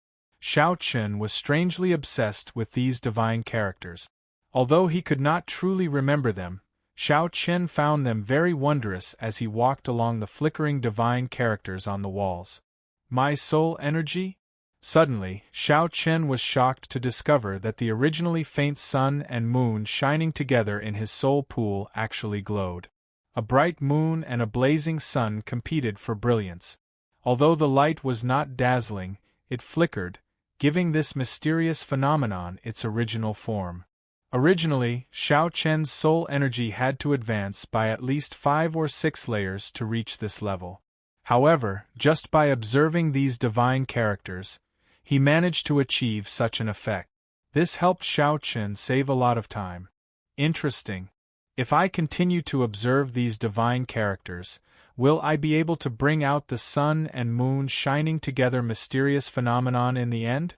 Xiao Chen was strangely obsessed with these divine characters. Although he could not truly remember them, Xiao Chen found them very wondrous as he walked along the flickering divine characters on the walls. My soul energy? Suddenly, Xiao Chen was shocked to discover that the originally faint sun and moon shining together in his soul pool actually glowed. A bright moon and a blazing sun competed for brilliance. Although the light was not dazzling, it flickered, giving this mysterious phenomenon its original form. Originally, Xiao Chen's soul energy had to advance by at least 5 or 6 layers to reach this level. However, just by observing these divine characters, he managed to achieve such an effect. This helped Xiao Chen save a lot of time. Interesting. If I continue to observe these divine characters, will I be able to bring out the sun and moon shining together mysterious phenomenon in the end?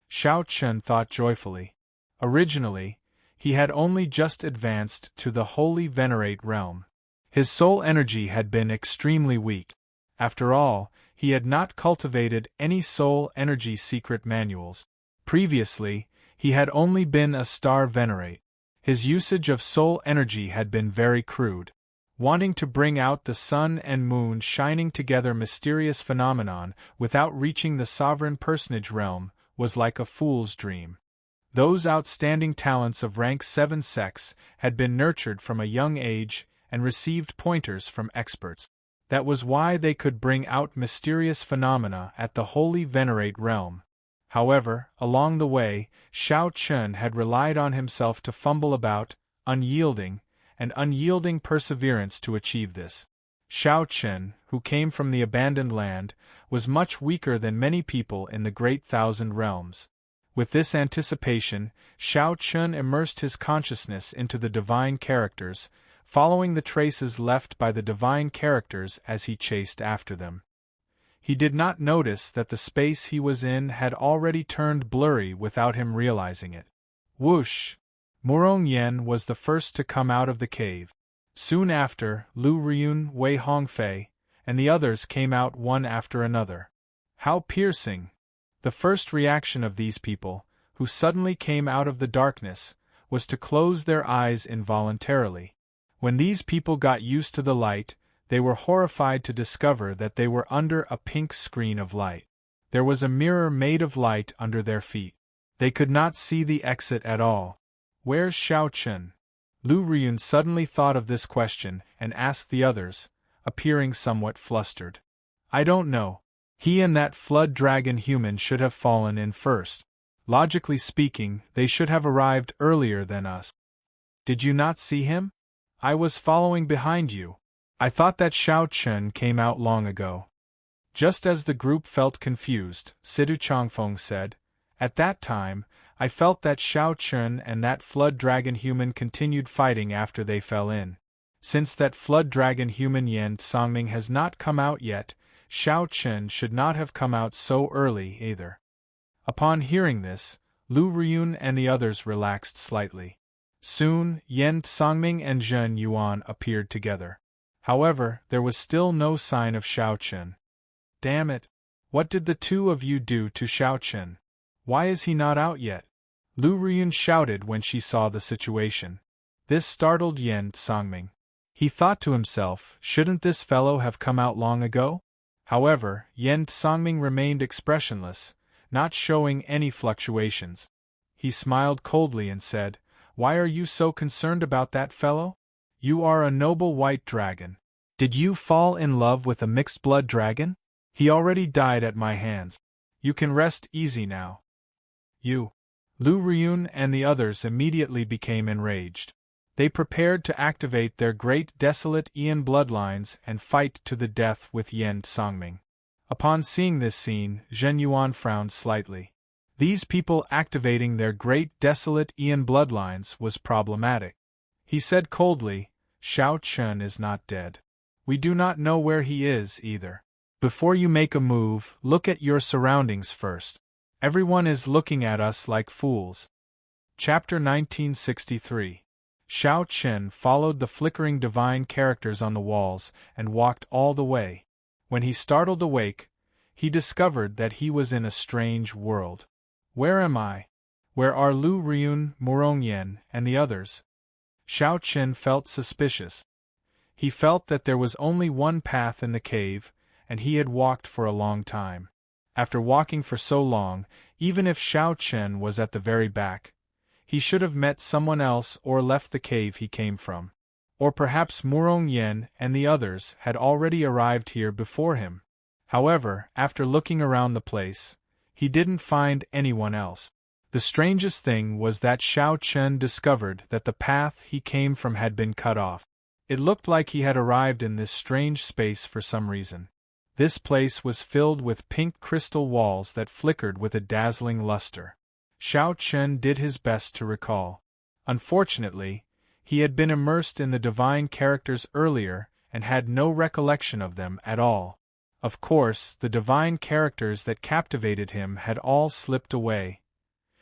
Xiao Chen thought joyfully. Originally, he had only just advanced to the holy venerate realm. His soul energy had been extremely weak. After all, he had not cultivated any soul energy secret manuals. Previously, he had only been a star venerate. His usage of soul energy had been very crude. Wanting to bring out the sun and moon shining together mysterious phenomenon without reaching the sovereign personage realm was like a fool's dream. Those outstanding talents of rank 7 sex had been nurtured from a young age and received pointers from experts. That was why they could bring out mysterious phenomena at the holy venerate realm. However, along the way, Xiao Chen had relied on himself to fumble about, unyielding perseverance to achieve this. Xiao Chen, who came from the abandoned land, was much weaker than many people in the great thousand realms. With this anticipation, Xiao Chen immersed his consciousness into the divine characters, following the traces left by the divine characters as he chased after them. He did not notice that the space he was in had already turned blurry without him realizing it. Whoosh! Murong Yen was the first to come out of the cave. Soon after, Lu Ryun, Wei Hongfei, and the others came out one after another. How piercing! The first reaction of these people, who suddenly came out of the darkness, was to close their eyes involuntarily. When these people got used to the light, they were horrified to discover that they were under a pink screen of light. There was a mirror made of light under their feet. They could not see the exit at all. Where's Xiao Chen? Lu Riyun suddenly thought of this question and asked the others, appearing somewhat flustered. I don't know. He and that flood dragon human should have fallen in first. Logically speaking, they should have arrived earlier than us. Did you not see him? I was following behind you. I thought that Xiao Chen came out long ago. Just as the group felt confused, Sidu Changfeng said, at that time, I felt that Xiao Chen and that flood dragon human continued fighting after they fell in. Since that flood dragon human Yan Songming has not come out yet, Xiao Chen should not have come out so early either. Upon hearing this, Lu Riyun and the others relaxed slightly. Soon, Yan Songming and Zhen Yuan appeared together. However, there was still no sign of Xiao Chen. Damn it! What did the two of you do to Xiao Chen? Why is he not out yet? Lu Riyun shouted when she saw the situation. This startled Yan Songming. He thought to himself, shouldn't this fellow have come out long ago? However, Yan Songming remained expressionless, not showing any fluctuations. He smiled coldly and said, Why are you so concerned about that fellow? You are a noble white dragon. Did you fall in love with a mixed-blood dragon? He already died at my hands. You can rest easy now. You. Lu Riyun and the others immediately became enraged. They prepared to activate their great desolate Ian bloodlines and fight to the death with Yan Songming. Upon seeing this scene, Zhen Yuan frowned slightly. These people activating their great desolate Ian bloodlines was problematic. He said coldly, Xiao Chen is not dead. We do not know where he is either. Before you make a move, look at your surroundings first. Everyone is looking at us like fools. Chapter 1963. Xiao Chen followed the flickering divine characters on the walls and walked all the way. When he startled awake, he discovered that he was in a strange world. Where am I? Where are Lu Riyun, Morongyan, and the others? Xiao Chen felt suspicious. He felt that there was only one path in the cave, and he had walked for a long time. After walking for so long, even if Xiao Chen was at the very back, he should have met someone else or left the cave he came from. Or perhaps Murong Yen and the others had already arrived here before him. However, after looking around the place, he didn't find anyone else. The strangest thing was that Xiao Chen discovered that the path he came from had been cut off. It looked like he had arrived in this strange space for some reason. This place was filled with pink crystal walls that flickered with a dazzling luster. Xiao Chen did his best to recall. Unfortunately, he had been immersed in the divine characters earlier and had no recollection of them at all. Of course, the divine characters that captivated him had all slipped away.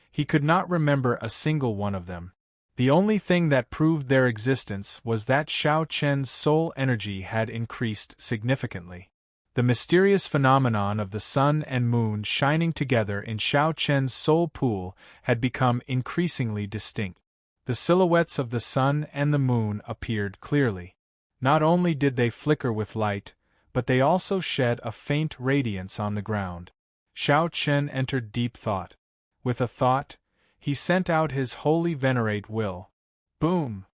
He could not remember a single one of them. The only thing that proved their existence was that Xiao Chen's soul energy had increased significantly. The mysterious phenomenon of the sun and moon shining together in Xiao Chen's soul pool had become increasingly distinct. The silhouettes of the sun and the moon appeared clearly. Not only did they flicker with light, but they also shed a faint radiance on the ground. Xiao Chen entered deep thought. With a thought, he sent out his holy venerate will. Boom!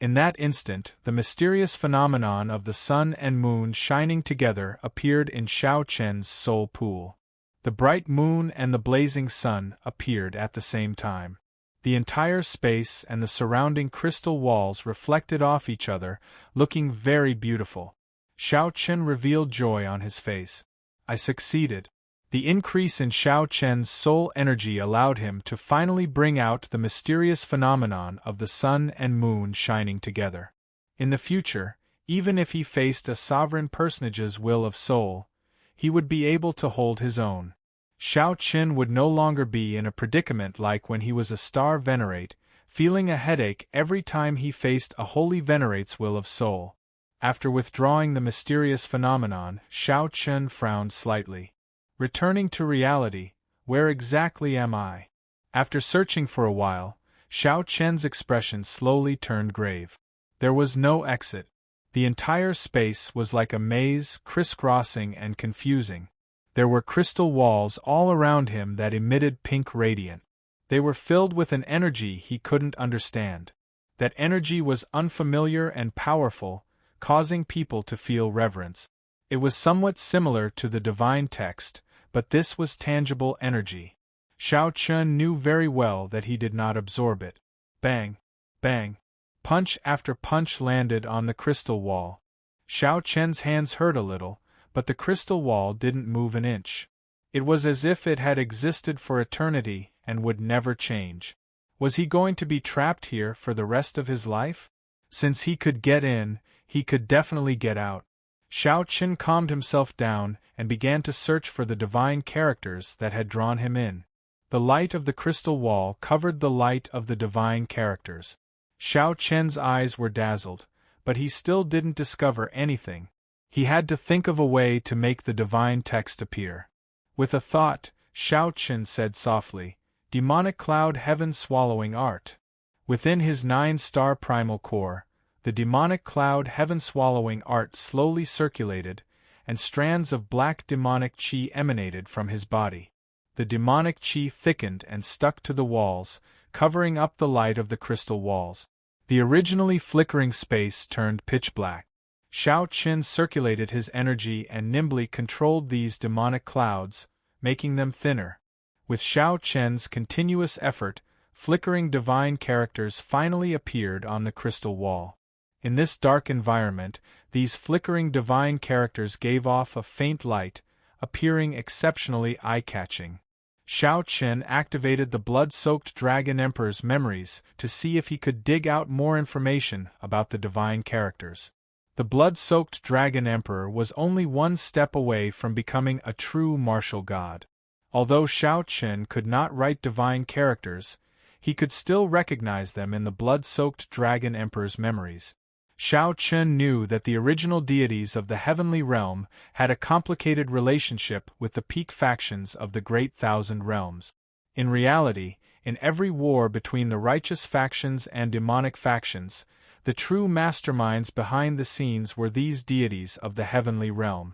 In that instant, the mysterious phenomenon of the sun and moon shining together appeared in Xiao Chen's soul pool. The bright moon and the blazing sun appeared at the same time. The entire space and the surrounding crystal walls reflected off each other, looking very beautiful. Xiao Chen revealed joy on his face. I succeeded. The increase in Xiao Chen's soul energy allowed him to finally bring out the mysterious phenomenon of the sun and moon shining together. In the future, even if he faced a sovereign personage's will of soul, he would be able to hold his own. Xiao Chen would no longer be in a predicament like when he was a star venerate, feeling a headache every time he faced a holy venerate's will of soul. After withdrawing the mysterious phenomenon, Xiao Chen frowned slightly. Returning to reality, where exactly am I? After searching for a while, Xiao Chen's expression slowly turned grave. There was no exit. The entire space was like a maze, crisscrossing and confusing. There were crystal walls all around him that emitted pink radiance. They were filled with an energy he couldn't understand. That energy was unfamiliar and powerful, causing people to feel reverence. It was somewhat similar to the divine text, but this was tangible energy. Xiao Chun knew very well that he did not absorb it. Bang! Bang! Punch after punch landed on the crystal wall. Xiao Chen's hands hurt a little, but the crystal wall didn't move an inch. It was as if it had existed for eternity and would never change. Was he going to be trapped here for the rest of his life? Since he could get in, he could definitely get out. Xiao Chen calmed himself down and began to search for the divine characters that had drawn him in. The light of the crystal wall covered the light of the divine characters. Xiao Chen's eyes were dazzled, but he still didn't discover anything. He had to think of a way to make the divine text appear. With a thought, Xiao Chen said softly, "Demonic cloud heaven swallowing art." Within his 9-star primal core, the demonic cloud heaven swallowing art slowly circulated, and strands of black demonic chi emanated from his body. The demonic chi thickened and stuck to the walls, covering up the light of the crystal walls. The originally flickering space turned pitch black. Xiao Chen circulated his energy and nimbly controlled these demonic clouds, making them thinner. With Xiao Chen's continuous effort, flickering divine characters finally appeared on the crystal wall. In this dark environment, these flickering divine characters gave off a faint light, appearing exceptionally eye-catching. Xiao Chen activated the blood-soaked Dragon Emperor's memories to see if he could dig out more information about the divine characters. The blood-soaked Dragon Emperor was only one step away from becoming a true martial god. Although Xiao Chen could not write divine characters, he could still recognize them in the blood-soaked Dragon Emperor's memories. Xiao Chen knew that the original deities of the heavenly realm had a complicated relationship with the peak factions of the Great Thousand Realms. In reality, in every war between the righteous factions and demonic factions, the true masterminds behind the scenes were these deities of the heavenly realm.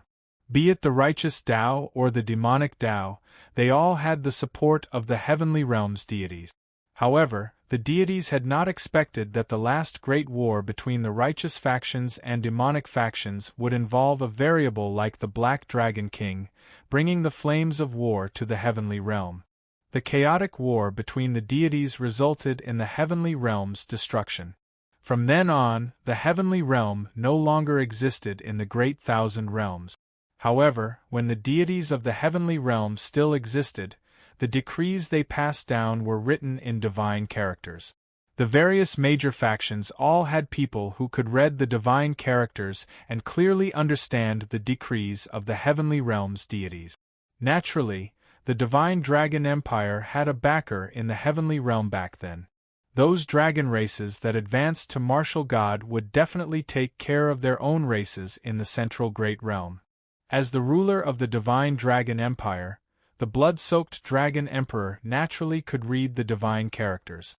Be it the righteous Tao or the demonic Tao, they all had the support of the heavenly realm's deities. However, the deities had not expected that the last great war between the righteous factions and demonic factions would involve a variable like the Black Dragon King, bringing the flames of war to the heavenly realm. The chaotic war between the deities resulted in the heavenly realm's destruction. From then on, the heavenly realm no longer existed in the Great Thousand Realms. However, when the deities of the heavenly realm still existed, the decrees they passed down were written in divine characters. The various major factions all had people who could read the divine characters and clearly understand the decrees of the heavenly realm's deities. Naturally, the Divine Dragon Empire had a backer in the heavenly realm back then. Those dragon races that advanced to martial god would definitely take care of their own races in the central great realm. As the ruler of the Divine Dragon Empire, the blood-soaked Dragon Emperor naturally could read the divine characters.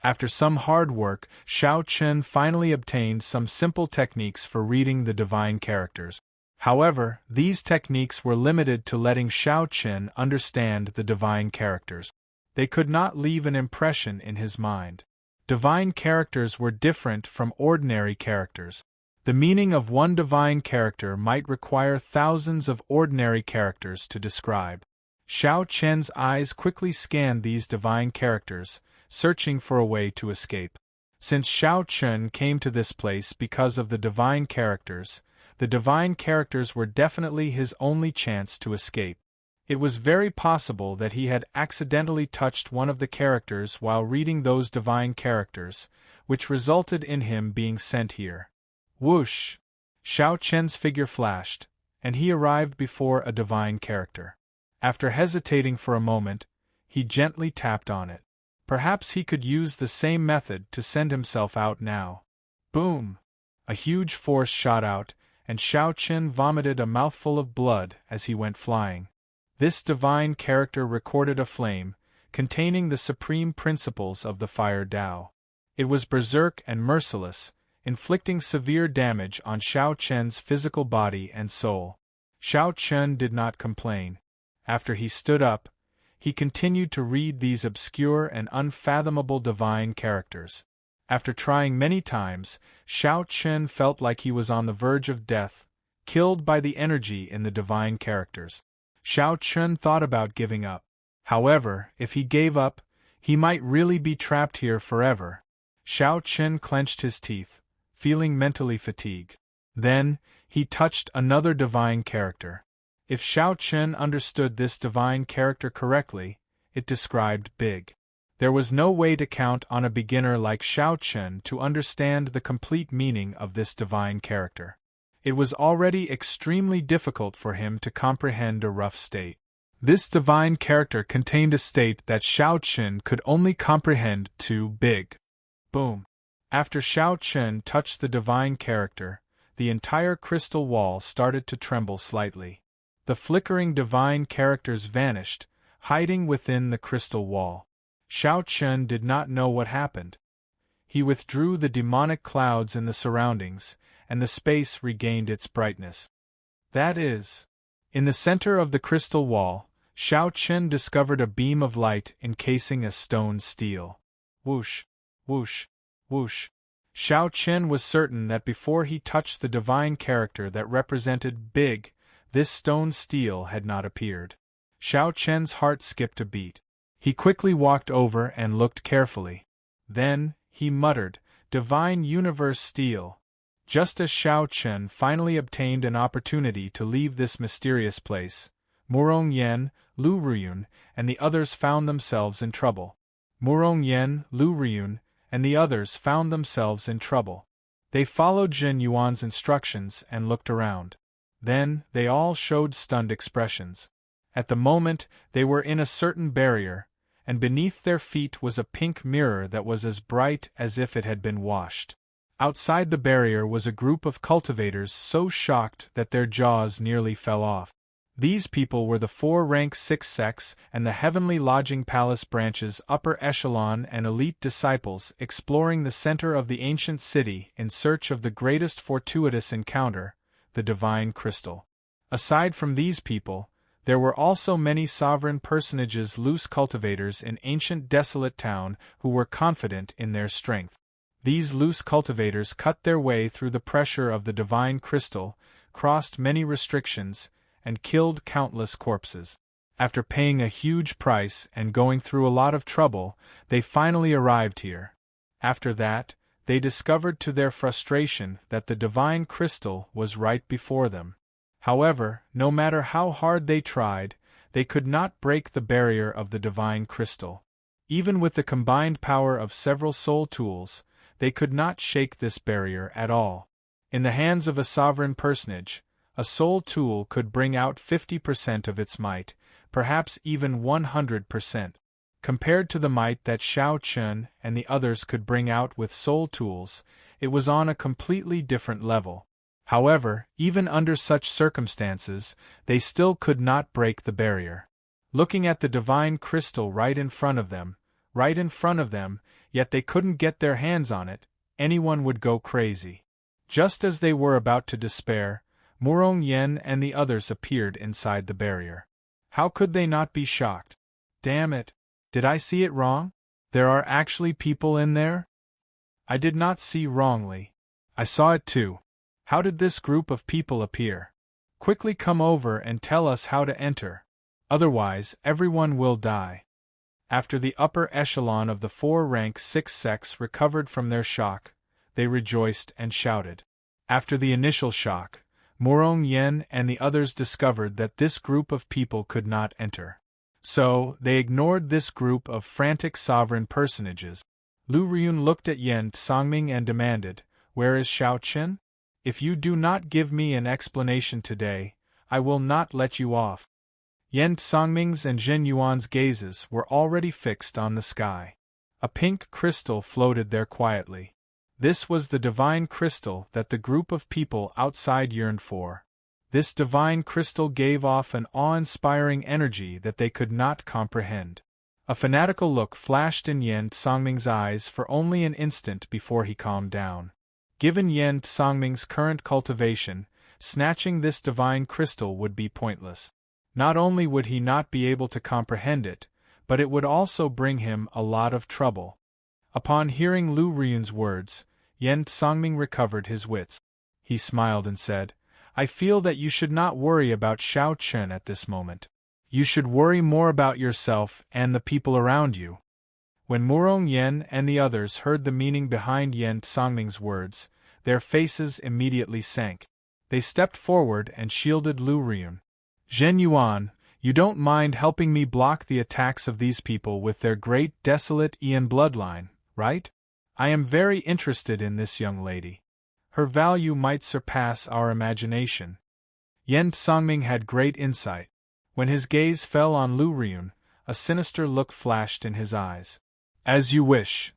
After some hard work, Xiao Chen finally obtained some simple techniques for reading the divine characters. However, these techniques were limited to letting Xiao Chen understand the divine characters. They could not leave an impression in his mind. Divine characters were different from ordinary characters. The meaning of one divine character might require thousands of ordinary characters to describe. Xiao Chen's eyes quickly scanned these divine characters, searching for a way to escape. Since Xiao Chen came to this place because of the divine characters were definitely his only chance to escape. It was very possible that he had accidentally touched one of the characters while reading those divine characters, which resulted in him being sent here. Whoosh! Xiao Chen's figure flashed, and he arrived before a divine character. After hesitating for a moment, he gently tapped on it. Perhaps he could use the same method to send himself out now. Boom! A huge force shot out, and Xiao Chen vomited a mouthful of blood as he went flying. This divine character recorded a flame, containing the supreme principles of the Fire Tao. It was berserk and merciless, inflicting severe damage on Xiao Chen's physical body and soul. Xiao Chen did not complain. After he stood up, he continued to read these obscure and unfathomable divine characters. After trying many times, Xiao Chen felt like he was on the verge of death, killed by the energy in the divine characters. Xiao Chen thought about giving up. However, if he gave up, he might really be trapped here forever. Xiao Chen clenched his teeth, feeling mentally fatigued. Then, he touched another divine character. If Xiao Chen understood this divine character correctly, it described big. There was no way to count on a beginner like Xiao Chen to understand the complete meaning of this divine character. It was already extremely difficult for him to comprehend a rough state. This divine character contained a state that Xiao Chen could only comprehend too big. Boom! After Xiao Chen touched the divine character, the entire crystal wall started to tremble slightly. The flickering divine characters vanished, hiding within the crystal wall. Xiao Chen did not know what happened. He withdrew the demonic clouds in the surroundings, and the space regained its brightness. That is, in the center of the crystal wall, Xiao Chen discovered a beam of light encasing a stone steel. Whoosh, whoosh, whoosh. Xiao Chen was certain that before he touched the divine character that represented big, this stone steel had not appeared. Xiao Chen's heart skipped a beat. He quickly walked over and looked carefully. Then, he muttered, "Divine Universe Steel." Just as Xiao Chen finally obtained an opportunity to leave this mysterious place, Murong Yan, Lu Ruyun, and the others found themselves in trouble. Murong Yan, Lu Ruyun, and the others found themselves in trouble. They followed Jin Yuan's instructions and looked around. Then, they all showed stunned expressions. At the moment, they were in a certain barrier, and beneath their feet was a pink mirror that was as bright as if it had been washed. Outside the barrier was a group of cultivators so shocked that their jaws nearly fell off. These people were the 4-rank 6 sects and the Heavenly Lodging Palace branch's upper echelon and elite disciples exploring the center of the ancient city in search of the greatest fortuitous encounter, the divine crystal. Aside from these people, there were also many sovereign personages, loose cultivators in ancient desolate town who were confident in their strength. These loose cultivators cut their way through the pressure of the divine crystal, crossed many restrictions, and killed countless corpses. After paying a huge price and going through a lot of trouble, they finally arrived here. After that, they discovered to their frustration that the divine crystal was right before them. However, no matter how hard they tried, they could not break the barrier of the divine crystal. Even with the combined power of several soul tools, they could not shake this barrier at all. In the hands of a sovereign personage, a soul tool could bring out 50% of its might, perhaps even 100%. Compared to the might that Xiao Chen and the others could bring out with soul tools, it was on a completely different level. However, even under such circumstances, they still could not break the barrier. Looking at the divine crystal right in front of them, yet they couldn't get their hands on it, anyone would go crazy. Just as they were about to despair, Murong Yan and the others appeared inside the barrier. How could they not be shocked? Damn it! Did I see it wrong? There are actually people in there? I did not see wrongly. I saw it too. How did this group of people appear? Quickly come over and tell us how to enter. Otherwise, everyone will die. After the upper echelon of the 4-rank 6 sects recovered from their shock, they rejoiced and shouted. After the initial shock, Murong Yan and the others discovered that this group of people could not enter. So, they ignored this group of frantic sovereign personages. Lu Riyun looked at Yan Songming and demanded, "Where is Xiao Chen? If you do not give me an explanation today, I will not let you off." Yan Songming's and Jin Yuan's gazes were already fixed on the sky. A pink crystal floated there quietly. This was the divine crystal that the group of people outside yearned for. This divine crystal gave off an awe-inspiring energy that they could not comprehend. A fanatical look flashed in Yan Songming's eyes for only an instant before he calmed down. Given Yan Songming's current cultivation, snatching this divine crystal would be pointless. Not only would he not be able to comprehend it, but it would also bring him a lot of trouble. Upon hearing Lu Ryun's words, Yen Songming recovered his wits. He smiled and said, I feel that you should not worry about Xiao Chen at this moment. You should worry more about yourself and the people around you. When Murong Yen and the others heard the meaning behind Yen Songming's words, their faces immediately sank. They stepped forward and shielded Lu Ryun. Zhen Yuan, you don't mind helping me block the attacks of these people with their great desolate Ian bloodline, right? I am very interested in this young lady. Her value might surpass our imagination. Yen Songming had great insight. When his gaze fell on Lu Ryun, a sinister look flashed in his eyes. As you wish.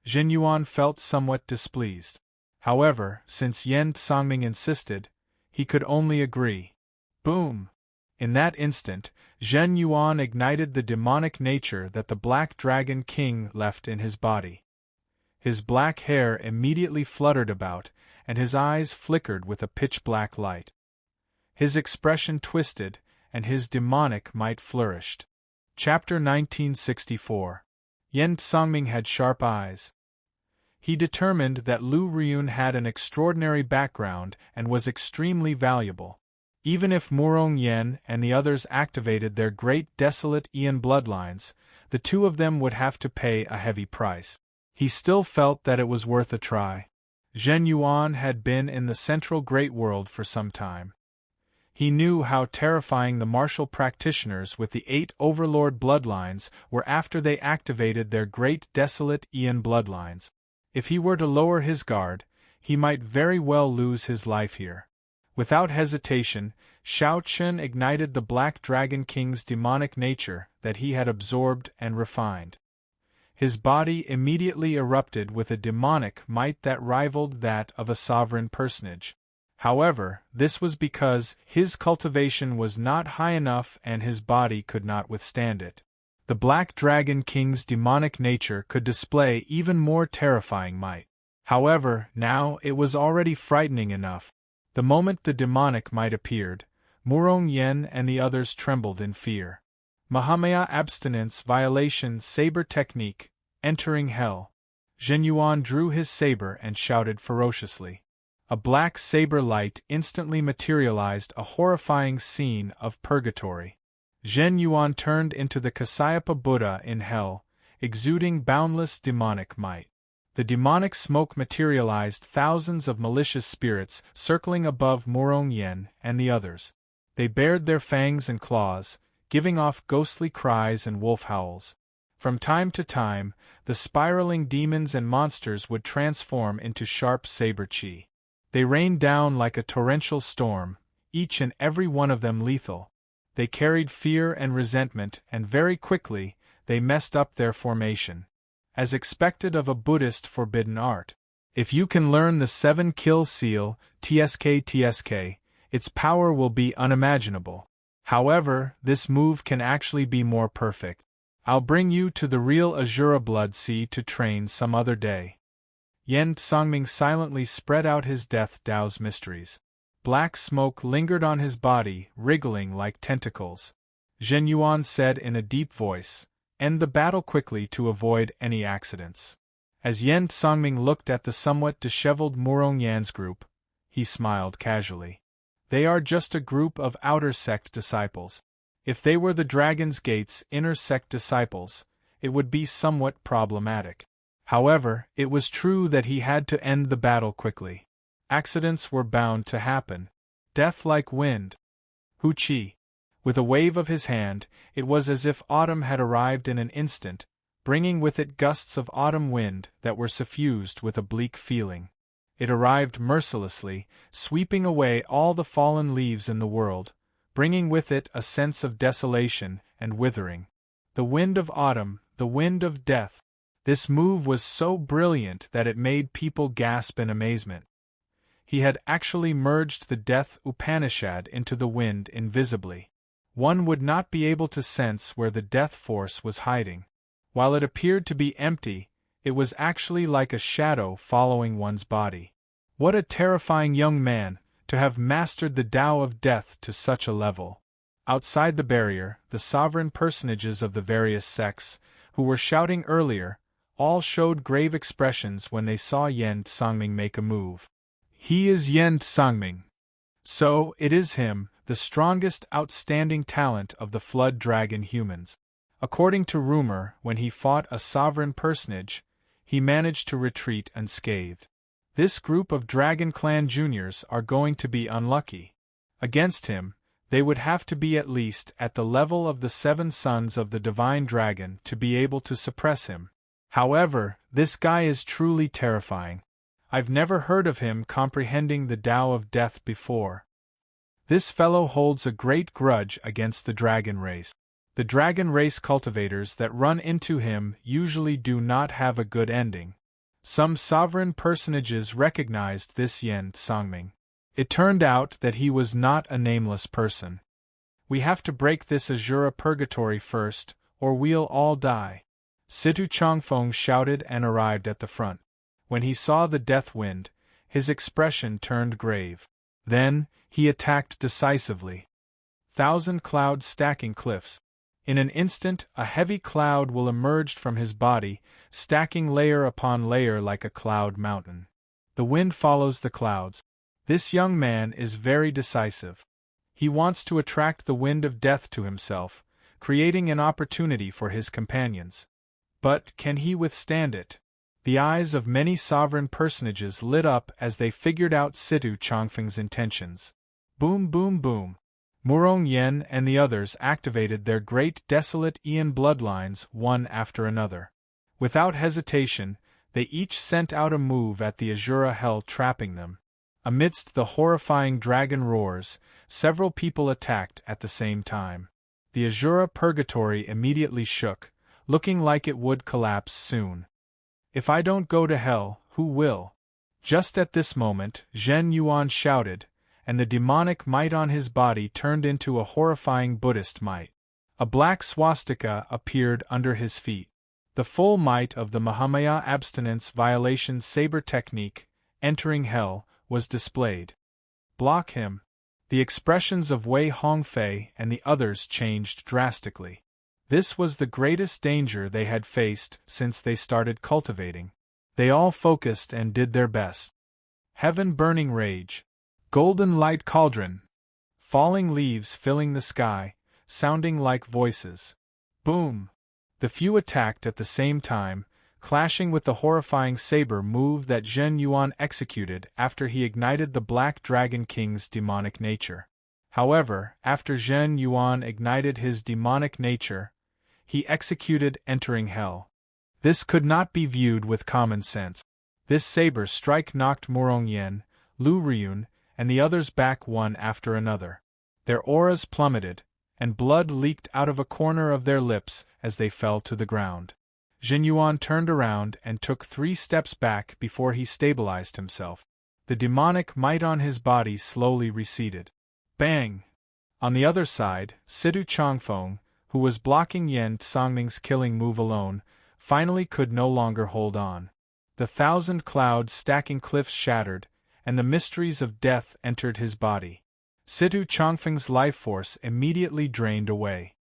Zhen Yuan felt somewhat displeased. However, since Yen Songming insisted, he could only agree. Boom! In that instant, Zhen Yuan ignited the demonic nature that the Black Dragon King left in his body. His black hair immediately fluttered about, and his eyes flickered with a pitch-black light. His expression twisted, and his demonic might flourished. Chapter 1964. Yen Songming had sharp eyes. He determined that Lu Ryun had an extraordinary background and was extremely valuable. Even if Murong Yen and the others activated their great desolate Ian bloodlines, the two of them would have to pay a heavy price. He still felt that it was worth a try. Zhen Yuan had been in the Central Great World for some time. He knew how terrifying the martial practitioners with the 8 Overlord bloodlines were after they activated their great desolate Ian bloodlines. If he were to lower his guard, he might very well lose his life here. Without hesitation, Xiao Chen ignited the Black Dragon King's demonic nature that he had absorbed and refined. His body immediately erupted with a demonic might that rivaled that of a sovereign personage. However, this was because his cultivation was not high enough and his body could not withstand it. The Black Dragon King's demonic nature could display even more terrifying might. However, now it was already frightening enough. The moment the demonic might appeared, Murong Yen and the others trembled in fear. Mahamaya abstinence violation saber technique, entering hell. Zhen Yuan drew his saber and shouted ferociously. A black saber light instantly materialized, a horrifying scene of purgatory. Zhen Yuan turned into the Kasyapa Buddha in hell, exuding boundless demonic might. The demonic smoke materialized thousands of malicious spirits circling above Murong Yen and the others. They bared their fangs and claws, giving off ghostly cries and wolf howls. From time to time, the spiraling demons and monsters would transform into sharp saber chi. They rained down like a torrential storm, each and every one of them lethal. They carried fear and resentment, and very quickly, they messed up their formation. As expected of a Buddhist forbidden art. If you can learn the 7 kill seal, TSK, its power will be unimaginable. However, this move can actually be more perfect. I'll bring you to the real Azura Blood Sea to train some other day. Yen Songming silently spread out his death Dao's mysteries. Black smoke lingered on his body, wriggling like tentacles. Zhen Yuan said in a deep voice, "End the battle quickly to avoid any accidents." As Yen Songming looked at the somewhat disheveled Murong Yan's group, he smiled casually. They are just a group of outer sect disciples. If they were the Dragon's Gate's inner sect disciples, it would be somewhat problematic. However, it was true that he had to end the battle quickly. Accidents were bound to happen. Death like wind. Hu Qi. With a wave of his hand, it was as if autumn had arrived in an instant, bringing with it gusts of autumn wind that were suffused with a bleak feeling. It arrived mercilessly, sweeping away all the fallen leaves in the world, bringing with it a sense of desolation and withering. The wind of autumn, the wind of death. This move was so brilliant that it made people gasp in amazement. He had actually merged the Death Upanishad into the wind invisibly. One would not be able to sense where the death force was hiding. While it appeared to be empty, it was actually like a shadow following one's body. What a terrifying young man, to have mastered the Tao of death to such a level. Outside the barrier, the sovereign personages of the various sects, who were shouting earlier, all showed grave expressions when they saw Yen Sangming make a move. He is Yen Sangming. So, it is him, the strongest outstanding talent of the Flood Dragon humans. According to rumor, when he fought a sovereign personage, he managed to retreat unscathed. This group of Dragon Clan juniors are going to be unlucky. Against him, they would have to be at least at the level of the 7 sons of the Divine Dragon to be able to suppress him. However, this guy is truly terrifying. I've never heard of him comprehending the Tao of Death before. This fellow holds a great grudge against the dragon race. The dragon race cultivators that run into him usually do not have a good ending. Some sovereign personages recognized this Yen Sangming. It turned out that he was not a nameless person. We have to break this Azura purgatory first, or we'll all die. Situ Changfeng shouted and arrived at the front. When he saw the death wind, his expression turned grave. Then, he attacked decisively. 1,000 clouds stacking cliffs. In an instant, a heavy cloud will emerge from his body, stacking layer upon layer like a cloud mountain. The wind follows the clouds. This young man is very decisive. He wants to attract the wind of death to himself, creating an opportunity for his companions. But can he withstand it? The eyes of many sovereign personages lit up as they figured out Situ Changfeng's intentions. Boom boom boom. Murong Yen and the others activated their great desolate Aeon bloodlines one after another. Without hesitation, they each sent out a move at the Azura hell trapping them. Amidst the horrifying dragon roars, several people attacked at the same time. The Azura purgatory immediately shook, looking like it would collapse soon. If I don't go to hell, who will? Just at this moment, Zhen Yuan shouted, and the demonic might on his body turned into a horrifying Buddhist might. A black swastika appeared under his feet. The full might of the Mahamaya abstinence violation saber technique, entering hell, was displayed. Block him. The expressions of Wei Hongfei and the others changed drastically. This was the greatest danger they had faced since they started cultivating. They all focused and did their best. Heaven burning rage. Golden light cauldron. Falling leaves filling the sky, sounding like voices. Boom! The few attacked at the same time, clashing with the horrifying saber move that Zhen Yuan executed after he ignited the Black Dragon King's demonic nature. However, after Zhen Yuan ignited his demonic nature, he executed entering hell. This could not be viewed with common sense. This saber strike knocked Murong Yen, Lu Ryun, and the others back one after another. Their auras plummeted, and blood leaked out of a corner of their lips as they fell to the ground. Zhen Yuan turned around and took 3 steps back before he stabilized himself. The demonic might on his body slowly receded. Bang! On the other side, Situ Changfeng, who was blocking Yen Sangming's killing move alone, finally could no longer hold on. The 1,000 clouds stacking cliffs shattered, and the mysteries of death entered his body. Situ Changfeng's life force immediately drained away.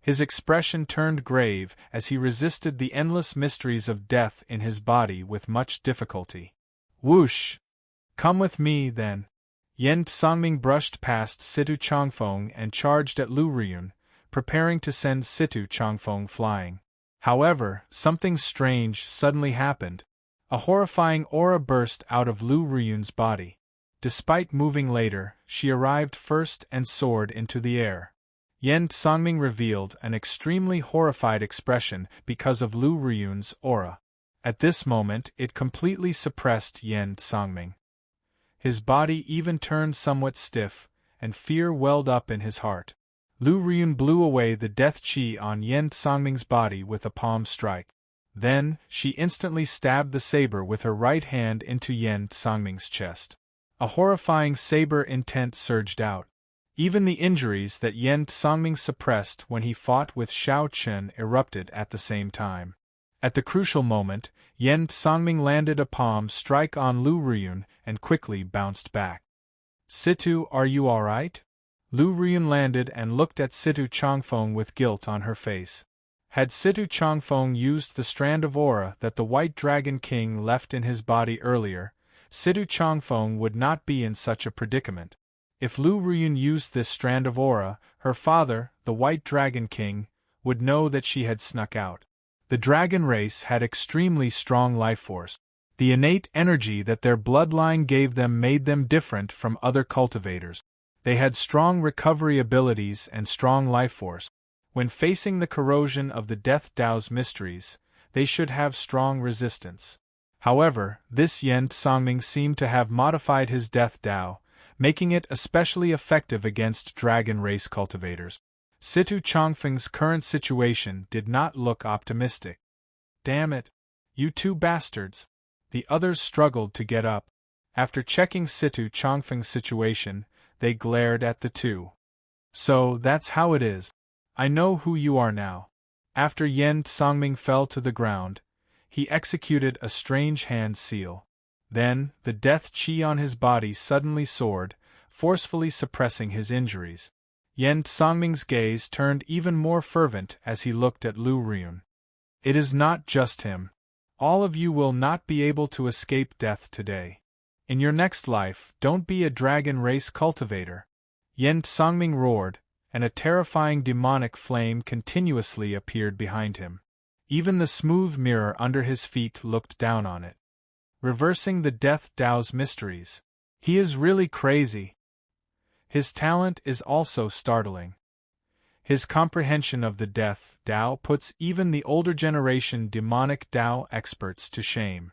His expression turned grave as he resisted the endless mysteries of death in his body with much difficulty. Whoosh! Come with me, then. Yen Sangming brushed past Situ Changfeng and charged at Lu Ryun, preparing to send Situ Changfeng flying. However, something strange suddenly happened. A horrifying aura burst out of Lu Ryun's body. Despite moving later, she arrived first and soared into the air. Yen Sangming revealed an extremely horrified expression because of Lu Ryun's aura. At this moment, it completely suppressed Yen Sangming. His body even turned somewhat stiff, and fear welled up in his heart. Lu Ryun blew away the death chi on Yen Sangming's body with a palm strike. Then, she instantly stabbed the saber with her right hand into Yen Sangming's chest. A horrifying saber intent surged out. Even the injuries that Yen Sangming suppressed when he fought with Shao Chen erupted at the same time. At the crucial moment, Yen Sangming landed a palm strike on Lu Ryun and quickly bounced back. Situ, are you alright? Lu Riyun landed and looked at Situ Changfeng with guilt on her face. Had Situ Changfeng used the strand of aura that the White Dragon King left in his body earlier, Situ Changfeng would not be in such a predicament. If Lu Riyun used this strand of aura, her father, the White Dragon King, would know that she had snuck out. The dragon race had extremely strong life force. The innate energy that their bloodline gave them made them different from other cultivators. They had strong recovery abilities and strong life force. When facing the corrosion of the Death Dao's mysteries, they should have strong resistance. However, this Yen Songming seemed to have modified his Death Dao, making it especially effective against dragon race cultivators. Situ Changfeng's current situation did not look optimistic. Damn it! You two bastards! The others struggled to get up. After checking Situ Changfeng's situation, they glared at the two. So, that's how it is. I know who you are now. After Yen Songming fell to the ground, he executed a strange hand seal. Then, the death chi on his body suddenly soared, forcefully suppressing his injuries. Yen Songming's gaze turned even more fervent as he looked at Lu Riyun. It is not just him. All of you will not be able to escape death today. In your next life, don't be a dragon race cultivator. Yen Songming roared, and a terrifying demonic flame continuously appeared behind him. Even the smooth mirror under his feet looked down on it. Reversing the Death Dao's mysteries. He is really crazy. His talent is also startling. His comprehension of the Death Dao puts even the older generation demonic Dao experts to shame.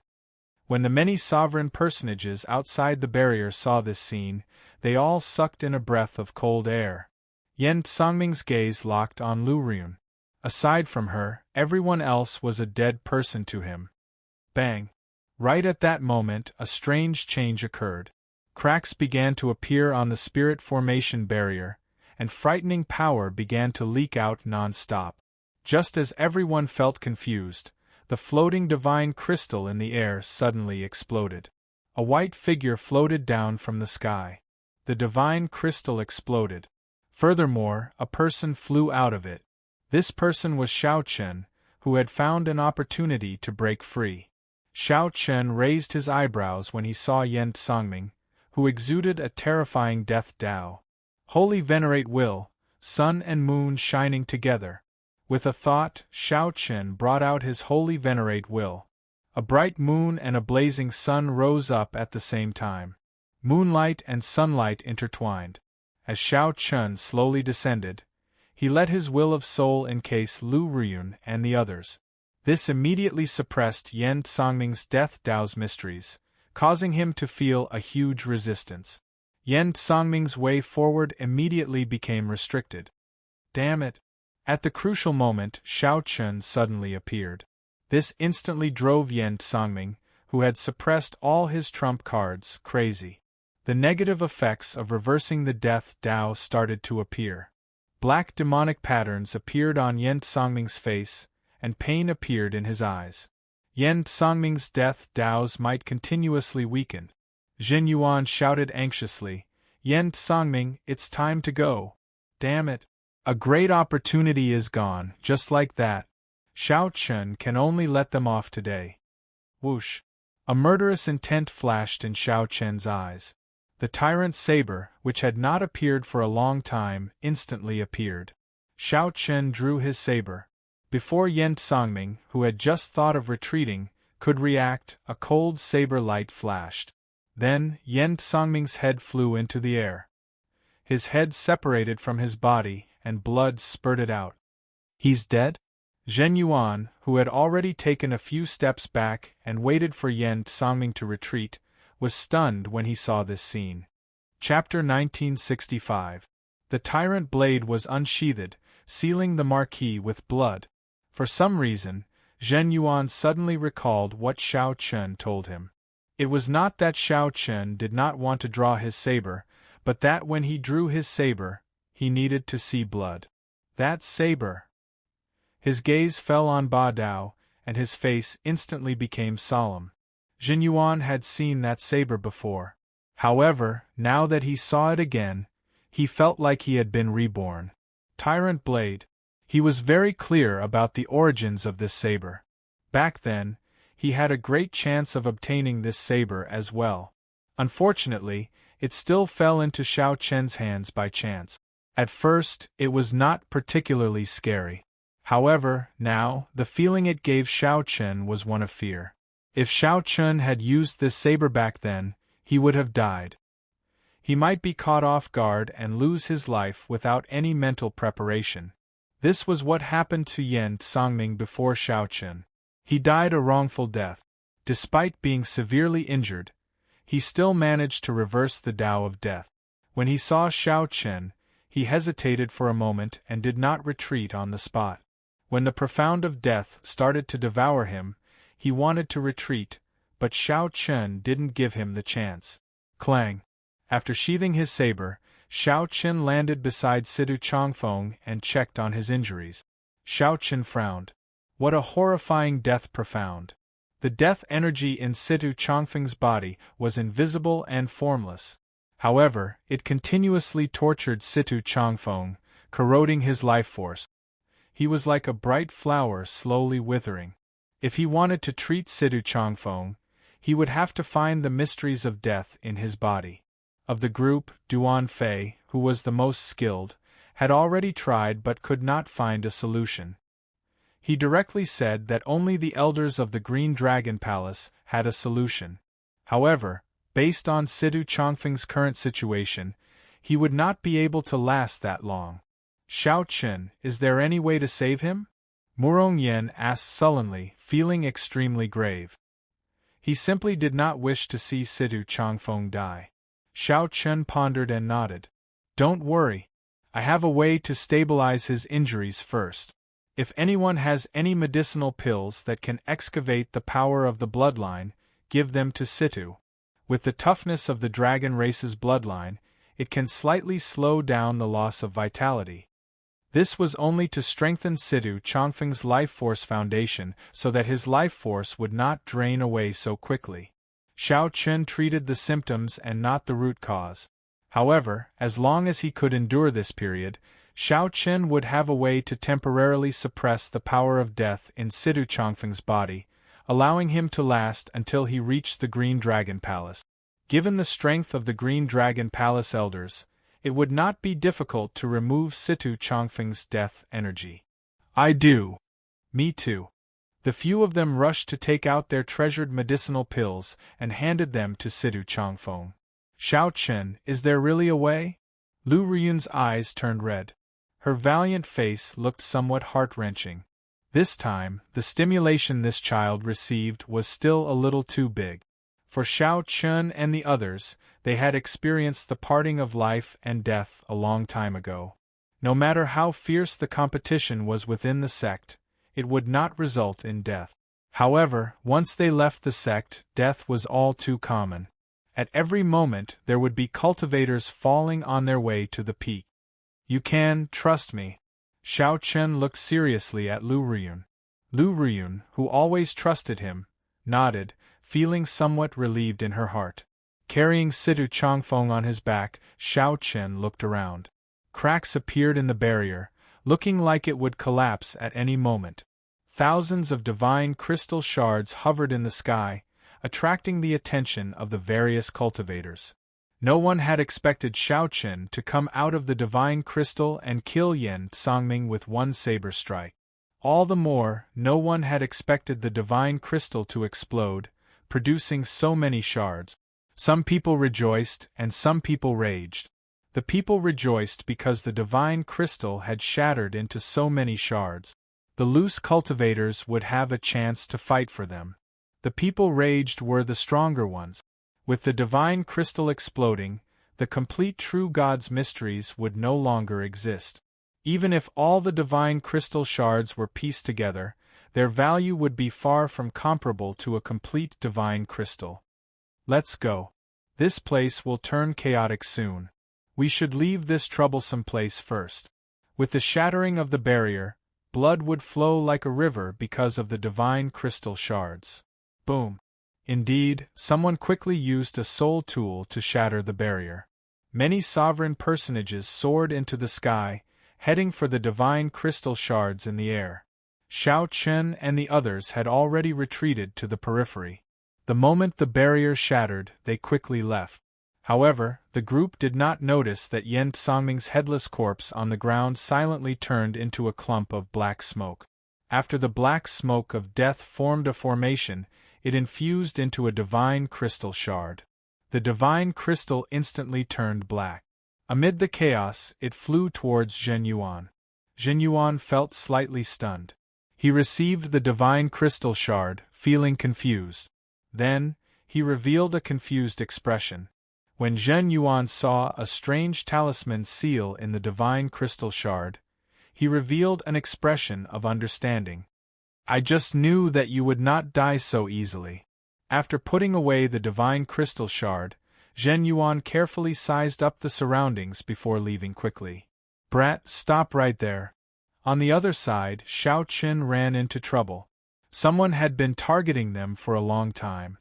When the many sovereign personages outside the barrier saw this scene, they all sucked in a breath of cold air. Yen Songming's gaze locked on Lu Riyun. Aside from her, everyone else was a dead person to him. Bang! Right at that moment, a strange change occurred. Cracks began to appear on the spirit formation barrier, and frightening power began to leak out non-stop. Just as everyone felt confused, the floating divine crystal in the air suddenly exploded. A white figure floated down from the sky. The divine crystal exploded. Furthermore, a person flew out of it. This person was Xiao Chen, who had found an opportunity to break free. Xiao Chen raised his eyebrows when he saw Yen Songming, who exuded a terrifying Death Dao. Holy Venerate Will, sun and moon shining together. With a thought, Xiao Chen brought out his Holy Venerate Will. A bright moon and a blazing sun rose up at the same time. Moonlight and sunlight intertwined. As Xiao Chen slowly descended, he let his will of soul encase Lu Riyun and the others. This immediately suppressed Yen Songming's Death Dao's mysteries, causing him to feel a huge resistance. Yen Songming's way forward immediately became restricted. Damn it! At the crucial moment, Xiao Chen suddenly appeared. This instantly drove Yen Songming, who had suppressed all his trump cards, crazy. The negative effects of reversing the Death Dao started to appear. Black demonic patterns appeared on Yen Songming's face, and pain appeared in his eyes. Yen Songming's Death Dao's might continuously weaken. Jin Yuan shouted anxiously, "Yen Songming, it's time to go. Damn it. A great opportunity is gone, just like that. Xiao Chen can only let them off today." Whoosh! A murderous intent flashed in Xiao Chen's eyes. The tyrant saber, which had not appeared for a long time, instantly appeared. Xiao Chen drew his saber. Before Yen Songming, who had just thought of retreating, could react, a cold saber light flashed. Then, Yen Songming's head flew into the air. His head separated from his body, and blood spurted out. He's dead? Zhen Yuan, who had already taken a few steps back and waited for Yen Songming to retreat, was stunned when he saw this scene. Chapter 1965. The tyrant blade was unsheathed, sealing the marquis with blood. For some reason, Zhen Yuan suddenly recalled what Xiao Chen told him. It was not that Xiao Chen did not want to draw his saber, but that when he drew his saber, he needed to see blood. That saber! His gaze fell on Ba Dao, and his face instantly became solemn. Jin Yuan had seen that saber before. However, now that he saw it again, He felt like he had been reborn. Tyrant Blade. He was very clear about the origins of this saber. Back then, he had a great chance of obtaining this saber as well. Unfortunately, it still fell into Xiao Chen's hands by chance. At first, it was not particularly scary. However, now, the feeling it gave Xiao Chen was one of fear. If Xiao Chen had used this saber back then, he would have died. He might be caught off guard and lose his life without any mental preparation. This was what happened to Yan Songming before Xiao Chen. He died a wrongful death. Despite being severely injured, he still managed to reverse the Tao of death. When he saw Xiao Chen, he hesitated for a moment and did not retreat on the spot. When the profound of death started to devour him, he wanted to retreat, but Xiao Chen didn't give him the chance. Clang! After sheathing his saber, Xiao Chen landed beside Situ Changfeng and checked on his injuries. Xiao Chen frowned. What a horrifying death profound! The death energy in Situ Changfeng's body was invisible and formless. However, it continuously tortured Situ Changfeng, corroding his life force. He was like a bright flower slowly withering. If he wanted to treat Situ Changfeng, he would have to find the mysteries of death in his body. Of the group, Duan Fei, who was the most skilled, had already tried but could not find a solution. He directly said that only the elders of the Green Dragon Palace had a solution. However, based on Situ Changfeng's current situation, he would not be able to last that long. Xiao Chen, is there any way to save him? Murong Yen asked sullenly, feeling extremely grave. He simply did not wish to see Situ Changfeng die. Xiao Chen pondered and nodded. Don't worry. I have a way to stabilize his injuries first. If anyone has any medicinal pills that can excavate the power of the bloodline, give them to Situ. With the toughness of the dragon race's bloodline, it can slightly slow down the loss of vitality. This was only to strengthen Situ Changfeng's life force foundation so that his life force would not drain away so quickly. Xiao Chen treated the symptoms and not the root cause. However, as long as he could endure this period, Xiao Chen would have a way to temporarily suppress the power of death in Situ Changfeng's body, allowing him to last until he reached the Green Dragon Palace. Given the strength of the Green Dragon Palace elders, it would not be difficult to remove Situ Changfeng's death energy. I do. Me too. The few of them rushed to take out their treasured medicinal pills and handed them to Situ Changfeng. Xiao Chen, is there really a way? Lu Riyun's eyes turned red. Her valiant face looked somewhat heart-wrenching. This time, the stimulation this child received was still a little too big. For Xiao Chen and the others, they had experienced the parting of life and death a long time ago. No matter how fierce the competition was within the sect, it would not result in death. However, once they left the sect, death was all too common. At every moment there would be cultivators falling on their way to the peak. You can trust me. Xiao Chen looked seriously at Lu Riyun. Lu Riyun, who always trusted him, nodded, feeling somewhat relieved in her heart. Carrying Situ Changfeng on his back, Xiao Chen looked around. Cracks appeared in the barrier, looking like it would collapse at any moment. Thousands of divine crystal shards hovered in the sky, attracting the attention of the various cultivators. No one had expected Xiao Chen to come out of the divine crystal and kill Yan Songming with one saber strike. All the more, no one had expected the divine crystal to explode, producing so many shards. Some people rejoiced and some people raged. The people rejoiced because the divine crystal had shattered into so many shards. The loose cultivators would have a chance to fight for them. The people raged were the stronger ones. With the divine crystal exploding, the complete true God's mysteries would no longer exist. Even if all the divine crystal shards were pieced together, their value would be far from comparable to a complete divine crystal. Let's go. This place will turn chaotic soon. We should leave this troublesome place first. With the shattering of the barrier, blood would flow like a river because of the divine crystal shards. Boom. Indeed, someone quickly used a soul tool to shatter the barrier. Many sovereign personages soared into the sky, heading for the divine crystal shards in the air. Shao Chen and the others had already retreated to the periphery. The moment the barrier shattered, they quickly left. However, the group did not notice that Yen Songming's headless corpse on the ground silently turned into a clump of black smoke. After the black smoke of death formed a formation, it infused into a divine crystal shard. The divine crystal instantly turned black. Amid the chaos, it flew towards Zhen Yuan. Zhen Yuan felt slightly stunned. He received the divine crystal shard, feeling confused. Then, he revealed a confused expression. When Zhen Yuan saw a strange talisman seal in the divine crystal shard, he revealed an expression of understanding. I just knew that you would not die so easily. After putting away the divine crystal shard, Zhen Yuan carefully sized up the surroundings before leaving quickly. Brat, stop right there. On the other side, Shao Chen ran into trouble. Someone had been targeting them for a long time.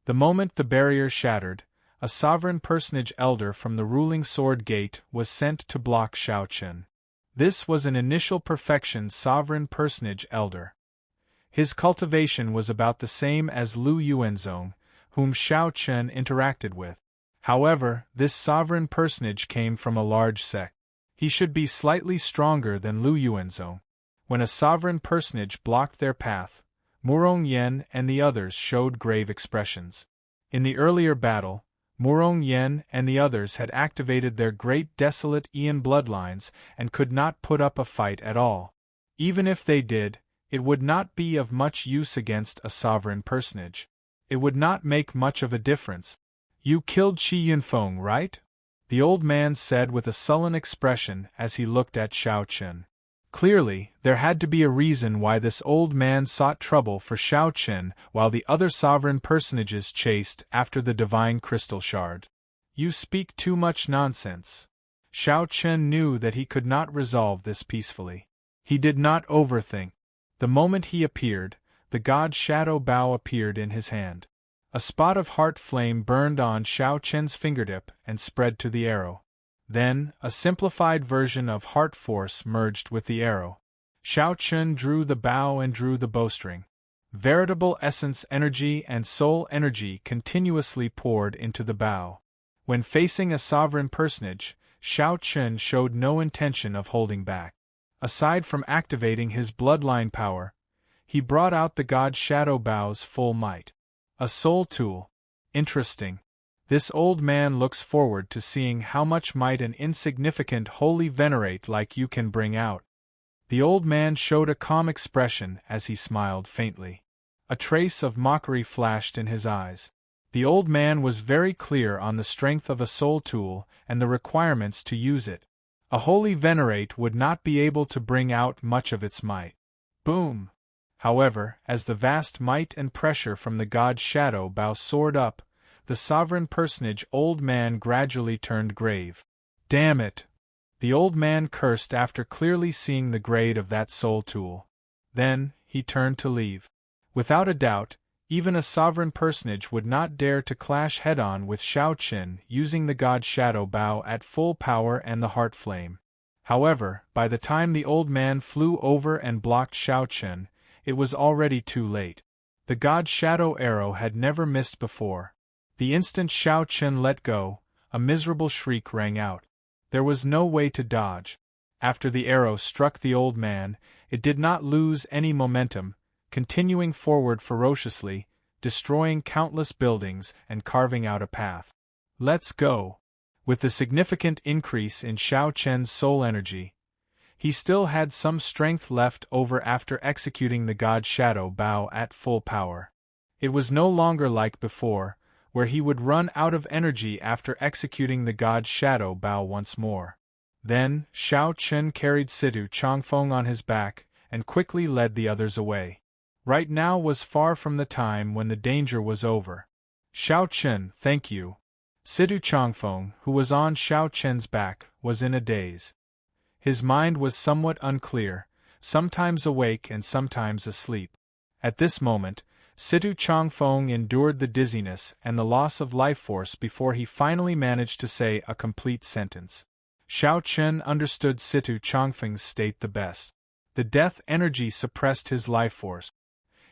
The moment the barrier shattered, a sovereign personage elder from the ruling sword gate was sent to block Shao Chen. This was an initial perfection sovereign personage elder. His cultivation was about the same as Lu Yuanzong, whom Shao Chen interacted with. However, this sovereign personage came from a large sect. He should be slightly stronger than Lu Yuanzong. When a sovereign personage blocked their path, Murong Yen and the others showed grave expressions. In the earlier battle, Murong Yen and the others had activated their great desolate Ian bloodlines and could not put up a fight at all. Even if they did, it would not be of much use against a sovereign personage. It would not make much of a difference. You killed Shi Yunfeng, right? The old man said with a sullen expression as he looked at Shao Chen. Clearly, there had to be a reason why this old man sought trouble for Shao Chen while the other sovereign personages chased after the divine crystal shard. You speak too much nonsense. Shao Chen knew that he could not resolve this peacefully. He did not overthink. The moment he appeared, the god Shadow Bow appeared in his hand. A spot of heart flame burned on Shao Chen's fingertip and spread to the arrow. Then, a simplified version of heart force merged with the arrow. Shao Chen drew the bow and drew the bowstring. Veritable essence energy and soul energy continuously poured into the bow. When facing a sovereign personage, Shao Chen showed no intention of holding back. Aside from activating his bloodline power, he brought out the god Shadow Bow's full might. A soul tool. Interesting. This old man looks forward to seeing how much might an insignificant holy venerate like you can bring out. The old man showed a calm expression as he smiled faintly. A trace of mockery flashed in his eyes. The old man was very clear on the strength of a soul tool and the requirements to use it. A holy venerate would not be able to bring out much of its might. Boom! However, as the vast might and pressure from the god Shadow Bow soared up, the sovereign personage old man gradually turned grave. Damn it! The old man cursed after clearly seeing the grade of that soul tool. Then, he turned to leave. Without a doubt, even a sovereign personage would not dare to clash head-on with Shao Chen using the god Shadow Bow at full power and the heart flame. However, by the time the old man flew over and blocked Shao Chen, it was already too late. The god Shadow Arrow had never missed before. The instant Shao Chen let go, a miserable shriek rang out. There was no way to dodge. After the arrow struck the old man, it did not lose any momentum, continuing forward ferociously, destroying countless buildings and carving out a path. Let's go! With the significant increase in Shao Chen's soul energy, he still had some strength left over after executing the god Shadow Bow at full power. It was no longer like before, where he would run out of energy after executing the god Shadow Bow once more. Then, Shao Chen carried Situ Changfeng on his back and quickly led the others away. Right now was far from the time when the danger was over. Shao Chen, thank you. Situ Changfeng, who was on Shao Chen's back, was in a daze. His mind was somewhat unclear, sometimes awake and sometimes asleep. At this moment, Situ Changfeng endured the dizziness and the loss of life force before he finally managed to say a complete sentence. Xiao Chen understood Situ Changfeng's state the best. The death energy suppressed his life force.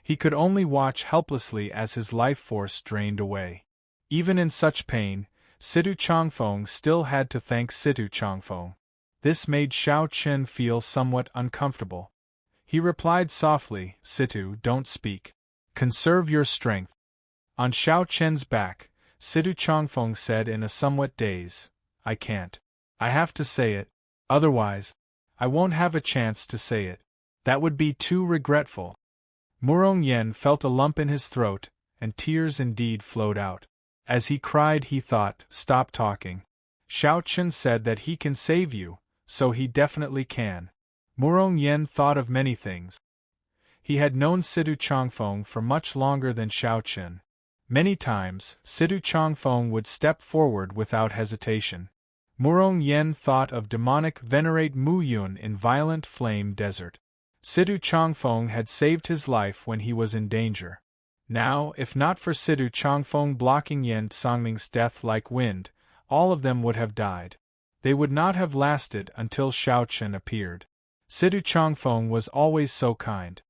He could only watch helplessly as his life force drained away. Even in such pain, Situ Changfeng still had to thank Situ Changfeng. This made Xiao Chen feel somewhat uncomfortable. He replied softly, "Situ, don't speak. Conserve your strength." On Xiao Chen's back, Situ Changfeng said in a somewhat daze, "I can't. I have to say it. Otherwise, I won't have a chance to say it. That would be too regretful." Murong Yen felt a lump in his throat, and tears indeed flowed out. As he cried, he thought, "Stop talking. Xiao Chen said that he can save you, so he definitely can." Murong Yen thought of many things. He had known Situ Changfeng for much longer than Xiao Chen. Many times, Situ Changfeng would step forward without hesitation. Murong Yen thought of demonic venerate Mu Yun in Violent Flame Desert. Situ Changfeng had saved his life when he was in danger. Now, if not for Situ Changfeng blocking Yen Songming's death like wind, all of them would have died. They would not have lasted until Xiao Chen appeared. Situ Changfeng was always so kind.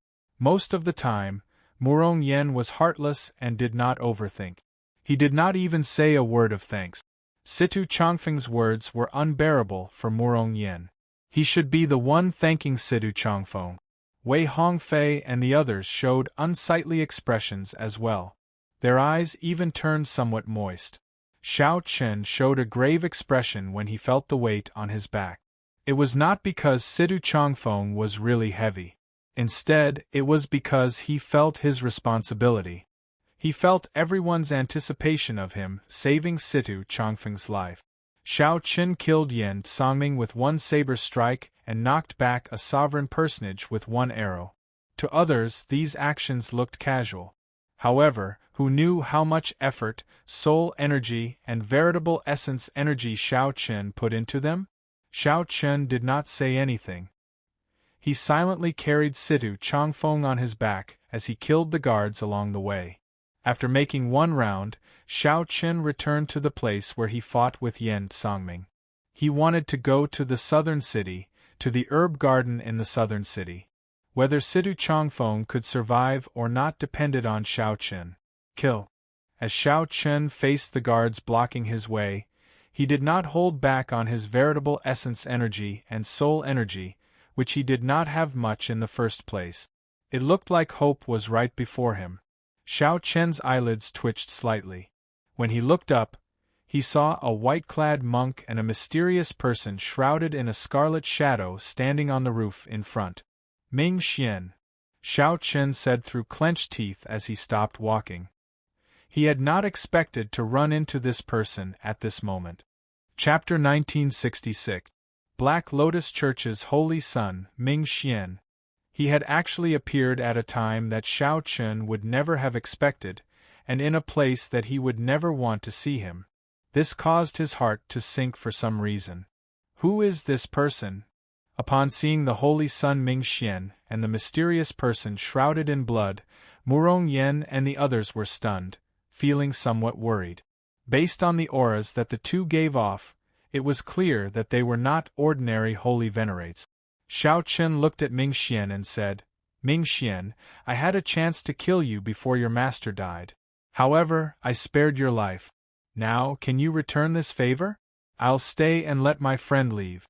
Most of the time, Murong Yen was heartless and did not overthink. He did not even say a word of thanks. Situ Changfeng's words were unbearable for Murong Yen. He should be the one thanking Situ Changfeng. Wei Hongfei and the others showed unsightly expressions as well. Their eyes even turned somewhat moist. Xiao Chen showed a grave expression when he felt the weight on his back. It was not because Situ Changfeng was really heavy. Instead, it was because he felt his responsibility. He felt everyone's anticipation of him saving Situ Changfeng's life. Xiao Chen killed Yen Songming with one saber strike and knocked back a sovereign personage with one arrow. To others, these actions looked casual. However, who knew how much effort, soul energy, and veritable essence energy Xiao Chen put into them? Xiao Chen did not say anything. He silently carried Situ Changfeng on his back as he killed the guards along the way. After making one round, Xiao Chen returned to the place where he fought with Yen Songming. He wanted to go to the southern city, to the herb garden in the southern city. Whether Situ Changfeng could survive or not depended on Xiao Chen. Kill. As Xiao Chen faced the guards blocking his way, he did not hold back on his veritable essence energy and soul energy, which he did not have much in the first place. It looked like hope was right before him. Xiao Chen's eyelids twitched slightly. When he looked up, he saw a white-clad monk and a mysterious person shrouded in a scarlet shadow standing on the roof in front. "Ming Xian," Xiao Chen said through clenched teeth as he stopped walking. He had not expected to run into this person at this moment. Chapter 1966. Black Lotus Church's Holy Son, Ming Xian. He had actually appeared at a time that Xiao Chen would never have expected, and in a place that he would never want to see him. This caused his heart to sink for some reason. Who is this person? Upon seeing the Holy Son Ming Xian and the mysterious person shrouded in blood, Murong Yen and the others were stunned, feeling somewhat worried. Based on the auras that the two gave off, it was clear that they were not ordinary holy venerates. Xiao Chen looked at Ming Xian and said, "Ming Xian, I had a chance to kill you before your master died. However, I spared your life. Now, can you return this favor? I'll stay and let my friend leave."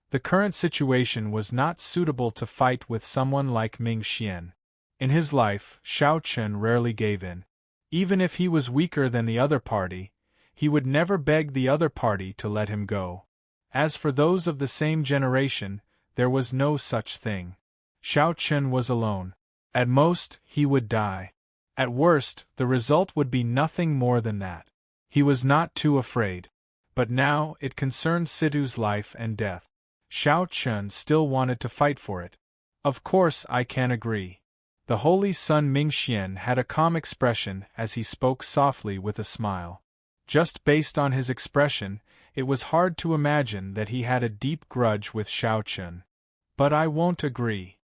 The current situation was not suitable to fight with someone like Ming Xian. In his life, Xiao Chen rarely gave in. Even if he was weaker than the other party, he would never beg the other party to let him go. As for those of the same generation, there was no such thing. Xiao Chen was alone. At most, he would die. At worst, the result would be nothing more than that. He was not too afraid. But now, it concerned Situ's life and death. Xiao Chen still wanted to fight for it. Of course, I can agree. The Holy Son Ming Xian had a calm expression as he spoke softly with a smile. Just based on his expression, it was hard to imagine that he had a deep grudge with Xiao Chen. But I won't agree.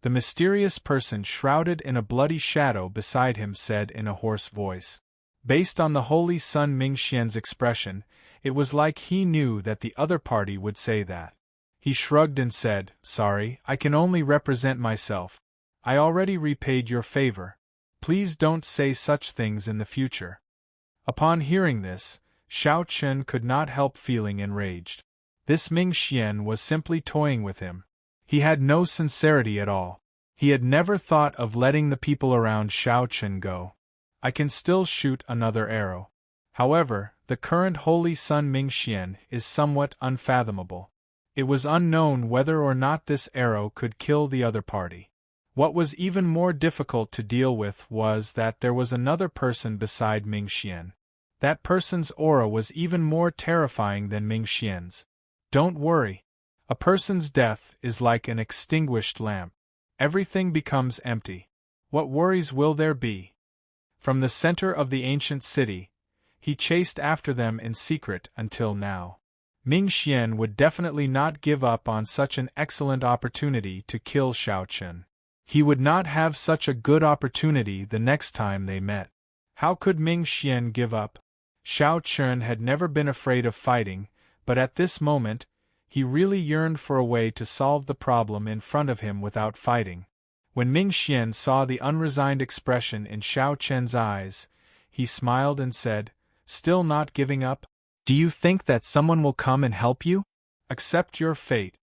The mysterious person shrouded in a bloody shadow beside him said in a hoarse voice. Based on the Holy Sun Mingxian's expression, it was like he knew that the other party would say that. He shrugged and said, "Sorry, I can only represent myself. I already repaid your favor. Please don't say such things in the future." Upon hearing this, Xiao Chen could not help feeling enraged. This Mingxian was simply toying with him. He had no sincerity at all. He had never thought of letting the people around Xiao Chen go. I can still shoot another arrow. However, the current Holy Sun Mingxian is somewhat unfathomable. It was unknown whether or not this arrow could kill the other party. What was even more difficult to deal with was that there was another person beside Mingxian. That person's aura was even more terrifying than Mingxian's. Don't worry. A person's death is like an extinguished lamp. Everything becomes empty. What worries will there be? From the center of the ancient city, he chased after them in secret until now. Mingxian would definitely not give up on such an excellent opportunity to kill Xiao Chen. He would not have such a good opportunity the next time they met. How could Mingxian give up? Xiao Chen had never been afraid of fighting, but at this moment, he really yearned for a way to solve the problem in front of him without fighting. When Mingxian saw the unresigned expression in Xiao Chen's eyes, he smiled and said, "Still not giving up? Do you think that someone will come and help you? Accept your fate."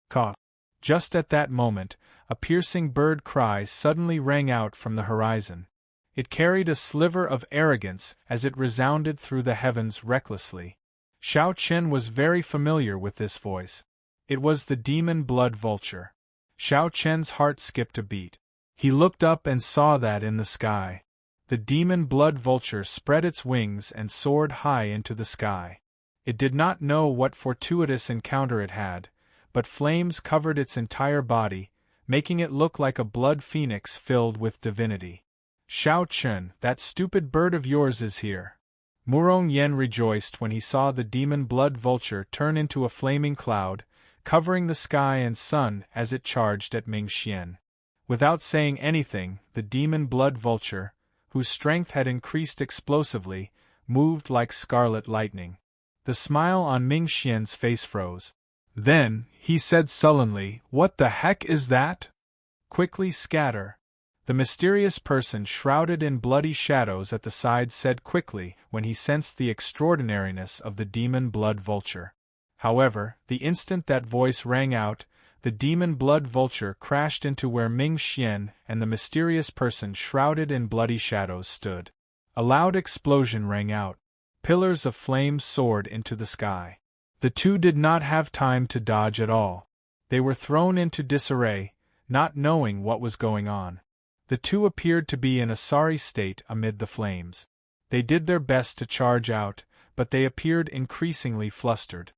Caw. Just at that moment, a piercing bird cry suddenly rang out from the horizon. It carried a sliver of arrogance as it resounded through the heavens recklessly. Xiao Chen was very familiar with this voice. It was the demon blood vulture. Xiao Chen's heart skipped a beat. He looked up and saw that in the sky, the demon blood vulture spread its wings and soared high into the sky. It did not know what fortuitous encounter it had, but flames covered its entire body, making it look like a blood phoenix filled with divinity. "Xiao Chen, that stupid bird of yours is here." Murong Yen rejoiced when he saw the demon blood vulture turn into a flaming cloud, covering the sky and sun as it charged at Mingxian. Without saying anything, the demon blood vulture, whose strength had increased explosively, moved like scarlet lightning. The smile on Mingxian's face froze. Then, he said sullenly, "What the heck is that? Quickly scatter." The mysterious person shrouded in bloody shadows at the side said quickly when he sensed the extraordinariness of the demon blood vulture. However, the instant that voice rang out, the demon blood vulture crashed into where Mingxian and the mysterious person shrouded in bloody shadows stood. A loud explosion rang out. Pillars of flame soared into the sky. The two did not have time to dodge at all. They were thrown into disarray, not knowing what was going on. The two appeared to be in a sorry state amid the flames. They did their best to charge out, but they appeared increasingly flustered.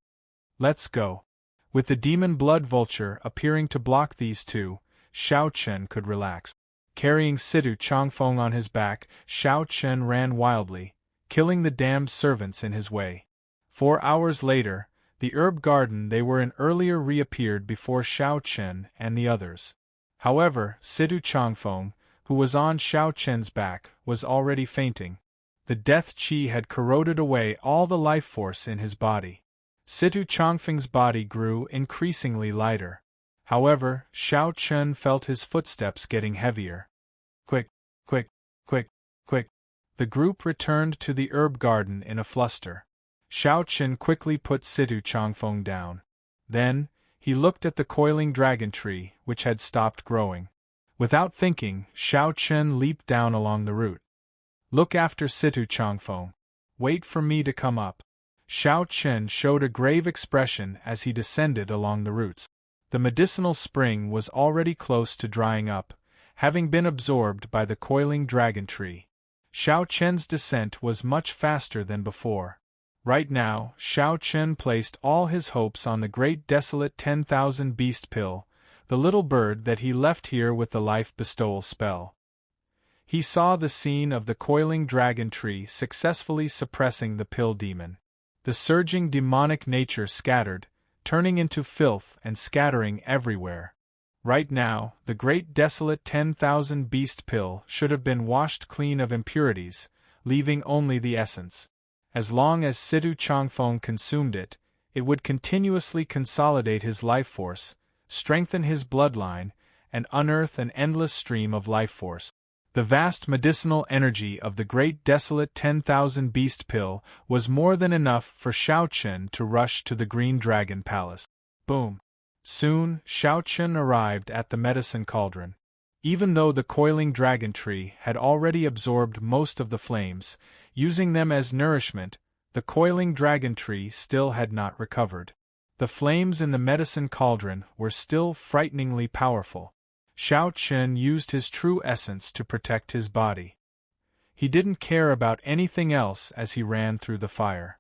"Let's go." With the demon blood vulture appearing to block these two, Xiao Chen could relax. Carrying Situ Changfeng on his back, Xiao Chen ran wildly, killing the damned servants in his way. 4 hours later, the herb garden they were in earlier reappeared before Xiao Chen and the others. However, Situ Changfeng, who was on Xiao Chen's back, was already fainting. The death qi had corroded away all the life force in his body. Situ Changfeng's body grew increasingly lighter. However, Xiao Chen felt his footsteps getting heavier. Quick, quick, quick, quick. The group returned to the herb garden in a fluster. Xiao Chen quickly put Situ Changfeng down. Then, he looked at the coiling dragon tree, which had stopped growing. Without thinking, Xiao Chen leaped down along the root. "Look after Situ Changfeng. Wait for me to come up." Xiao Chen showed a grave expression as he descended along the roots. The medicinal spring was already close to drying up, having been absorbed by the coiling dragon tree. Xiao Chen's descent was much faster than before. Right now, Xiao Chen placed all his hopes on the great desolate 10,000 beast pill, the little bird that he left here with the life bestowal spell. He saw the scene of the coiling dragon tree successfully suppressing the pill demon. The surging demonic nature scattered, turning into filth and scattering everywhere. Right now, the great desolate 10,000 beast pill should have been washed clean of impurities, leaving only the essence. As long as Situ Changfeng consumed it, it would continuously consolidate his life force, strengthen his bloodline, and unearth an endless stream of life force. The vast medicinal energy of the great desolate 10,000 beast pill was more than enough for Shao Chen to rush to the Green Dragon Palace. Boom! Soon, Shao Chen arrived at the medicine cauldron. Even though the coiling dragon tree had already absorbed most of the flames, using them as nourishment, the coiling dragon tree still had not recovered. The flames in the medicine cauldron were still frighteningly powerful. Shao Chen used his true essence to protect his body. He didn't care about anything else as he ran through the fire.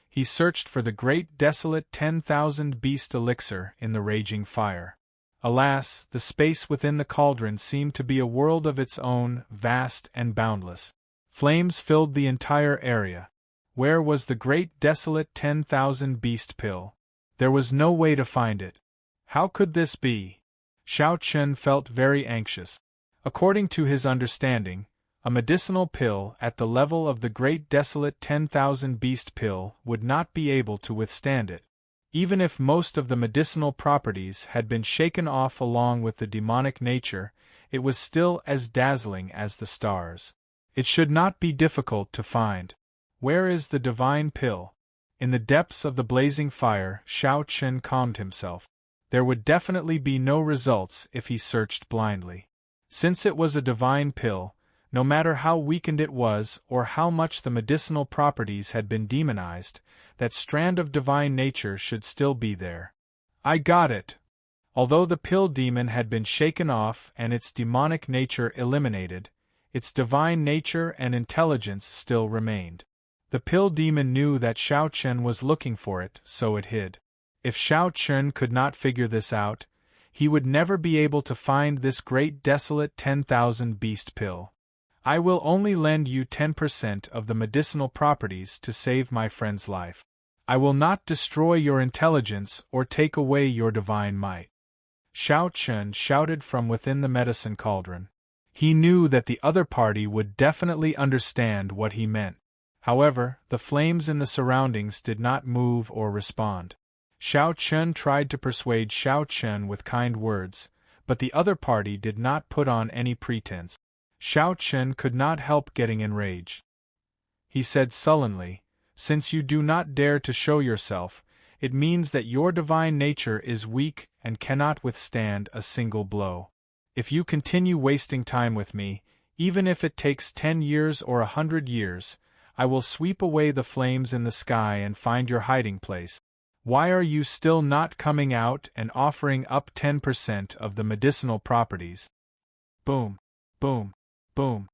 He searched for the great desolate 10,000 beast elixir in the raging fire. Alas, the space within the cauldron seemed to be a world of its own, vast and boundless. Flames filled the entire area. Where was the great desolate 10,000 beast pill? There was no way to find it. How could this be? Shao Chen felt very anxious. According to his understanding, a medicinal pill at the level of the great desolate 10,000 beast pill would not be able to withstand it. Even if most of the medicinal properties had been shaken off along with the demonic nature, it was still as dazzling as the stars. It should not be difficult to find. Where is the divine pill? In the depths of the blazing fire, Shao Chen calmed himself. There would definitely be no results if he searched blindly. Since it was a divine pill, no matter how weakened it was or how much the medicinal properties had been demonized, that strand of divine nature should still be there. I got it! Although the pill demon had been shaken off and its demonic nature eliminated, its divine nature and intelligence still remained. The pill demon knew that Shao Chen was looking for it, so it hid. If Shao Chen could not figure this out, he would never be able to find this great desolate 10,000 beast pill. I will only lend you 10% of the medicinal properties to save my friend's life. I will not destroy your intelligence or take away your divine might. Shao Chen shouted from within the medicine cauldron. He knew that the other party would definitely understand what he meant. However, the flames in the surroundings did not move or respond. Shao Chen tried to persuade Shao Chen with kind words, but the other party did not put on any pretense. Shao Chen could not help getting enraged. He said sullenly, "Since you do not dare to show yourself, it means that your divine nature is weak and cannot withstand a single blow. If you continue wasting time with me, even if it takes 10 years or 100 years, I will sweep away the flames in the sky and find your hiding place. Why are you still not coming out and offering up 10% of the medicinal properties?" Boom, boom, boom.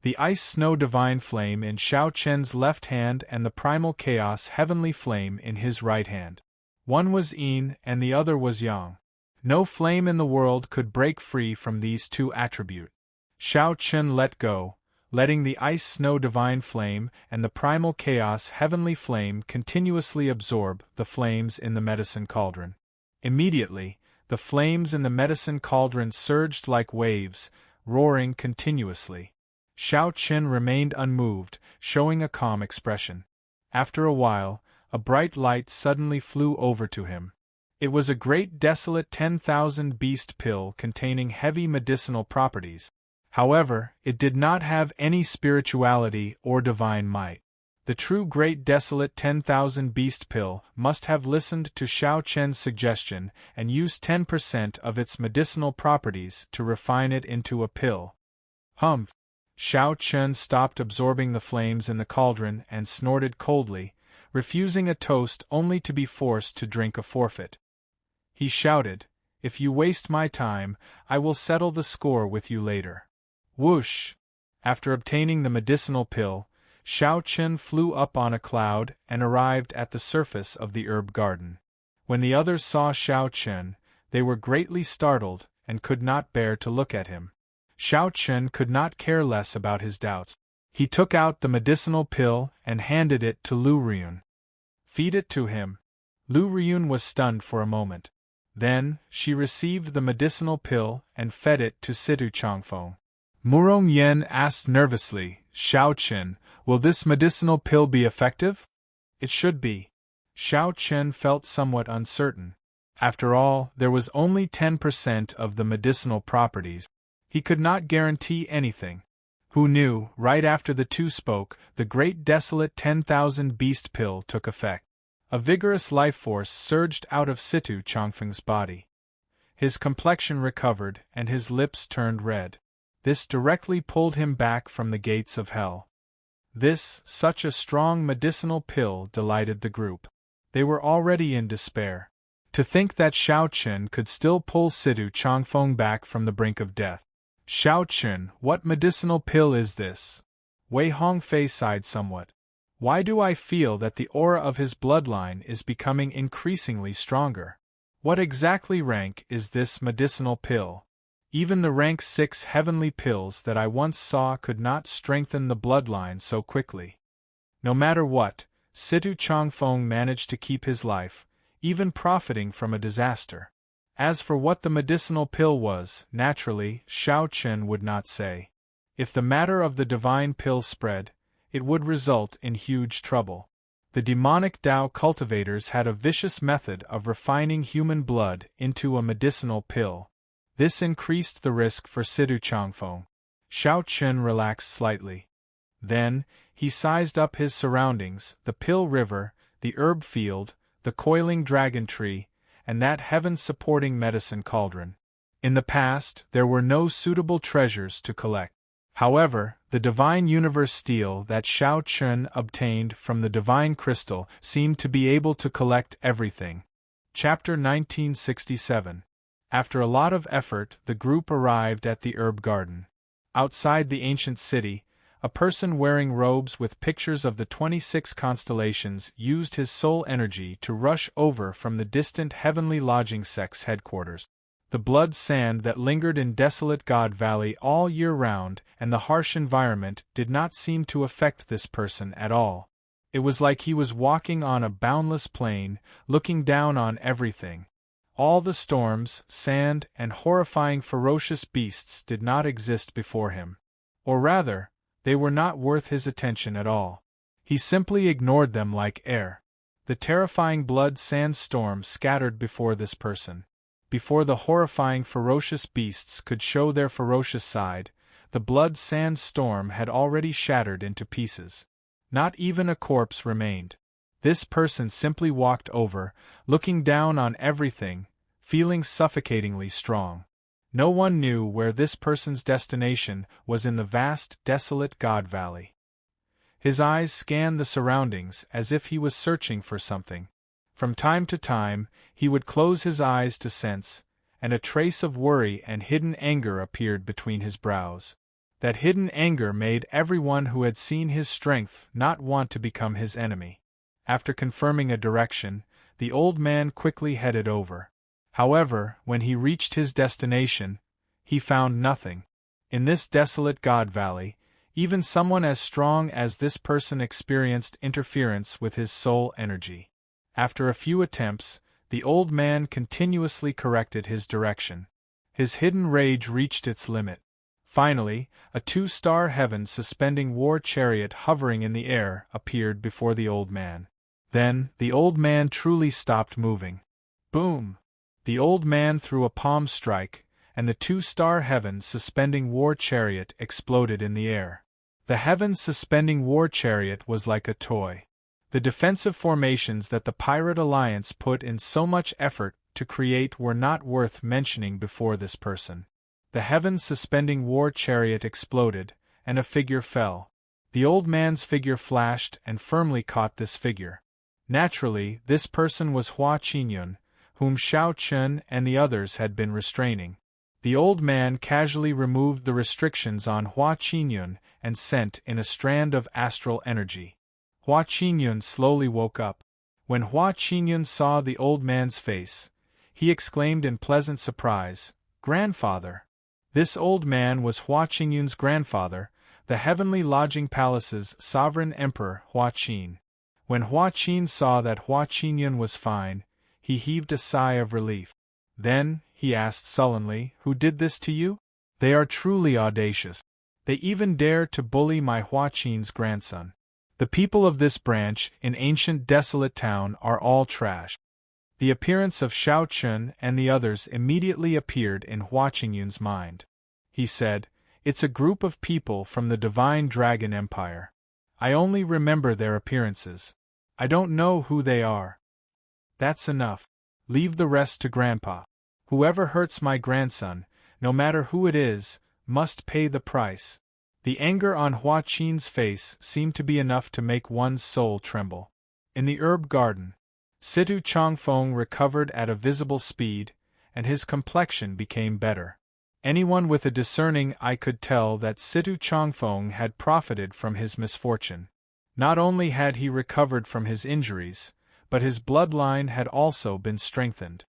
The ice snow divine flame in Shao Chen's left hand and the primal chaos heavenly flame in his right hand. One was yin and the other was yang. No flame in the world could break free from these two attributes. Shao Chen let go, letting the ice snow divine flame and the primal chaos heavenly flame continuously absorb the flames in the medicine cauldron. Immediately, the flames in the medicine cauldron surged like waves, roaring continuously. Shao Chen remained unmoved, showing a calm expression. After a while, a bright light suddenly flew over to him. It was a great desolate 10,000 beast pill containing heavy medicinal properties. However, it did not have any spirituality or divine might. The true great desolate 10,000 beast pill must have listened to Shao Chen's suggestion and used 10% of its medicinal properties to refine it into a pill. Humph! Shao Chen stopped absorbing the flames in the cauldron and snorted coldly, refusing a toast only to be forced to drink a forfeit. He shouted, "If you waste my time, I will settle the score with you later." Whoosh! After obtaining the medicinal pill, Shao Chen flew up on a cloud and arrived at the surface of the herb garden. When the others saw Shao Chen, they were greatly startled and could not bear to look at him. Shao Chen could not care less about his doubts. He took out the medicinal pill and handed it to Lu Ryun. "Feed it to him." Lu Ryun was stunned for a moment. Then, she received the medicinal pill and fed it to Situ Changfeng. Murong Yen asked nervously, Xiao Qin, will this medicinal pill be effective? It should be. Xiao Qin felt somewhat uncertain. After all, there was only 10% of the medicinal properties. He could not guarantee anything. Who knew, right after the two spoke, the great desolate 10,000 beast pill took effect. A vigorous life force surged out of Situ Changfeng's body. His complexion recovered, and his lips turned red. This directly pulled him back from the gates of hell. Such a strong medicinal pill delighted the group. They were already in despair. To think that Xiao Qin could still pull Situ Changfeng back from the brink of death. Xiao Qin, what medicinal pill is this? Wei Hongfei sighed somewhat. Why do I feel that the aura of his bloodline is becoming increasingly stronger? What exactly rank is this medicinal pill? Even the rank 6 heavenly pills that I once saw could not strengthen the bloodline so quickly. No matter what, Situ Changfeng managed to keep his life, even profiting from a disaster. As for what the medicinal pill was, naturally, Xiao Qin would not say. If the matter of the divine pill spread, it would result in huge trouble. The demonic Tao cultivators had a vicious method of refining human blood into a medicinal pill. This increased the risk for Situ Changfeng. Xiao Qin relaxed slightly. Then, he sized up his surroundings, the pill river, the herb field, the coiling dragon tree, and that heaven-supporting medicine cauldron. In the past, there were no suitable treasures to collect. However, the divine universe steel that Xiao Qin obtained from the divine crystal seemed to be able to collect everything. Chapter 1967. After a lot of effort, the group arrived at the herb garden. Outside the ancient city, a person wearing robes with pictures of the 26 constellations used his soul energy to rush over from the distant heavenly lodging sect's headquarters. The blood sand that lingered in desolate God Valley all year round and the harsh environment did not seem to affect this person at all. It was like he was walking on a boundless plain, looking down on everything. All the storms, sand, and horrifying ferocious beasts did not exist before him. Or rather, they were not worth his attention at all. He simply ignored them like air. The terrifying blood sand storm scattered before this person. Before the horrifying ferocious beasts could show their ferocious side, the blood sand storm had already shattered into pieces. Not even a corpse remained. This person simply walked over, looking down on everything, feeling suffocatingly strong. No one knew where this person's destination was in the vast, desolate God Valley. His eyes scanned the surroundings as if he was searching for something. From time to time, he would close his eyes to sense, and a trace of worry and hidden anger appeared between his brows. That hidden anger made everyone who had seen his strength not want to become his enemy. After confirming a direction, the old man quickly headed over. However, when he reached his destination, he found nothing. In this desolate God Valley, even someone as strong as this person experienced interference with his soul energy. After a few attempts, the old man continuously corrected his direction. His hidden rage reached its limit. Finally, a 2-star heaven suspending war chariot hovering in the air appeared before the old man. Then, the old man truly stopped moving. Boom! The old man threw a palm strike, and the 2-star heaven suspending war chariot exploded in the air. The heaven suspending war chariot was like a toy. The defensive formations that the Pirate Alliance put in so much effort to create were not worth mentioning before this person. The heaven-suspending war chariot exploded, and a figure fell. The old man's figure flashed and firmly caught this figure. Naturally, this person was Hua Qinyun, whom Xiao Qin and the others had been restraining. The old man casually removed the restrictions on Hua Qinyun and sent in a strand of astral energy. Hua Qinyun slowly woke up. When Hua Qinyun saw the old man's face, he exclaimed in pleasant surprise, "Grandfather!" This old man was Hua Qinyun's grandfather, the heavenly lodging palace's sovereign emperor Hua Qin. When Hua Qin saw that Hua Qinyun was fine, he heaved a sigh of relief. Then, he asked sullenly, who did this to you? They are truly audacious. They even dare to bully my Huaqin's grandson. The people of this branch in ancient desolate town are all trash. The appearance of Shao Chun and the others immediately appeared in Hua Qingyun's mind. He said, "It's a group of people from the Divine Dragon Empire. I only remember their appearances. I don't know who they are." "That's enough. Leave the rest to Grandpa. Whoever hurts my grandson, no matter who it is, must pay the price." The anger on Hua Qin's face seemed to be enough to make one's soul tremble. In the herb garden, Situ Changfeng recovered at a visible speed, and his complexion became better. Anyone with a discerning eye could tell that Situ Changfeng had profited from his misfortune. Not only had he recovered from his injuries, but his bloodline had also been strengthened.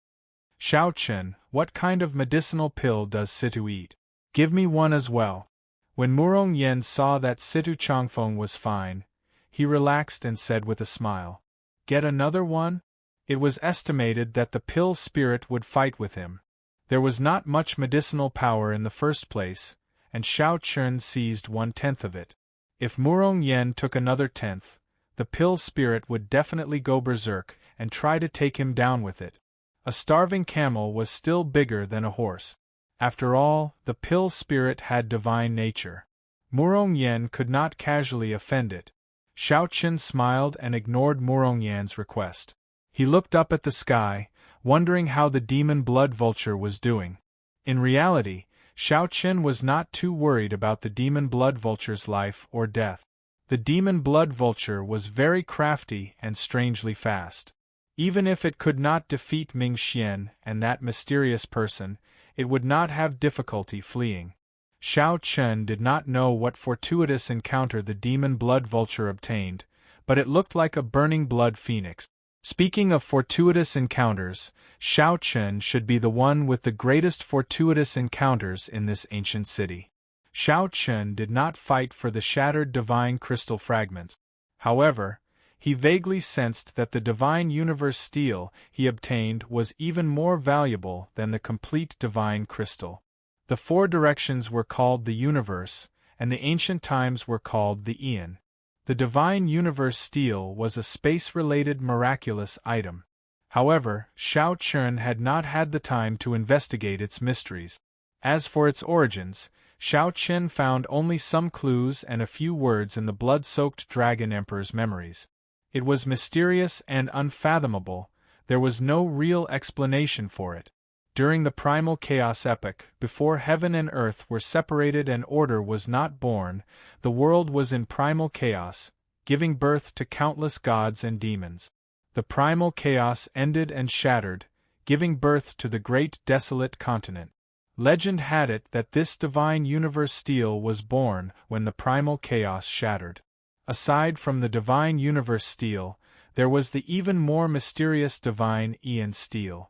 "Shao Chen, what kind of medicinal pill does Situ eat? Give me one as well." When Murong Yen saw that Situ Changfeng was fine, he relaxed and said with a smile, "Get another one?" It was estimated that the pill spirit would fight with him. There was not much medicinal power in the first place, and Shao Chun seized 1/10 of it. If Murong Yen took another 10th, the pill spirit would definitely go berserk and try to take him down with it. A starving camel was still bigger than a horse. After all, the pill spirit had divine nature. Murong Yen could not casually offend it. Shao Chun smiled and ignored Murong Yan's request. He looked up at the sky, wondering how the demon blood vulture was doing. In reality, Shao Chun was not too worried about the demon blood vulture's life or death. The demon blood vulture was very crafty and strangely fast. Even if it could not defeat Ming Xian and that mysterious person, it would not have difficulty fleeing. Shao Chun did not know what fortuitous encounter the demon blood vulture obtained, but it looked like a burning blood phoenix. Speaking of fortuitous encounters, Shao Chun should be the one with the greatest fortuitous encounters in this ancient city. Shao Chun did not fight for the shattered divine crystal fragments. However, he vaguely sensed that the divine universe steel he obtained was even more valuable than the complete divine crystal. The four directions were called the universe, and the ancient times were called the Aeon. The divine universe steel was a space-related miraculous item. However, Shao Chun had not had the time to investigate its mysteries. As for its origins, Shao Chun found only some clues and a few words in the blood-soaked Dragon Emperor's memories. It was mysterious and unfathomable, there was no real explanation for it. During the primal chaos epoch, before heaven and earth were separated and order was not born, the world was in primal chaos, giving birth to countless gods and demons. The primal chaos ended and shattered, giving birth to the great desolate continent. Legend had it that this divine universe steel was born when the primal chaos shattered. Aside from the divine universe steel, there was the even more mysterious divine Aeon steel.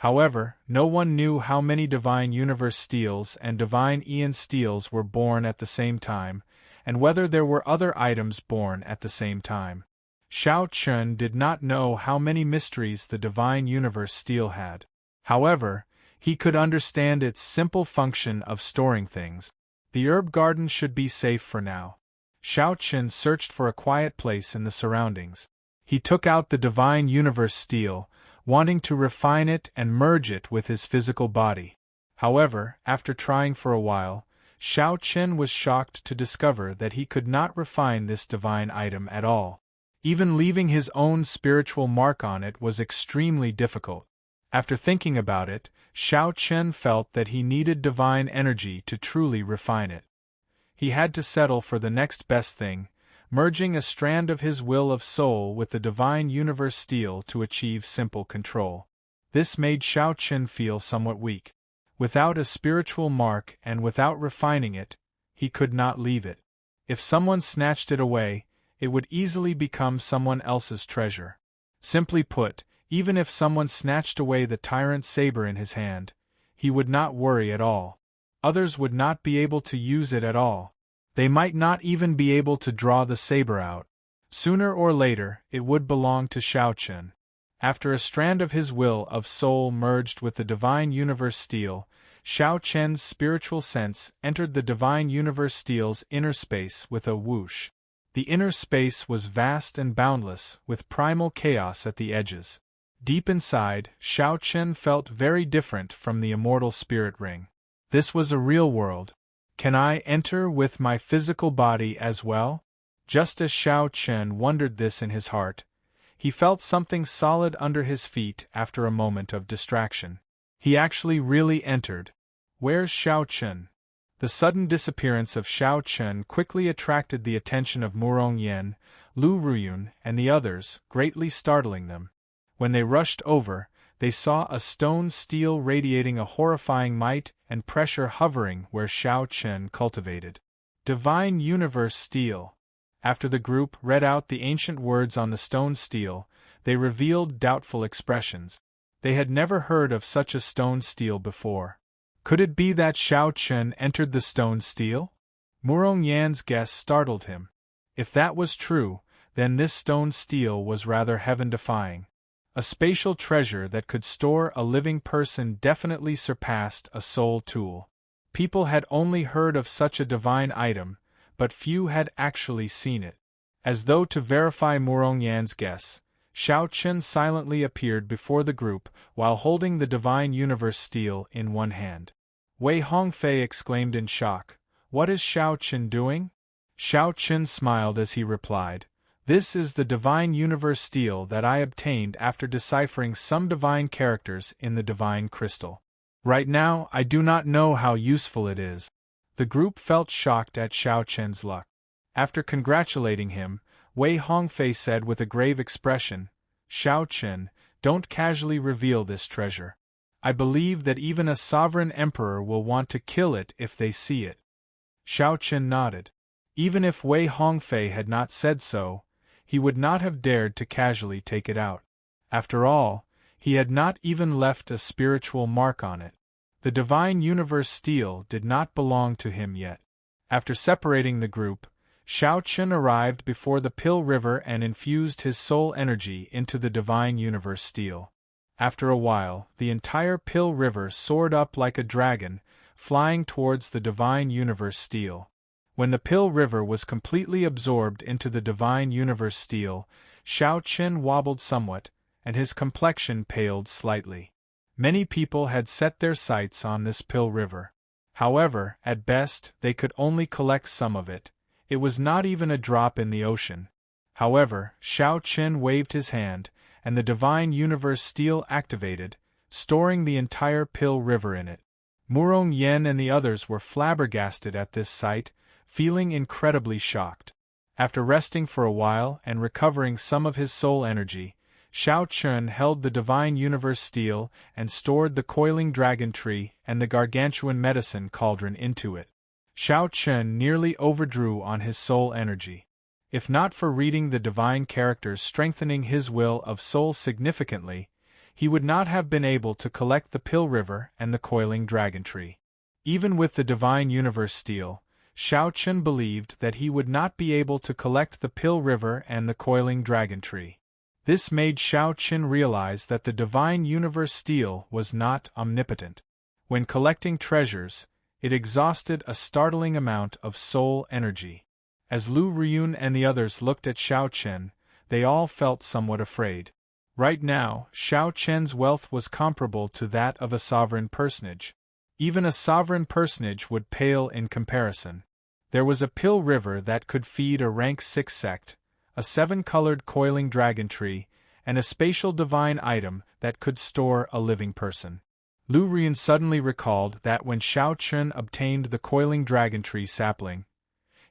However, no one knew how many divine universe steels and divine Aeon steels were born at the same time, and whether there were other items born at the same time. Shao Chun did not know how many mysteries the divine universe steel had. However, he could understand its simple function of storing things. The herb garden should be safe for now. Shao Chun searched for a quiet place in the surroundings. He took out the divine universe steel, wanting to refine it and merge it with his physical body. However, after trying for a while, Shao Chun was shocked to discover that he could not refine this divine item at all. Even leaving his own spiritual mark on it was extremely difficult. After thinking about it, Shao Chun felt that he needed divine energy to truly refine it. He had to settle for the next best thing, merging a strand of his will of soul with the divine universe steel to achieve simple control. This made Shao Chun feel somewhat weak. Without a spiritual mark and without refining it, he could not leave it. If someone snatched it away, it would easily become someone else's treasure. Simply put, even if someone snatched away the tyrant saber in his hand, he would not worry at all. Others would not be able to use it at all. They might not even be able to draw the saber out. Sooner or later, it would belong to Shao Chun. After a strand of his will of soul merged with the divine universe steel, Xiao Chen's spiritual sense entered the divine universe steel's inner space with a whoosh. The inner space was vast and boundless, with primal chaos at the edges. Deep inside, Xiao Chen felt very different from the immortal spirit ring. This was a real world. Can I enter with my physical body as well? Just as Xiao Chen wondered this in his heart, he felt something solid under his feet after a moment of distraction. He actually really entered. Where's Xiao Chen? The sudden disappearance of Xiao Chen quickly attracted the attention of Murong Yan, Lu Ruyun, and the others, greatly startling them. When they rushed over, they saw a stone steel radiating a horrifying might and pressure hovering where Xiao Chen cultivated. Divine Universe Steel. After the group read out the ancient words on the stone steel, they revealed doubtful expressions. They had never heard of such a stone steel before. Could it be that Xiao Chen entered the stone steel? Murong Yan's guess startled him. If that was true, then this stone steel was rather heaven-defying. A spatial treasure that could store a living person definitely surpassed a soul tool. People had only heard of such a divine item, but few had actually seen it. As though to verify Murong Yan's guess, Xiao Chen silently appeared before the group while holding the divine universe steel in one hand. Wei Hongfei exclaimed in shock, "What is Xiao Chen doing?" Xiao Chen smiled as he replied, "This is the divine universe steel that I obtained after deciphering some divine characters in the divine crystal. Right now I do not know how useful it is." The group felt shocked at Xiao Chen's luck. After congratulating him, Wei Hongfei said with a grave expression, "Xiao Chen, don't casually reveal this treasure. I believe that even a sovereign emperor will want to kill it if they see it." Xiao Chen nodded. Even if Wei Hongfei had not said so, he would not have dared to casually take it out. After all, he had not even left a spiritual mark on it. The divine universe steel did not belong to him yet. After separating the group, Xiao Chen arrived before the Pill River and infused his soul energy into the divine universe steel. After a while, the entire Pill River soared up like a dragon, flying towards the divine universe steel. When the Pill River was completely absorbed into the divine universe steel, Xiao Chen wobbled somewhat, and his complexion paled slightly. Many people had set their sights on this Pill River. However, at best, they could only collect some of it. It was not even a drop in the ocean. However, Xiao Chen waved his hand, and the divine universe steel activated, storing the entire Pill River in it. Murong Yan and the others were flabbergasted at this sight, feeling incredibly shocked. After resting for a while and recovering some of his soul energy, Xiao Chen held the divine universe steel and stored the coiling dragon tree and the gargantuan medicine cauldron into it. Xiao Chen nearly overdrew on his soul energy. If not for reading the divine characters strengthening his will of soul significantly, he would not have been able to collect the Pill River and the coiling dragon tree. Even with the divine universe steel, Xiao Chen believed that he would not be able to collect the Pill River and the coiling dragon tree. This made Xiao Chen realize that the divine universe steel was not omnipotent. When collecting treasures, it exhausted a startling amount of soul energy. As Lu Ruyun and the others looked at Xiao Chen, they all felt somewhat afraid. Right now, Xiao Chen's wealth was comparable to that of a sovereign personage. Even a sovereign personage would pale in comparison. There was a Pill River that could feed a rank 6 sect, a 7-colored coiling dragon tree, and a spatial divine item that could store a living person. Lu Ruyun suddenly recalled that when Xiao Chen obtained the coiling dragon tree sapling,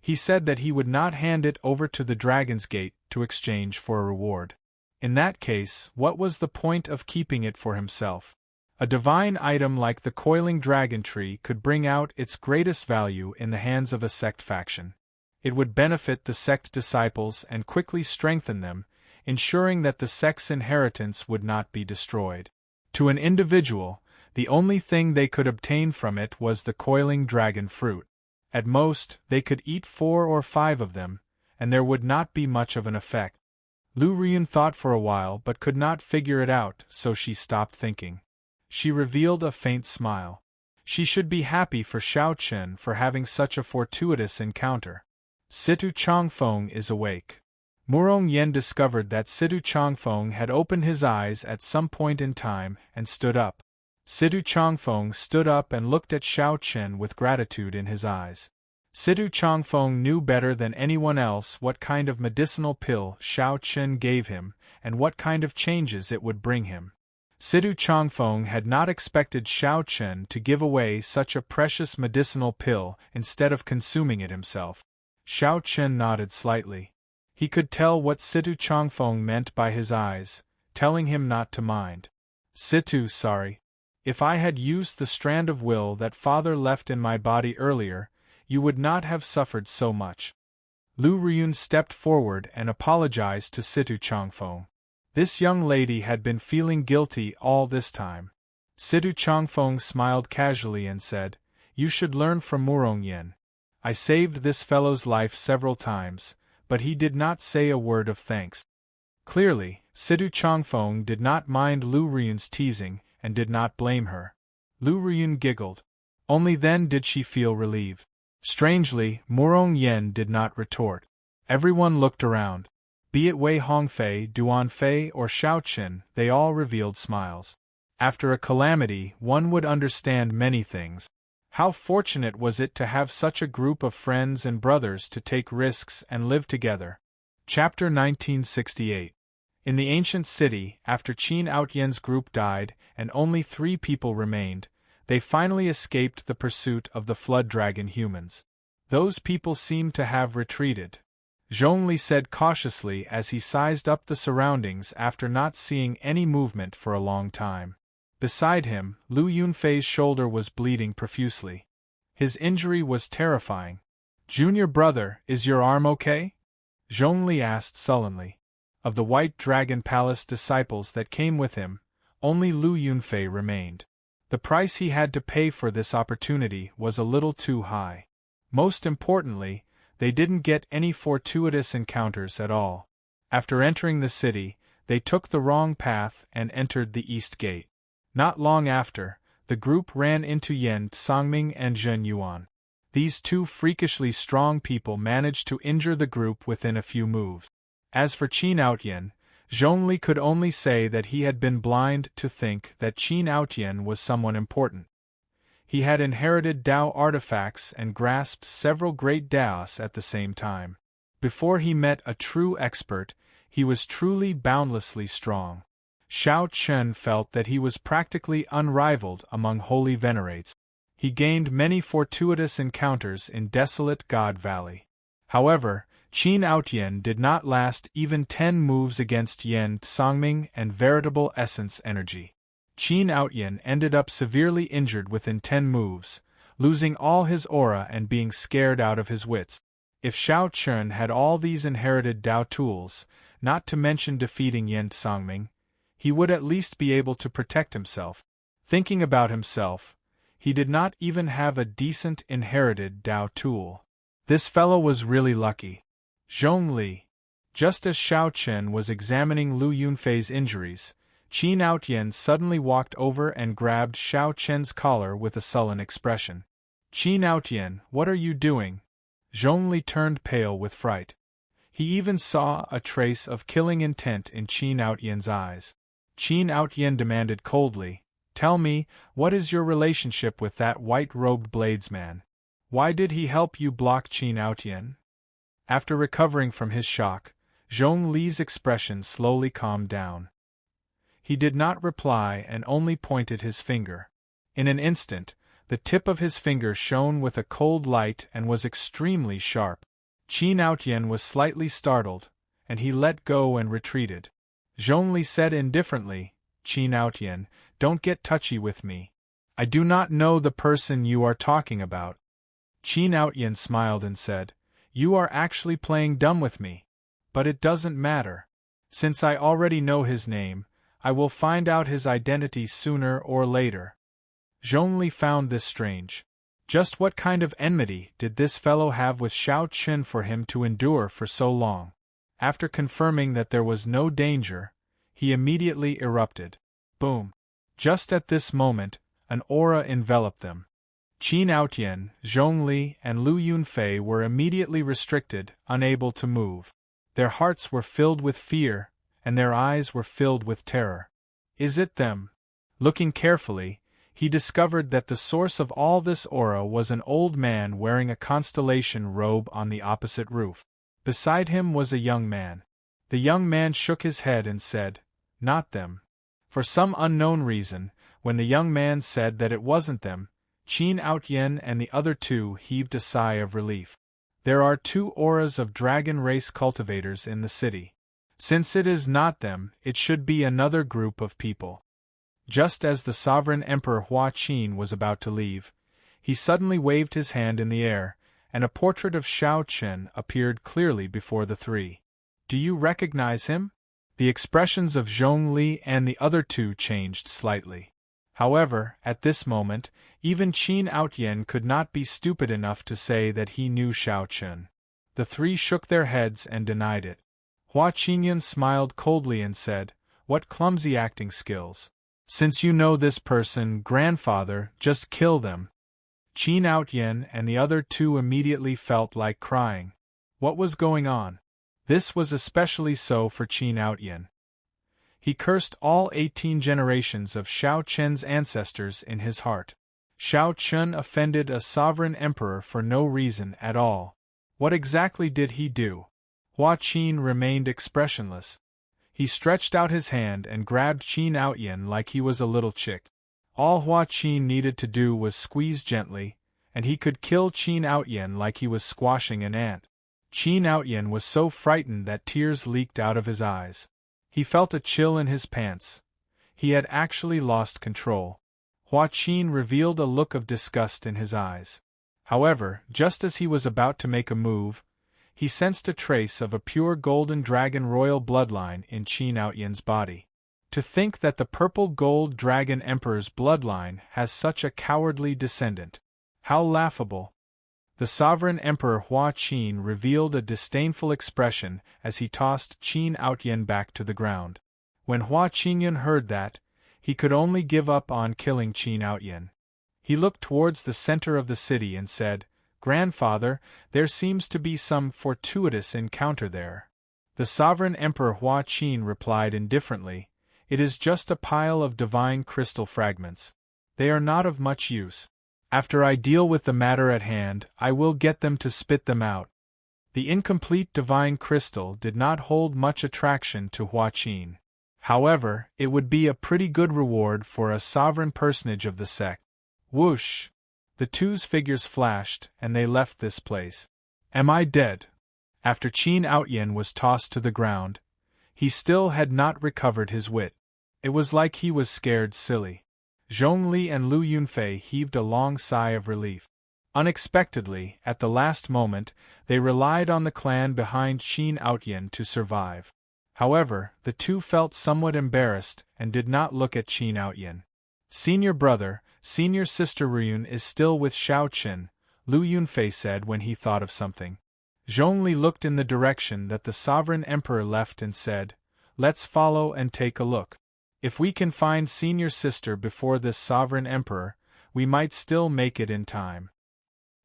he said that he would not hand it over to the Dragon's Gate to exchange for a reward. In that case, what was the point of keeping it for himself? A divine item like the coiling dragon tree could bring out its greatest value in the hands of a sect faction. It would benefit the sect disciples and quickly strengthen them, ensuring that the sect's inheritance would not be destroyed. To an individual, the only thing they could obtain from it was the coiling dragon fruit. At most, they could eat 4 or 5 of them, and there would not be much of an effect. Lu Riyun thought for a while but could not figure it out, so she stopped thinking. She revealed a faint smile. She should be happy for Xiao Chen for having such a fortuitous encounter. Situ Changfeng is awake. Murong Yen discovered that Situ Changfeng had opened his eyes at some point in time and stood up. Situ Changfeng stood up and looked at Xiao Chen with gratitude in his eyes. Situ Changfeng knew better than anyone else what kind of medicinal pill Xiao Chen gave him and what kind of changes it would bring him. Situ Changfeng had not expected Xiao Chen to give away such a precious medicinal pill instead of consuming it himself. Xiao Chen nodded slightly. He could tell what Situ Changfeng meant by his eyes, telling him not to mind. Situ, sorry. If I had used the strand of will that father left in my body earlier, you would not have suffered so much. Lu Riyun stepped forward and apologized to Situ Changfeng. This young lady had been feeling guilty all this time. Situ Changfeng smiled casually and said, "You should learn from Murong Yen. I saved this fellow's life several times, but he did not say a word of thanks." Clearly, Situ Changfeng did not mind Lu Riyun's teasing and did not blame her. Lu Riyun giggled. Only then did she feel relieved. Strangely, Murong Yen did not retort. Everyone looked around. Be it Wei Hongfei, Duan Fei, or Xiao Chen, they all revealed smiles. After a calamity, one would understand many things. How fortunate was it to have such a group of friends and brothers to take risks and live together. Chapter 1968. In the ancient city, after Qin Outyen's group died and only 3 people remained, they finally escaped the pursuit of the flood dragon humans. Those people seemed to have retreated. Zhongli said cautiously as he sized up the surroundings after not seeing any movement for a long time. Beside him, Lu Yunfei's shoulder was bleeding profusely. His injury was terrifying. "Junior brother, is your arm okay?" Zhongli asked sullenly. Of the White Dragon Palace disciples that came with him, only Lu Yunfei remained. The price he had to pay for this opportunity was a little too high. Most importantly, they didn't get any fortuitous encounters at all. After entering the city, they took the wrong path and entered the East Gate. Not long after, the group ran into Yan Songming and Zhen Yuan. These 2 freakishly strong people managed to injure the group within a few moves. As for Qin Outyen, Zhongli could only say that he had been blind to think that Qin Outyen was someone important. He had inherited Dao artifacts and grasped several great Daos at the same time. Before he met a true expert, he was truly boundlessly strong. Xiao Chen felt that he was practically unrivaled among holy venerates. He gained many fortuitous encounters in desolate God Valley. However, Qin Outyen did not last even 10 moves against Yan Songming and veritable essence energy. Qin Outyen ended up severely injured within 10 moves, losing all his aura and being scared out of his wits. If Xiao Chen had all these inherited Dao tools, not to mention defeating Yan Songming, he would at least be able to protect himself. Thinking about himself, he did not even have a decent inherited Dao tool. This fellow was really lucky. Zhongli. Just as Xiao Chen was examining Lu Yunfei's injuries, Qin Outyen suddenly walked over and grabbed Xiao Chen's collar with a sullen expression. "Qin Outyen, what are you doing?" Zhongli turned pale with fright. He even saw a trace of killing intent in Qin Outyen's eyes. Qin Outyen demanded coldly, "Tell me, what is your relationship with that white-robed bladesman? Why did he help you block Qin Outyen?" After recovering from his shock, Zhongli's expression slowly calmed down. He did not reply and only pointed his finger. In an instant, the tip of his finger shone with a cold light and was extremely sharp. Qin Outyen was slightly startled, and he let go and retreated. Zhongli said indifferently, "Qin Outyen, don't get touchy with me. I do not know the person you are talking about." Qin Outyen smiled and said, "You are actually playing dumb with me. But it doesn't matter. Since I already know his name, I will find out his identity sooner or later." Zhongli found this strange. Just what kind of enmity did this fellow have with Xiao Chen for him to endure for so long? After confirming that there was no danger, he immediately erupted. Boom! Just at this moment, an aura enveloped them. Qin Aotian, Zhongli, and Lu Yunfei were immediately restricted, unable to move. Their hearts were filled with fear, and their eyes were filled with terror. Is it them? Looking carefully, he discovered that the source of all this aura was an old man wearing a constellation robe on the opposite roof. Beside him was a young man. The young man shook his head and said, "Not them." For some unknown reason, when the young man said that it wasn't them, Qin Aotian and the other two heaved a sigh of relief. There are 2 auras of dragon race cultivators in the city. Since it is not them, it should be another group of people. Just as the sovereign Emperor Hua Qin was about to leave, he suddenly waved his hand in the air, and a portrait of Shao Chen appeared clearly before the 3. Do you recognize him? The expressions of Zhongli and the other 2 changed slightly. However, at this moment, even Qin Aotian could not be stupid enough to say that he knew Shao Chen. The 3 shook their heads and denied it. Hua Qinyan smiled coldly and said, "What clumsy acting skills. Since you know this person, grandfather, just kill them." Qin Aotian and the other 2 immediately felt like crying. What was going on? This was especially so for Qin Aotian. He cursed all 18 generations of Shao Chen's ancestors in his heart. Shao Chen offended a sovereign emperor for no reason at all. What exactly did he do? Hua Qin remained expressionless. He stretched out his hand and grabbed Qin Aotian like he was a little chick. All Hua Qin needed to do was squeeze gently, and he could kill Qin Aotian like he was squashing an ant. Qin Aotian was so frightened that tears leaked out of his eyes. He felt a chill in his pants. He had actually lost control. Hua Qin revealed a look of disgust in his eyes. However, just as he was about to make a move, he sensed a trace of a pure golden dragon royal bloodline in Qin Aotian's body. To think that the purple gold dragon emperor's bloodline has such a cowardly descendant. How laughable! The sovereign emperor Hua Qin revealed a disdainful expression as he tossed Qin Aotian back to the ground. When Hua Qinyan heard that, he could only give up on killing Qin Aotian. He looked towards the center of the city and said, "Grandfather, there seems to be some fortuitous encounter there." The sovereign emperor Hua Qin replied indifferently, "It is just a pile of divine crystal fragments. They are not of much use. After I deal with the matter at hand, I will get them to spit them out." The incomplete divine crystal did not hold much attraction to Hua Qin. However, it would be a pretty good reward for a sovereign personage of the sect. Whoosh! The 2's figures flashed, and they left this place. Am I dead? After Qin Aotian was tossed to the ground, he still had not recovered his wit. It was like he was scared silly. Zhongli and Lu Yunfei heaved a long sigh of relief. Unexpectedly, at the last moment, they relied on the clan behind Qin Aotian to survive. However, the 2 felt somewhat embarrassed and did not look at Qin Aotian. "Senior brother, senior sister Ryun is still with Shao Chen," Lu Yunfei said when he thought of something. Zhongli looked in the direction that the sovereign emperor left and said, "Let's follow and take a look. If we can find senior sister before this sovereign emperor, we might still make it in time."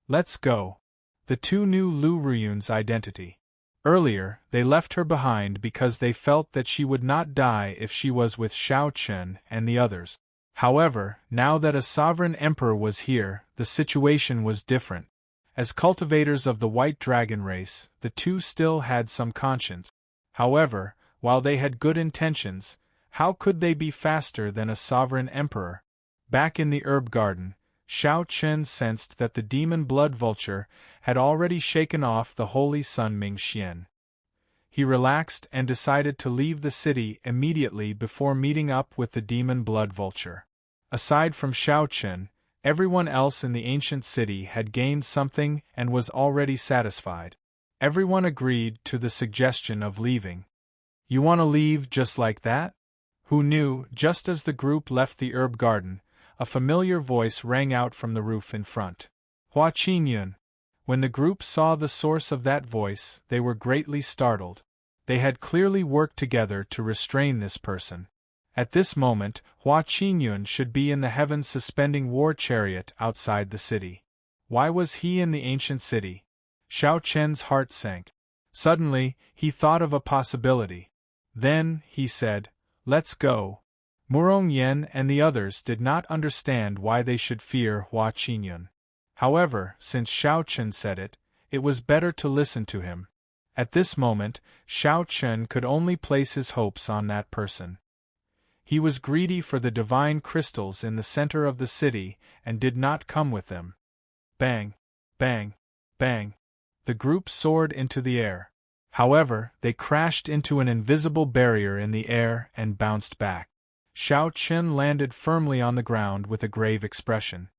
"Let's go." The 2 knew Lu Ryun's identity. Earlier, they left her behind because they felt that she would not die if she was with Shao Chen and the others. However, now that a sovereign emperor was here, the situation was different. As cultivators of the white dragon race, the 2 still had some conscience. However, while they had good intentions, how could they be faster than a sovereign emperor? Back in the herb garden, Shao Chen sensed that the demon blood vulture had already shaken off the holy sun Mingxian. He relaxed and decided to leave the city immediately before meeting up with the demon blood vulture. Aside from Shao Chen, everyone else in the ancient city had gained something and was already satisfied. Everyone agreed to the suggestion of leaving. "You want to leave just like that?" Who knew, just as the group left the herb garden, a familiar voice rang out from the roof in front. Hua Qinyan. When the group saw the source of that voice, they were greatly startled. They had clearly worked together to restrain this person. At this moment, Hua Qinyun should be in the heavens suspending war chariot outside the city. Why was he in the ancient city? Xiao Chen's heart sank. Suddenly, he thought of a possibility. Then, he said, "Let's go." Murong Yen and the others did not understand why they should fear Hua Qinyun. However, since Xiao Chen said it, it was better to listen to him. At this moment, Xiao Chen could only place his hopes on that person. He was greedy for the divine crystals in the center of the city and did not come with them. Bang! Bang! Bang! The group soared into the air. However, they crashed into an invisible barrier in the air and bounced back. Xiao Chen landed firmly on the ground with a grave expression.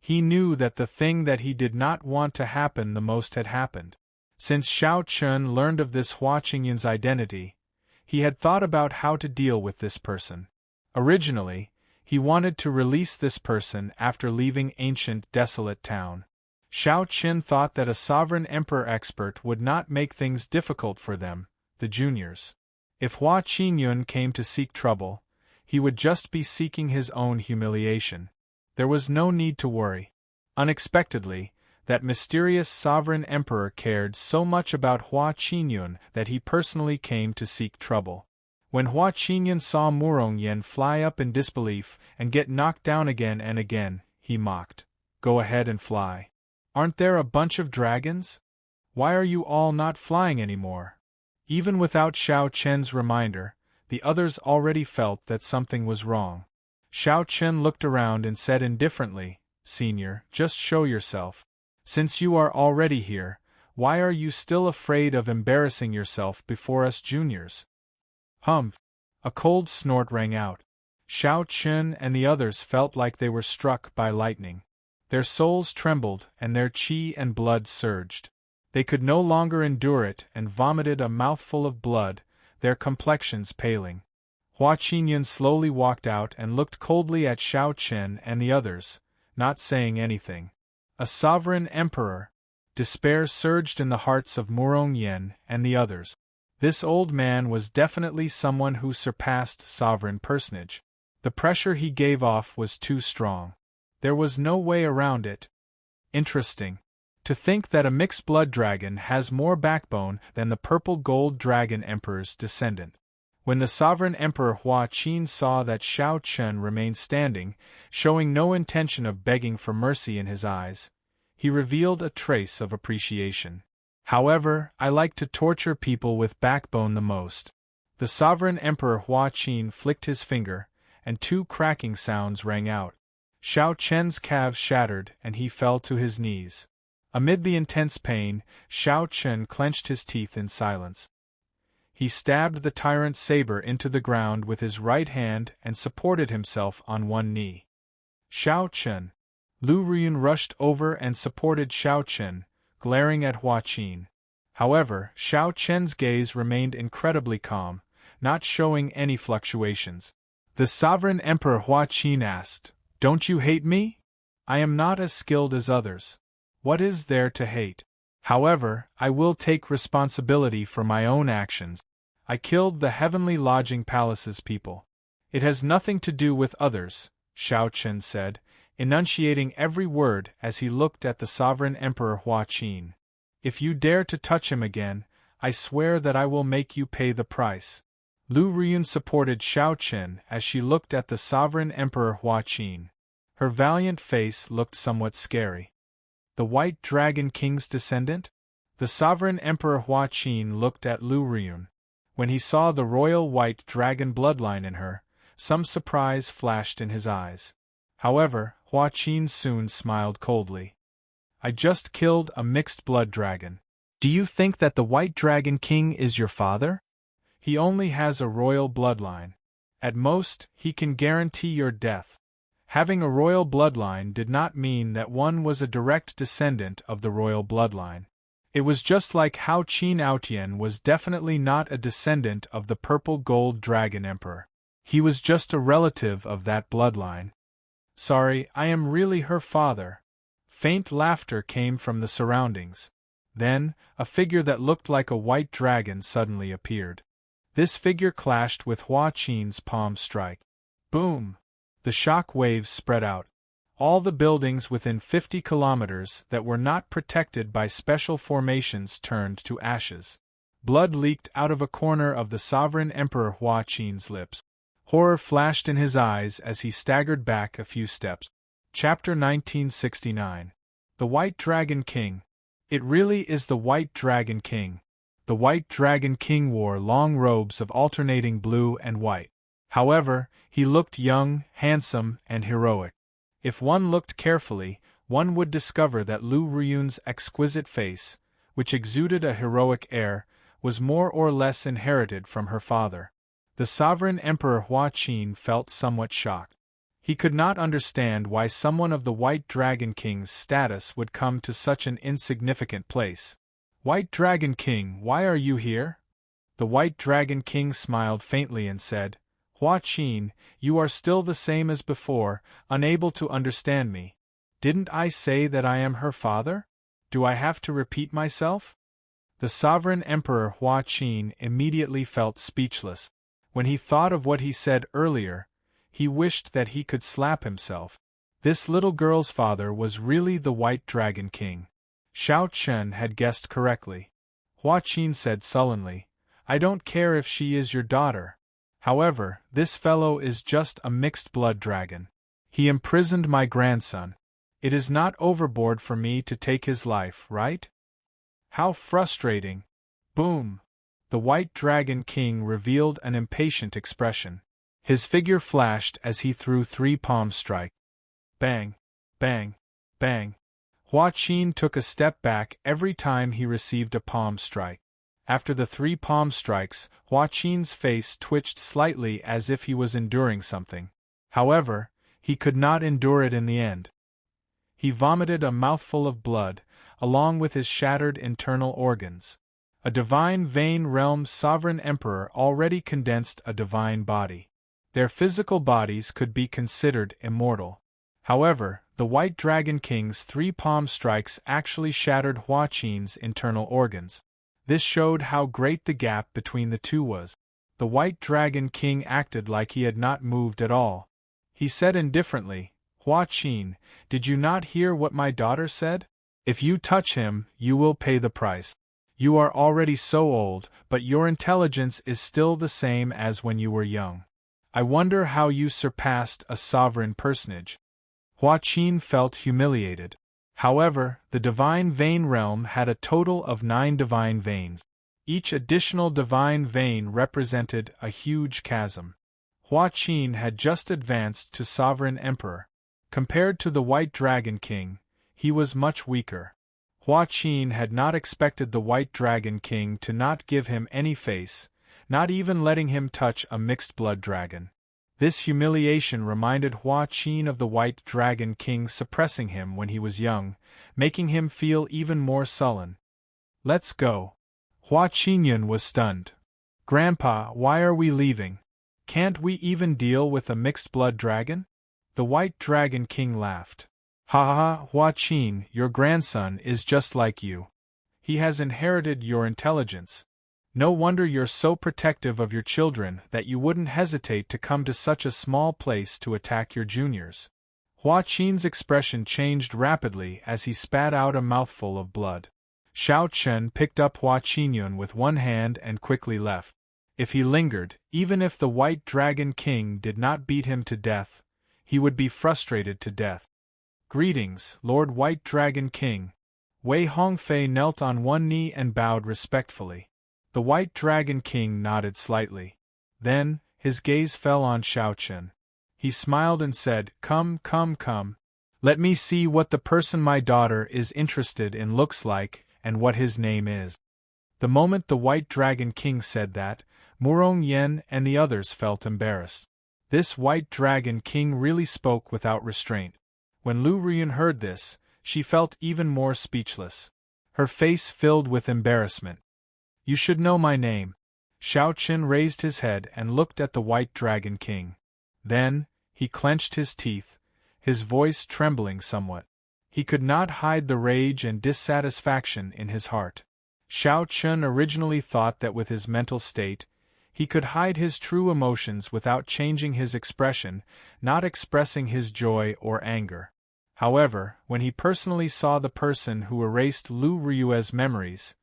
He knew that the thing that he did not want to happen the most had happened. Since Xiao Chen learned of this Hua Qingyun's identity, he had thought about how to deal with this person. Originally, he wanted to release this person after leaving ancient desolate town. Xiao Qin thought that a sovereign emperor expert would not make things difficult for them, the juniors. If Hua Qinyun came to seek trouble, he would just be seeking his own humiliation. There was no need to worry. Unexpectedly, that mysterious sovereign emperor cared so much about Hua Qinyun that he personally came to seek trouble. When Hua Qinyun saw Murong Yen fly up in disbelief and get knocked down again and again, he mocked. "Go ahead and fly. Aren't there a bunch of dragons? Why are you all not flying anymore?" Even without Xiao Chen's reminder, the others already felt that something was wrong. Xiao Chen looked around and said indifferently, "Senior, just show yourself. Since you are already here, why are you still afraid of embarrassing yourself before us juniors?" Humph! A cold snort rang out. Xiao Chen and the others felt like they were struck by lightning. Their souls trembled and their qi and blood surged. They could no longer endure it and vomited a mouthful of blood, their complexions paling. Hua Qinyun slowly walked out and looked coldly at Xiao Chen and the others, not saying anything. A sovereign emperor! Despair surged in the hearts of Murong Yen and the others. This old man was definitely someone who surpassed sovereign personage. The pressure he gave off was too strong. There was no way around it. Interesting. To think that a mixed blood dragon has more backbone than the purple gold dragon emperor's descendant. When the sovereign emperor Hua Qin saw that Xiao Chen remained standing, showing no intention of begging for mercy in his eyes, he revealed a trace of appreciation. "However, I like to torture people with backbone the most." The sovereign emperor Hua Qin flicked his finger, and two cracking sounds rang out. Xiao Chen's calves shattered and he fell to his knees. Amid the intense pain, Xiao Chen clenched his teeth in silence. He stabbed the tyrant's saber into the ground with his right hand and supported himself on one knee. "Xiao Chen!" Lu Riyun rushed over and supported Xiao Chen, glaring at Hua Qin. However, Xiao Chen's gaze remained incredibly calm, not showing any fluctuations. The sovereign emperor Hua Qin asked, "Don't you hate me? I am not as skilled as others. What is there to hate? However, I will take responsibility for my own actions. I killed the Heavenly Lodging Palace's people. It has nothing to do with others," Xiao Chen said, enunciating every word as he looked at the sovereign emperor Hua Qin. "If you dare to touch him again, I swear that I will make you pay the price." Lu Riyun supported Xiao Chen as she looked at the sovereign emperor Hua Qin. Her valiant face looked somewhat scary. The White Dragon King's descendant? The sovereign emperor Hua Qin looked at Lu Riyun. When he saw the royal white dragon bloodline in her, some surprise flashed in his eyes. However, Hua Qin soon smiled coldly. "I just killed a mixed blood dragon. Do you think that the White Dragon King is your father? He only has a royal bloodline. At most, he can guarantee your death." Having a royal bloodline did not mean that one was a direct descendant of the royal bloodline. It was just like how Qin Aotian was definitely not a descendant of the purple gold dragon emperor. He was just a relative of that bloodline. "Sorry, I am really her father." Faint laughter came from the surroundings. Then, a figure that looked like a white dragon suddenly appeared. This figure clashed with Hua Qin's palm strike. Boom! The shock waves spread out. All the buildings within 50 kilometers that were not protected by special formations turned to ashes. Blood leaked out of a corner of the sovereign Emperor Hua Qin's lips. Horror flashed in his eyes as he staggered back a few steps. Chapter 1969. The White Dragon King. It really is the White Dragon King. The White Dragon King wore long robes of alternating blue and white. However, he looked young, handsome, and heroic. If one looked carefully, one would discover that Lu Ruyun's exquisite face, which exuded a heroic air, was more or less inherited from her father. The sovereign Emperor Hua Qin felt somewhat shocked. He could not understand why someone of the White Dragon King's status would come to such an insignificant place. "White Dragon King, why are you here?" The White Dragon King smiled faintly and said, "Hua Qin, you are still the same as before, unable to understand me. Didn't I say that I am her father? Do I have to repeat myself?" The sovereign Emperor Hua Qin immediately felt speechless. When he thought of what he said earlier, he wished that he could slap himself. This little girl's father was really the White Dragon King. Xiao Chen had guessed correctly. Hua Qin said sullenly, "I don't care if she is your daughter. However, this fellow is just a mixed-blood dragon. He imprisoned my grandson. It is not overboard for me to take his life, right? How frustrating!" Boom! The White Dragon King revealed an impatient expression. His figure flashed as he threw 3 palm strikes. Bang! Bang! Bang! Hua Qin took a step back every time he received a palm strike. After the 3 palm strikes, Hua Qin's face twitched slightly as if he was enduring something. However, he could not endure it in the end. He vomited a mouthful of blood, along with his shattered internal organs. A divine vein realm's sovereign emperor already condensed a divine body. Their physical bodies could be considered immortal. However, the White Dragon King's 3 palm strikes actually shattered Hua Qin's internal organs. This showed how great the gap between the two was. The White Dragon King acted like he had not moved at all. He said indifferently, "Hua Qin, did you not hear what my daughter said? If you touch him, you will pay the price. You are already so old, but your intelligence is still the same as when you were young. I wonder how you surpassed a sovereign personage." Hua Qin felt humiliated. However, the divine vein realm had a total of 9 divine veins. Each additional divine vein represented a huge chasm. Hua Qin had just advanced to sovereign emperor. Compared to the White Dragon King, he was much weaker. Hua Qin had not expected the White Dragon King to not give him any face, not even letting him touch a mixed-blood dragon. This humiliation reminded Hua Qin of the White Dragon King suppressing him when he was young, making him feel even more sullen. "Let's go." Hua Qinyan was stunned. "Grandpa, why are we leaving? Can't we even deal with a mixed-blood dragon?" The White Dragon King laughed. "Ha ha ha, Hua Qin, your grandson is just like you. He has inherited your intelligence. No wonder you're so protective of your children that you wouldn't hesitate to come to such a small place to attack your juniors." Hua Qin's expression changed rapidly as he spat out a mouthful of blood. Xiao Chen picked up Hua Qinyan with one hand and quickly left. If he lingered, even if the White Dragon King did not beat him to death, he would be frustrated to death. "Greetings, Lord White Dragon King." Wei Hongfei knelt on one knee and bowed respectfully. The White Dragon King nodded slightly. Then, his gaze fell on Xiao Chen. He smiled and said, "Come, come, come. Let me see what the person my daughter is interested in looks like, and what his name is." The moment the White Dragon King said that, Murong Yen and the others felt embarrassed. This White Dragon King really spoke without restraint. When Lu Ruyun heard this, she felt even more speechless. Her face filled with embarrassment. "You should know my name." Xiao Chen raised his head and looked at the White Dragon King. Then, he clenched his teeth, his voice trembling somewhat. He could not hide the rage and dissatisfaction in his heart. Xiao Chun originally thought that with his mental state, he could hide his true emotions without changing his expression, not expressing his joy or anger. However, when he personally saw the person who erased Lu Ryue's memories,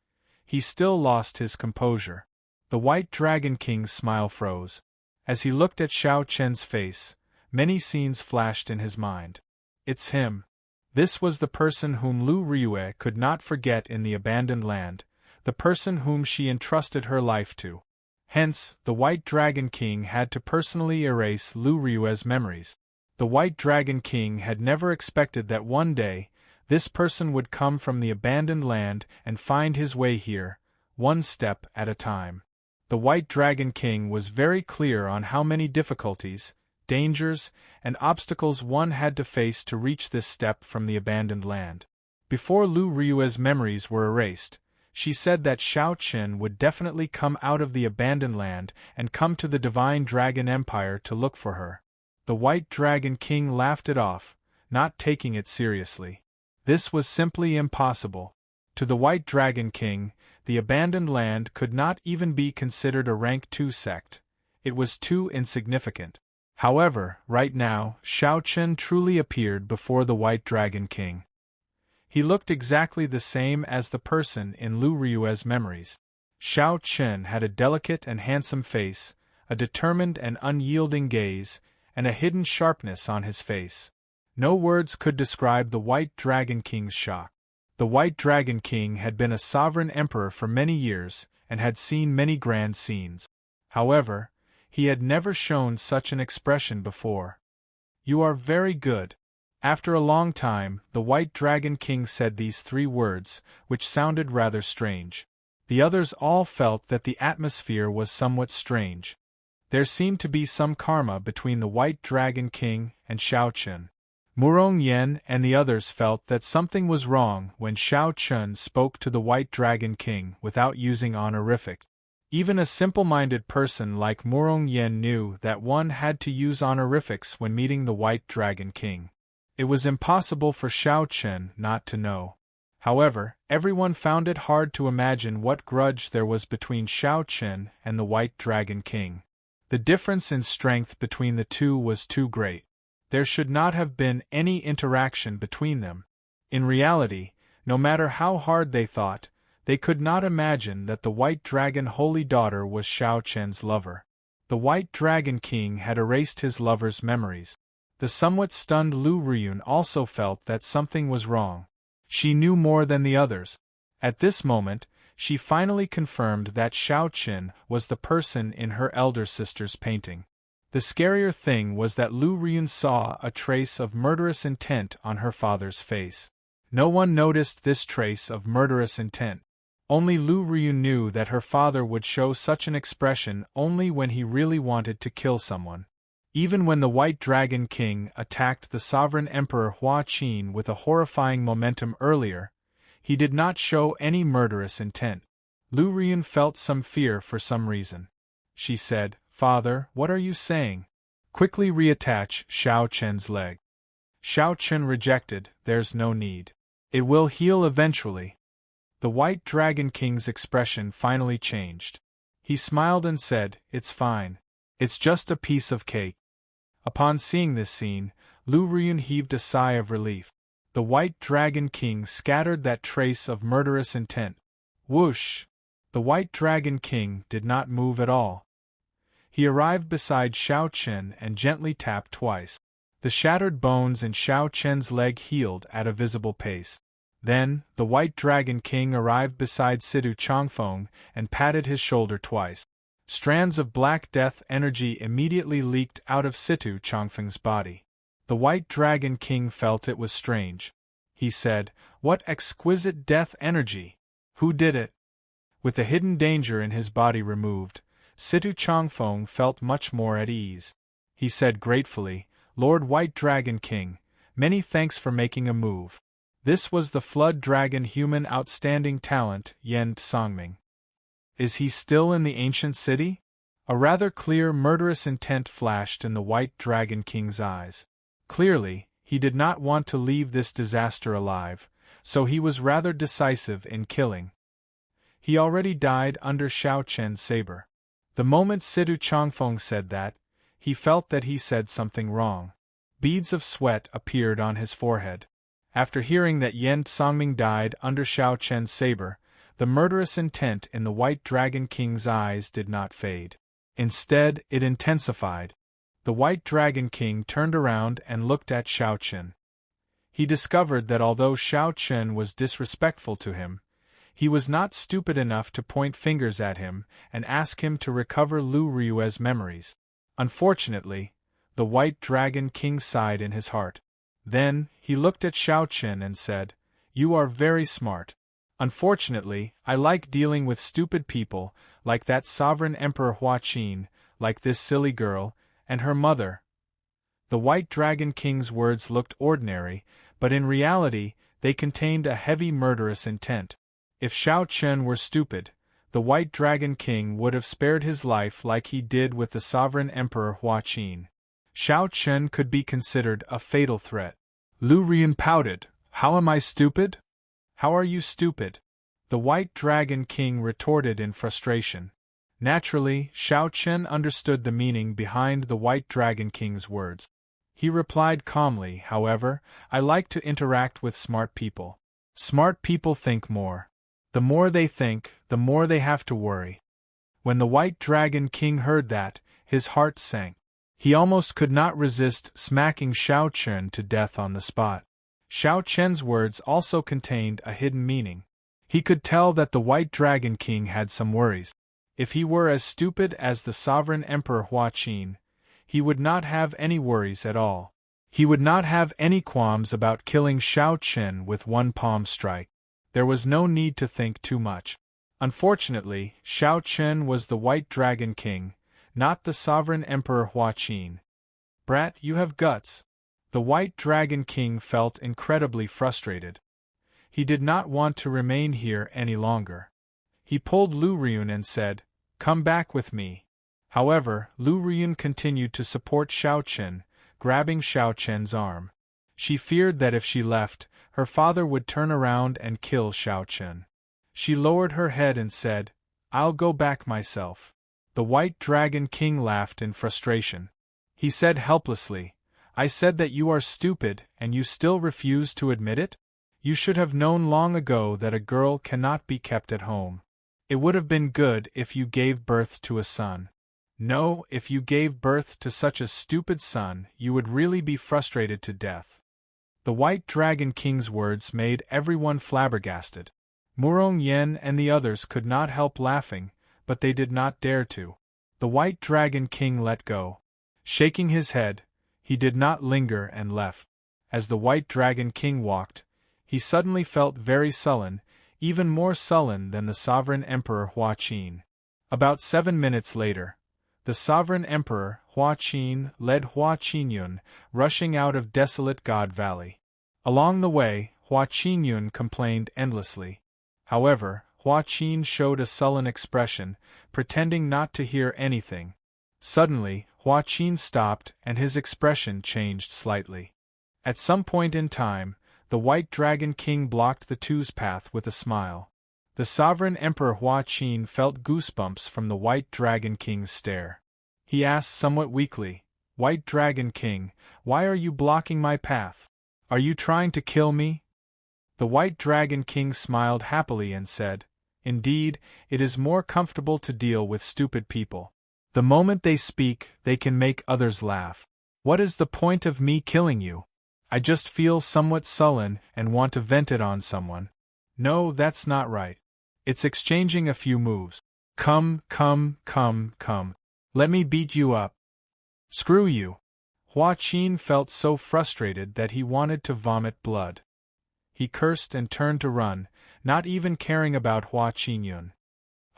he still lost his composure. The White Dragon King's smile froze. As he looked at Xiao Chen's face, many scenes flashed in his mind. It's him. This was the person whom Lu Ryue could not forget in the abandoned land, the person whom she entrusted her life to. Hence, the White Dragon King had to personally erase Lu Ryue's memories. The White Dragon King had never expected that one day, this person would come from the abandoned land and find his way here, one step at a time. The White Dragon King was very clear on how many difficulties, dangers, and obstacles one had to face to reach this step from the abandoned land. Before Lu Ryue's memories were erased, she said that Xiao Qin would definitely come out of the abandoned land and come to the Divine Dragon Empire to look for her. The White Dragon King laughed it off, not taking it seriously. This was simply impossible. To the White Dragon King, the abandoned land could not even be considered a rank 2 sect. It was too insignificant. However, right now, Xiao Qin truly appeared before the White Dragon King. He looked exactly the same as the person in Lu Ryue's memories. Xiao Qin had a delicate and handsome face, a determined and unyielding gaze, and a hidden sharpness on his face. No words could describe the White Dragon King's shock. The White Dragon King had been a sovereign emperor for many years and had seen many grand scenes. However, he had never shown such an expression before. "You are very good." After a long time, the White Dragon King said these 3 words, which sounded rather strange. The others all felt that the atmosphere was somewhat strange. There seemed to be some karma between the White Dragon King and Xiao Qin. Murong Yen and the others felt that something was wrong when Xiao Qin spoke to the White Dragon King without using honorific. Even a simple-minded person like Murong Yen knew that one had to use honorifics when meeting the White Dragon King. It was impossible for Xiao Qin not to know. However, everyone found it hard to imagine what grudge there was between Xiao Qin and the White Dragon King. The difference in strength between the two was too great. There should not have been any interaction between them. In reality, no matter how hard they thought, they could not imagine that the White Dragon Holy Daughter was Xiao Qin's lover. The White Dragon King had erased his lover's memories. The somewhat stunned Lu Ryun also felt that something was wrong. She knew more than the others. At this moment, she finally confirmed that Xiao Qin was the person in her elder sister's painting. The scarier thing was that Lu Ryun saw a trace of murderous intent on her father's face. No one noticed this trace of murderous intent. Only Lu Ryun knew that her father would show such an expression only when he really wanted to kill someone. Even when the White Dragon King attacked the sovereign Emperor Hua Qin with a horrifying momentum earlier, he did not show any murderous intent. Lu Ryun felt some fear for some reason. She said, "Father, what are you saying?" "Quickly reattach Xiao Chen's leg." Xiao Chen rejected, "There's no need. It will heal eventually." The White Dragon King's expression finally changed. He smiled and said, "It's fine. It's just a piece of cake." Upon seeing this scene, Lu Ryun heaved a sigh of relief. The White Dragon King scattered that trace of murderous intent. Whoosh! The White Dragon King did not move at all. He arrived beside Xiao Qin and gently tapped twice. The shattered bones in Xiao Chen's leg healed at a visible pace. Then, the White Dragon King arrived beside Situ Changfeng and patted his shoulder twice. Strands of black death energy immediately leaked out of Situ Changfeng's body. The White Dragon King felt it was strange. He said, "What exquisite death energy! Who did it?" With the hidden danger in his body removed, Situ Changfeng felt much more at ease. He said gratefully, "Lord White Dragon King, many thanks for making a move." This was the Flood Dragon human outstanding talent, Yen Songming. Is he still in the ancient city? A rather clear murderous intent flashed in the White Dragon King's eyes. Clearly, he did not want to leave this disaster alive, so he was rather decisive in killing. He already died under Xiao Chen's saber. The moment Sidu Changfeng said that, he felt that he said something wrong. Beads of sweat appeared on his forehead. After hearing that Yen Songming died under Xiao Chen's saber, the murderous intent in the White Dragon King's eyes did not fade. Instead, it intensified. The White Dragon King turned around and looked at Xiao Chen. He discovered that although Xiao Chen was disrespectful to him, he was not stupid enough to point fingers at him and ask him to recover Lu Ryue's memories. Unfortunately, the White Dragon King sighed in his heart. Then, he looked at Xiao Chen and said, "You are very smart. Unfortunately, I like dealing with stupid people, like that sovereign Emperor Hua Qin, like this silly girl, and her mother." The White Dragon King's words looked ordinary, but in reality, they contained a heavy murderous intent. If Xiao Chen were stupid, the White Dragon King would have spared his life like he did with the sovereign Emperor Hua Qin. Xiao Chen could be considered a fatal threat. Lu Rian pouted. "How am I stupid?" "How are you stupid?" the White Dragon King retorted in frustration. Naturally, Xiao Chen understood the meaning behind the White Dragon King's words. He replied calmly, "However, I like to interact with smart people. Smart people think more. The more they think, the more they have to worry." When the White Dragon King heard that, his heart sank. He almost could not resist smacking Xiao Chen to death on the spot. Xiao Chen's words also contained a hidden meaning. He could tell that the White Dragon King had some worries. If he were as stupid as the sovereign Emperor Hua Qin, he would not have any worries at all. He would not have any qualms about killing Xiao Chen with one palm strike. There was no need to think too much. Unfortunately, Xiao Chen was the White Dragon King, not the sovereign Emperor Hua Qin. "Brat, you have guts." The White Dragon King felt incredibly frustrated. He did not want to remain here any longer. He pulled Lu Ryun and said, "Come back with me." However, Lu Ryun continued to support Xiao Chen, grabbing Xiao Chen's arm. She feared that if she left, her father would turn around and kill Xiao Chen. She lowered her head and said, "I'll go back myself." The White Dragon King laughed in frustration. He said helplessly, "I said that you are stupid, and you still refuse to admit it? You should have known long ago that a girl cannot be kept at home. It would have been good if you gave birth to a son. No, if you gave birth to such a stupid son, you would really be frustrated to death." The White Dragon King's words made everyone flabbergasted. Murong Yen and the others could not help laughing, but they did not dare to. The White Dragon King let go. Shaking his head, he did not linger and left. As the White Dragon King walked, he suddenly felt very sullen, even more sullen than the sovereign Emperor Hua Qin. About 7 minutes later, the sovereign Emperor Hua Qin led Hua Qinyun rushing out of desolate God Valley. Along the way, Hua Qinyun complained endlessly. However, Hua Qin showed a sullen expression, pretending not to hear anything. Suddenly, Hua Qin stopped and his expression changed slightly. At some point in time, the White Dragon King blocked the two's path with a smile. The sovereign Emperor Hua Qin felt goosebumps from the White Dragon King's stare. He asked somewhat weakly, "White Dragon King, why are you blocking my path? Are you trying to kill me?" The White Dragon King smiled happily and said, "Indeed, it is more comfortable to deal with stupid people. The moment they speak, they can make others laugh. What is the point of me killing you? I just feel somewhat sullen and want to vent it on someone. No, that's not right. It's exchanging a few moves. Come. Let me beat you up. Screw you." Hua Qin felt so frustrated that he wanted to vomit blood. He cursed and turned to run, not even caring about Hua Qinyun.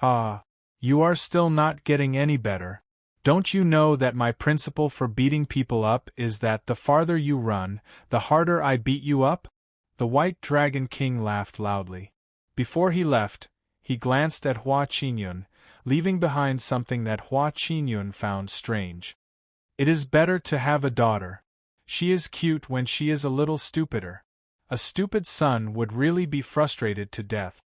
"Ah, you are still not getting any better. Don't you know that my principle for beating people up is that the farther you run, the harder I beat you up?" The White Dragon King laughed loudly. Before he left, he glanced at Hua Qinyun, leaving behind something that Hua Qinyun found strange. "It is better to have a daughter. She is cute when she is a little stupider. A stupid son would really be frustrated to death.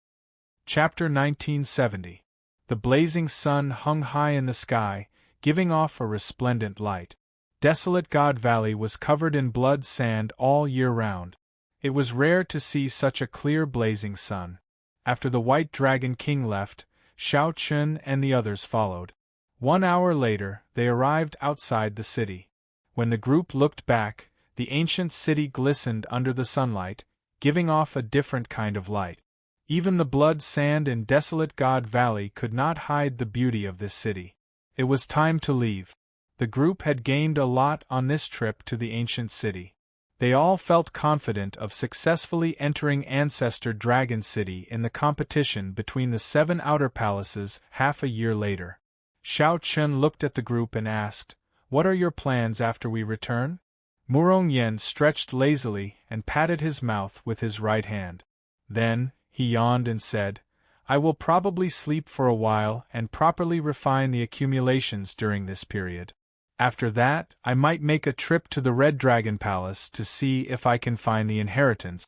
Chapter 1970. The blazing sun hung high in the sky, giving off a resplendent light. Desolate God Valley was covered in blood sand all year round. It was rare to see such a clear blazing sun. After the White Dragon King left, Shao Chun and the others followed. 1 hour later, they arrived outside the city. When the group looked back, the ancient city glistened under the sunlight, giving off a different kind of light. Even the blood sand in desolate God Valley could not hide the beauty of this city. It was time to leave. The group had gained a lot on this trip to the ancient city. They all felt confident of successfully entering Ancestor Dragon City in the competition between the 7 outer palaces half a year later. Shao Chun looked at the group and asked, "What are your plans after we return?" Murong Yen stretched lazily and patted his mouth with his right hand. Then, he yawned and said, "I will probably sleep for a while and properly refine the accumulations during this period. After that, I might make a trip to the Red Dragon Palace to see if I can find the inheritance.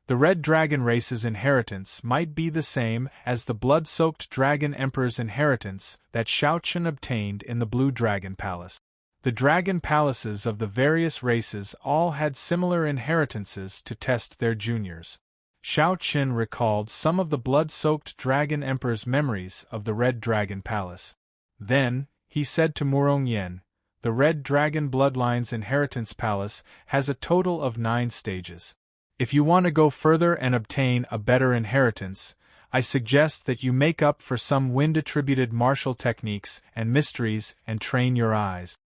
The Red Dragon race's inheritance might be the same as the blood-soaked Dragon Emperor's inheritance that Shao Chun obtained in the Blue Dragon Palace. The Dragon Palaces of the various races all had similar inheritances to test their juniors. Shao Chun recalled some of the blood-soaked Dragon Emperor's memories of the Red Dragon Palace. Then, he said to Murong Yen, "The Red Dragon Bloodline's Inheritance Palace has a total of 9 stages. If you want to go further and obtain a better inheritance, I suggest that you make up for some wind-attributed martial techniques and mysteries and train your eyes."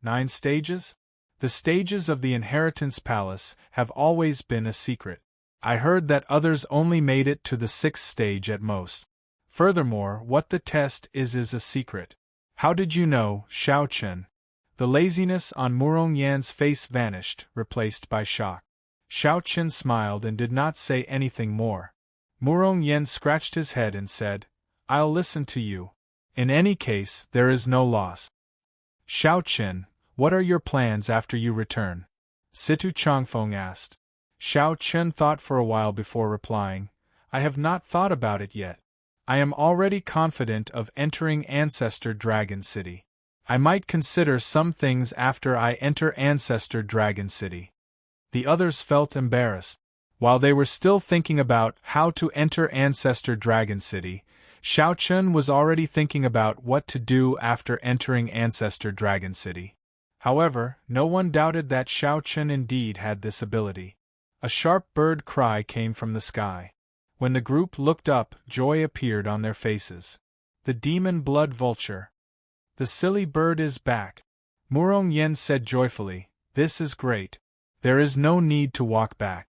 9 stages? The stages of the Inheritance Palace have always been a secret. I heard that others only made it to the 6th stage at most. Furthermore, what the test is a secret. How did you know, Shao Chun? The laziness on Murong Yan's face vanished, replaced by shock. Shao Chun smiled and did not say anything more. Murong Yan scratched his head and said, "I'll listen to you. In any case, there is no loss." "Shao Chun, what are your plans after you return?" Situ Changfeng asked. Shao Chun thought for a while before replying, "I have not thought about it yet. I am already confident of entering Ancestor Dragon City. I might consider some things after I enter Ancestor Dragon City." The others felt embarrassed. While they were still thinking about how to enter Ancestor Dragon City, Shao Chun was already thinking about what to do after entering Ancestor Dragon City. However, no one doubted that Shao Chun indeed had this ability. A sharp bird cry came from the sky. When the group looked up, joy appeared on their faces. The demon blood vulture. "The silly bird is back," Murong Yen said joyfully. "This is great. There is no need to walk back."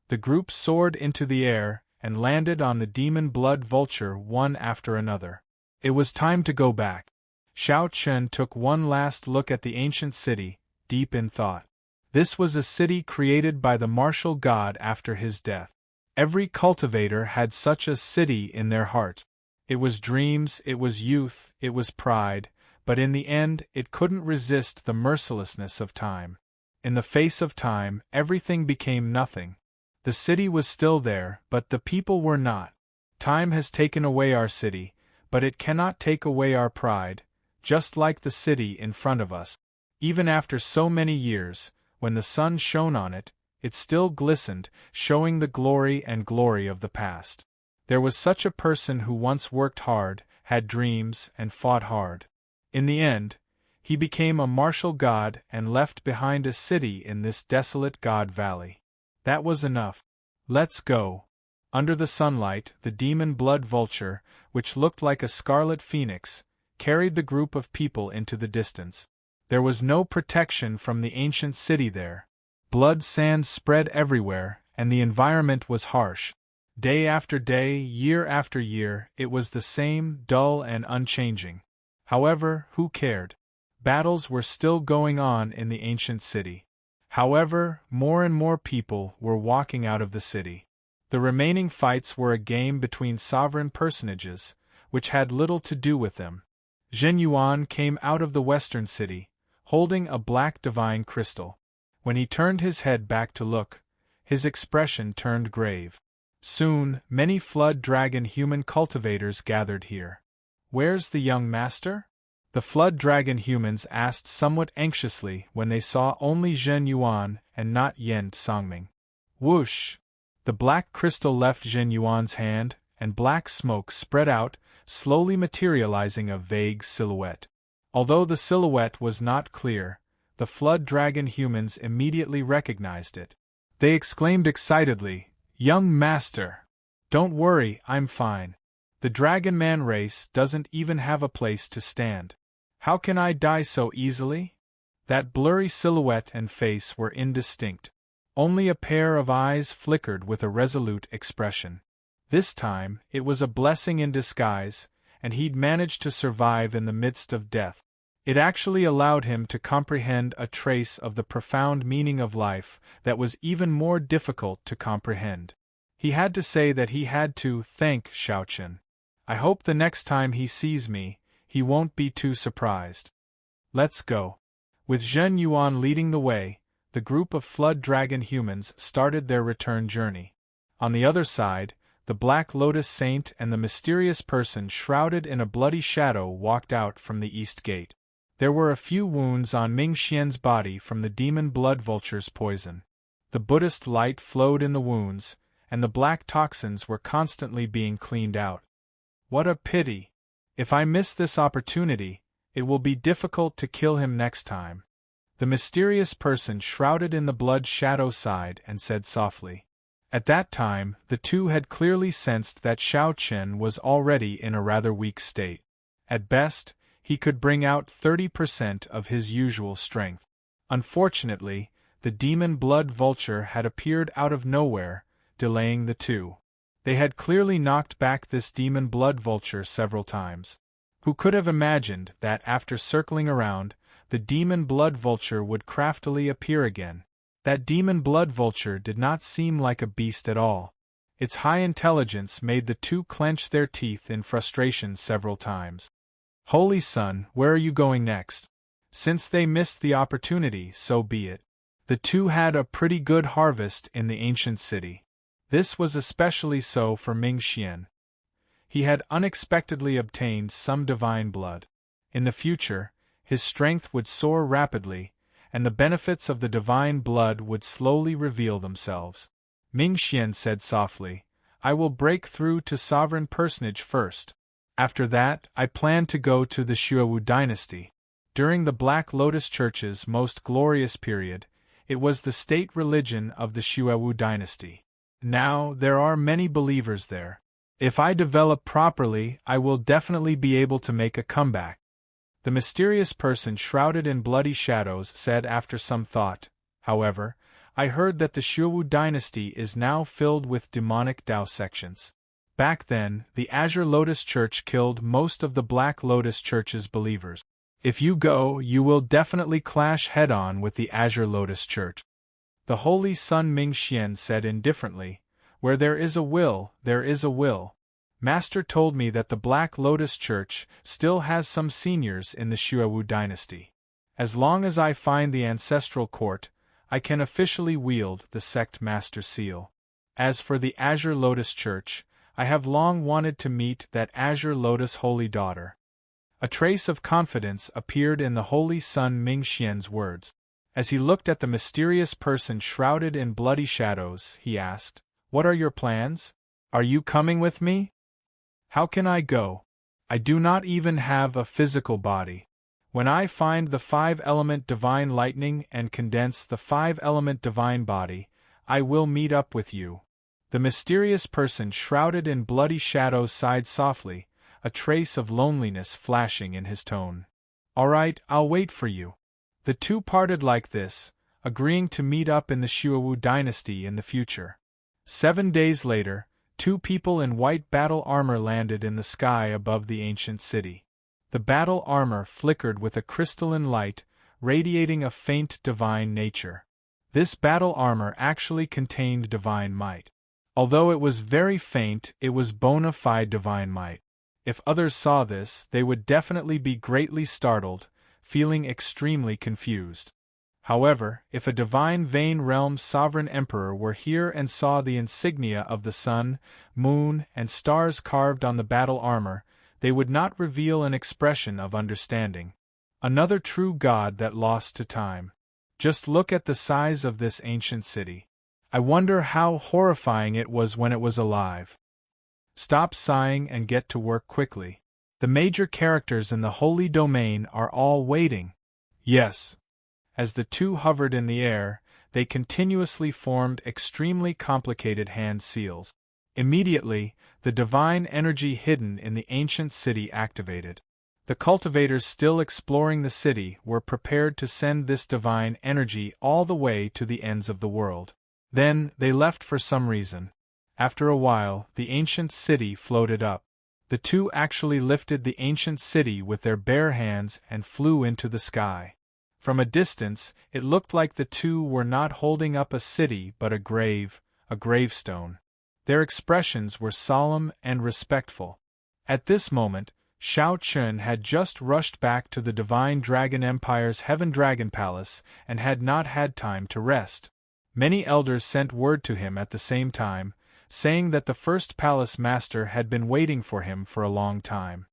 The group soared into the air and landed on the demon blood vulture one after another. It was time to go back. Shao Chun took one last look at the ancient city, deep in thought. This was a city created by the martial god after his death. Every cultivator had such a city in their heart. It was dreams, it was youth, it was pride, but in the end it couldn't resist the mercilessness of time. In the face of time, everything became nothing. The city was still there, but the people were not. Time has taken away our city, but it cannot take away our pride, just like the city in front of us. Even after so many years, when the sun shone on it, it still glistened, showing the glory of the past. There was such a person who once worked hard, had dreams, and fought hard. In the end, he became a martial god and left behind a city in this desolate God Valley. That was enough. Let's go. Under the sunlight, the demon blood vulture, which looked like a scarlet phoenix, carried the group of people into the distance. There was no protection from the ancient city there. Blood sand spread everywhere, and the environment was harsh. Day after day, year after year, it was the same, dull and unchanging. However, who cared? Battles were still going on in the ancient city. However, more and more people were walking out of the city. The remaining fights were a game between sovereign personages, which had little to do with them. Zhen Yuan came out of the western city, holding a black divine crystal. When he turned his head back to look, his expression turned grave. Soon, many flood dragon human cultivators gathered here. Where's the young master? The flood dragon humans asked somewhat anxiously when they saw only Zhen Yuan and not Yen Songming. Whoosh! The black crystal left Zhen Yuan's hand, and black smoke spread out, slowly materializing a vague silhouette. Although the silhouette was not clear, the flood dragon humans immediately recognized it. They exclaimed excitedly, "Young master! Don't worry, I'm fine. The Dragon Man race doesn't even have a place to stand. How can I die so easily?" That blurry silhouette and face were indistinct. Only a pair of eyes flickered with a resolute expression. This time, it was a blessing in disguise, and he'd managed to survive in the midst of death. It actually allowed him to comprehend a trace of the profound meaning of life that was even more difficult to comprehend. He had to say that he had to thank Xiaochen. I hope the next time he sees me, he won't be too surprised. Let's go. With Zhen Yuan leading the way, the group of flood dragon humans started their return journey. On the other side, the Black Lotus Saint and the mysterious person shrouded in a bloody shadow walked out from the east gate. There were a few wounds on Ming Xian's body from the demon blood vulture's poison. The Buddhist light flowed in the wounds, and the black toxins were constantly being cleaned out. What a pity! If I miss this opportunity, it will be difficult to kill him next time. The mysterious person shrouded in the blood shadow sighed and said softly. At that time, the two had clearly sensed that Xiaochen was already in a rather weak state. At best, he could bring out 30% of his usual strength. Unfortunately, the demon blood vulture had appeared out of nowhere, delaying the two. They had clearly knocked back this demon blood vulture several times. Who could have imagined that after circling around, the demon blood vulture would craftily appear again? That demon blood vulture did not seem like a beast at all. Its high intelligence made the two clench their teeth in frustration several times. Holy Sun, where are you going next? Since they missed the opportunity, so be it. The two had a pretty good harvest in the ancient city. This was especially so for Ming Xian. He had unexpectedly obtained some divine blood. In the future, his strength would soar rapidly, and the benefits of the divine blood would slowly reveal themselves. Ming Xian said softly, "I will break through to sovereign personage first. After that, I plan to go to the Xuewu dynasty." During the Black Lotus Church's most glorious period, it was the state religion of the Xuewu dynasty. Now, there are many believers there. If I develop properly, I will definitely be able to make a comeback. The mysterious person shrouded in bloody shadows said after some thought. However, I heard that the Xuewu dynasty is now filled with demonic Dao sections. Back then, the Azure Lotus Church killed most of the Black Lotus Church's believers. If you go, you will definitely clash head-on with the Azure Lotus Church. The Holy Sun Ming Xian said indifferently, "Where there is a will, there is a will. Master told me that the Black Lotus Church still has some seniors in the Xuewu dynasty. As long as I find the ancestral court, I can officially wield the sect master seal. As for the Azure Lotus Church, I have long wanted to meet that Azure Lotus Holy Daughter." A trace of confidence appeared in the Holy Sun Ming Xian's words. As he looked at the mysterious person shrouded in bloody shadows, he asked, "What are your plans? Are you coming with me?" "How can I go? I do not even have a physical body. When I find the 5-element divine lightning and condense the 5-element divine body, I will meet up with you." The mysterious person shrouded in bloody shadows sighed softly, a trace of loneliness flashing in his tone. "All right, I'll wait for you." The two parted like this, agreeing to meet up in the Xuewu dynasty in the future. 7 days later, two people in white battle armor landed in the sky above the ancient city. The battle armor flickered with a crystalline light, radiating a faint divine nature. This battle armor actually contained divine might. Although it was very faint, it was bona fide divine might. If others saw this, they would definitely be greatly startled, feeling extremely confused. However, if a divine Vane realm sovereign emperor were here and saw the insignia of the sun, moon, and stars carved on the battle armor, they would not reveal an expression of understanding. Another true god that lost to time. Just look at the size of this ancient city. I wonder how horrifying it was when it was alive. Stop sighing and get to work quickly. The major characters in the Holy Domain are all waiting. Yes. As the two hovered in the air, they continuously formed extremely complicated hand seals. Immediately, the divine energy hidden in the ancient city activated. The cultivators still exploring the city were prepared to send this divine energy all the way to the ends of the world. Then, they left for some reason. After a while, the ancient city floated up. The two actually lifted the ancient city with their bare hands and flew into the sky. From a distance, it looked like the two were not holding up a city but a gravestone. Their expressions were solemn and respectful. At this moment, Shao Chun had just rushed back to the Divine Dragon Empire's Heaven Dragon Palace and had not had time to rest. Many elders sent word to him at the same time, saying that the first palace master had been waiting for him for a long time.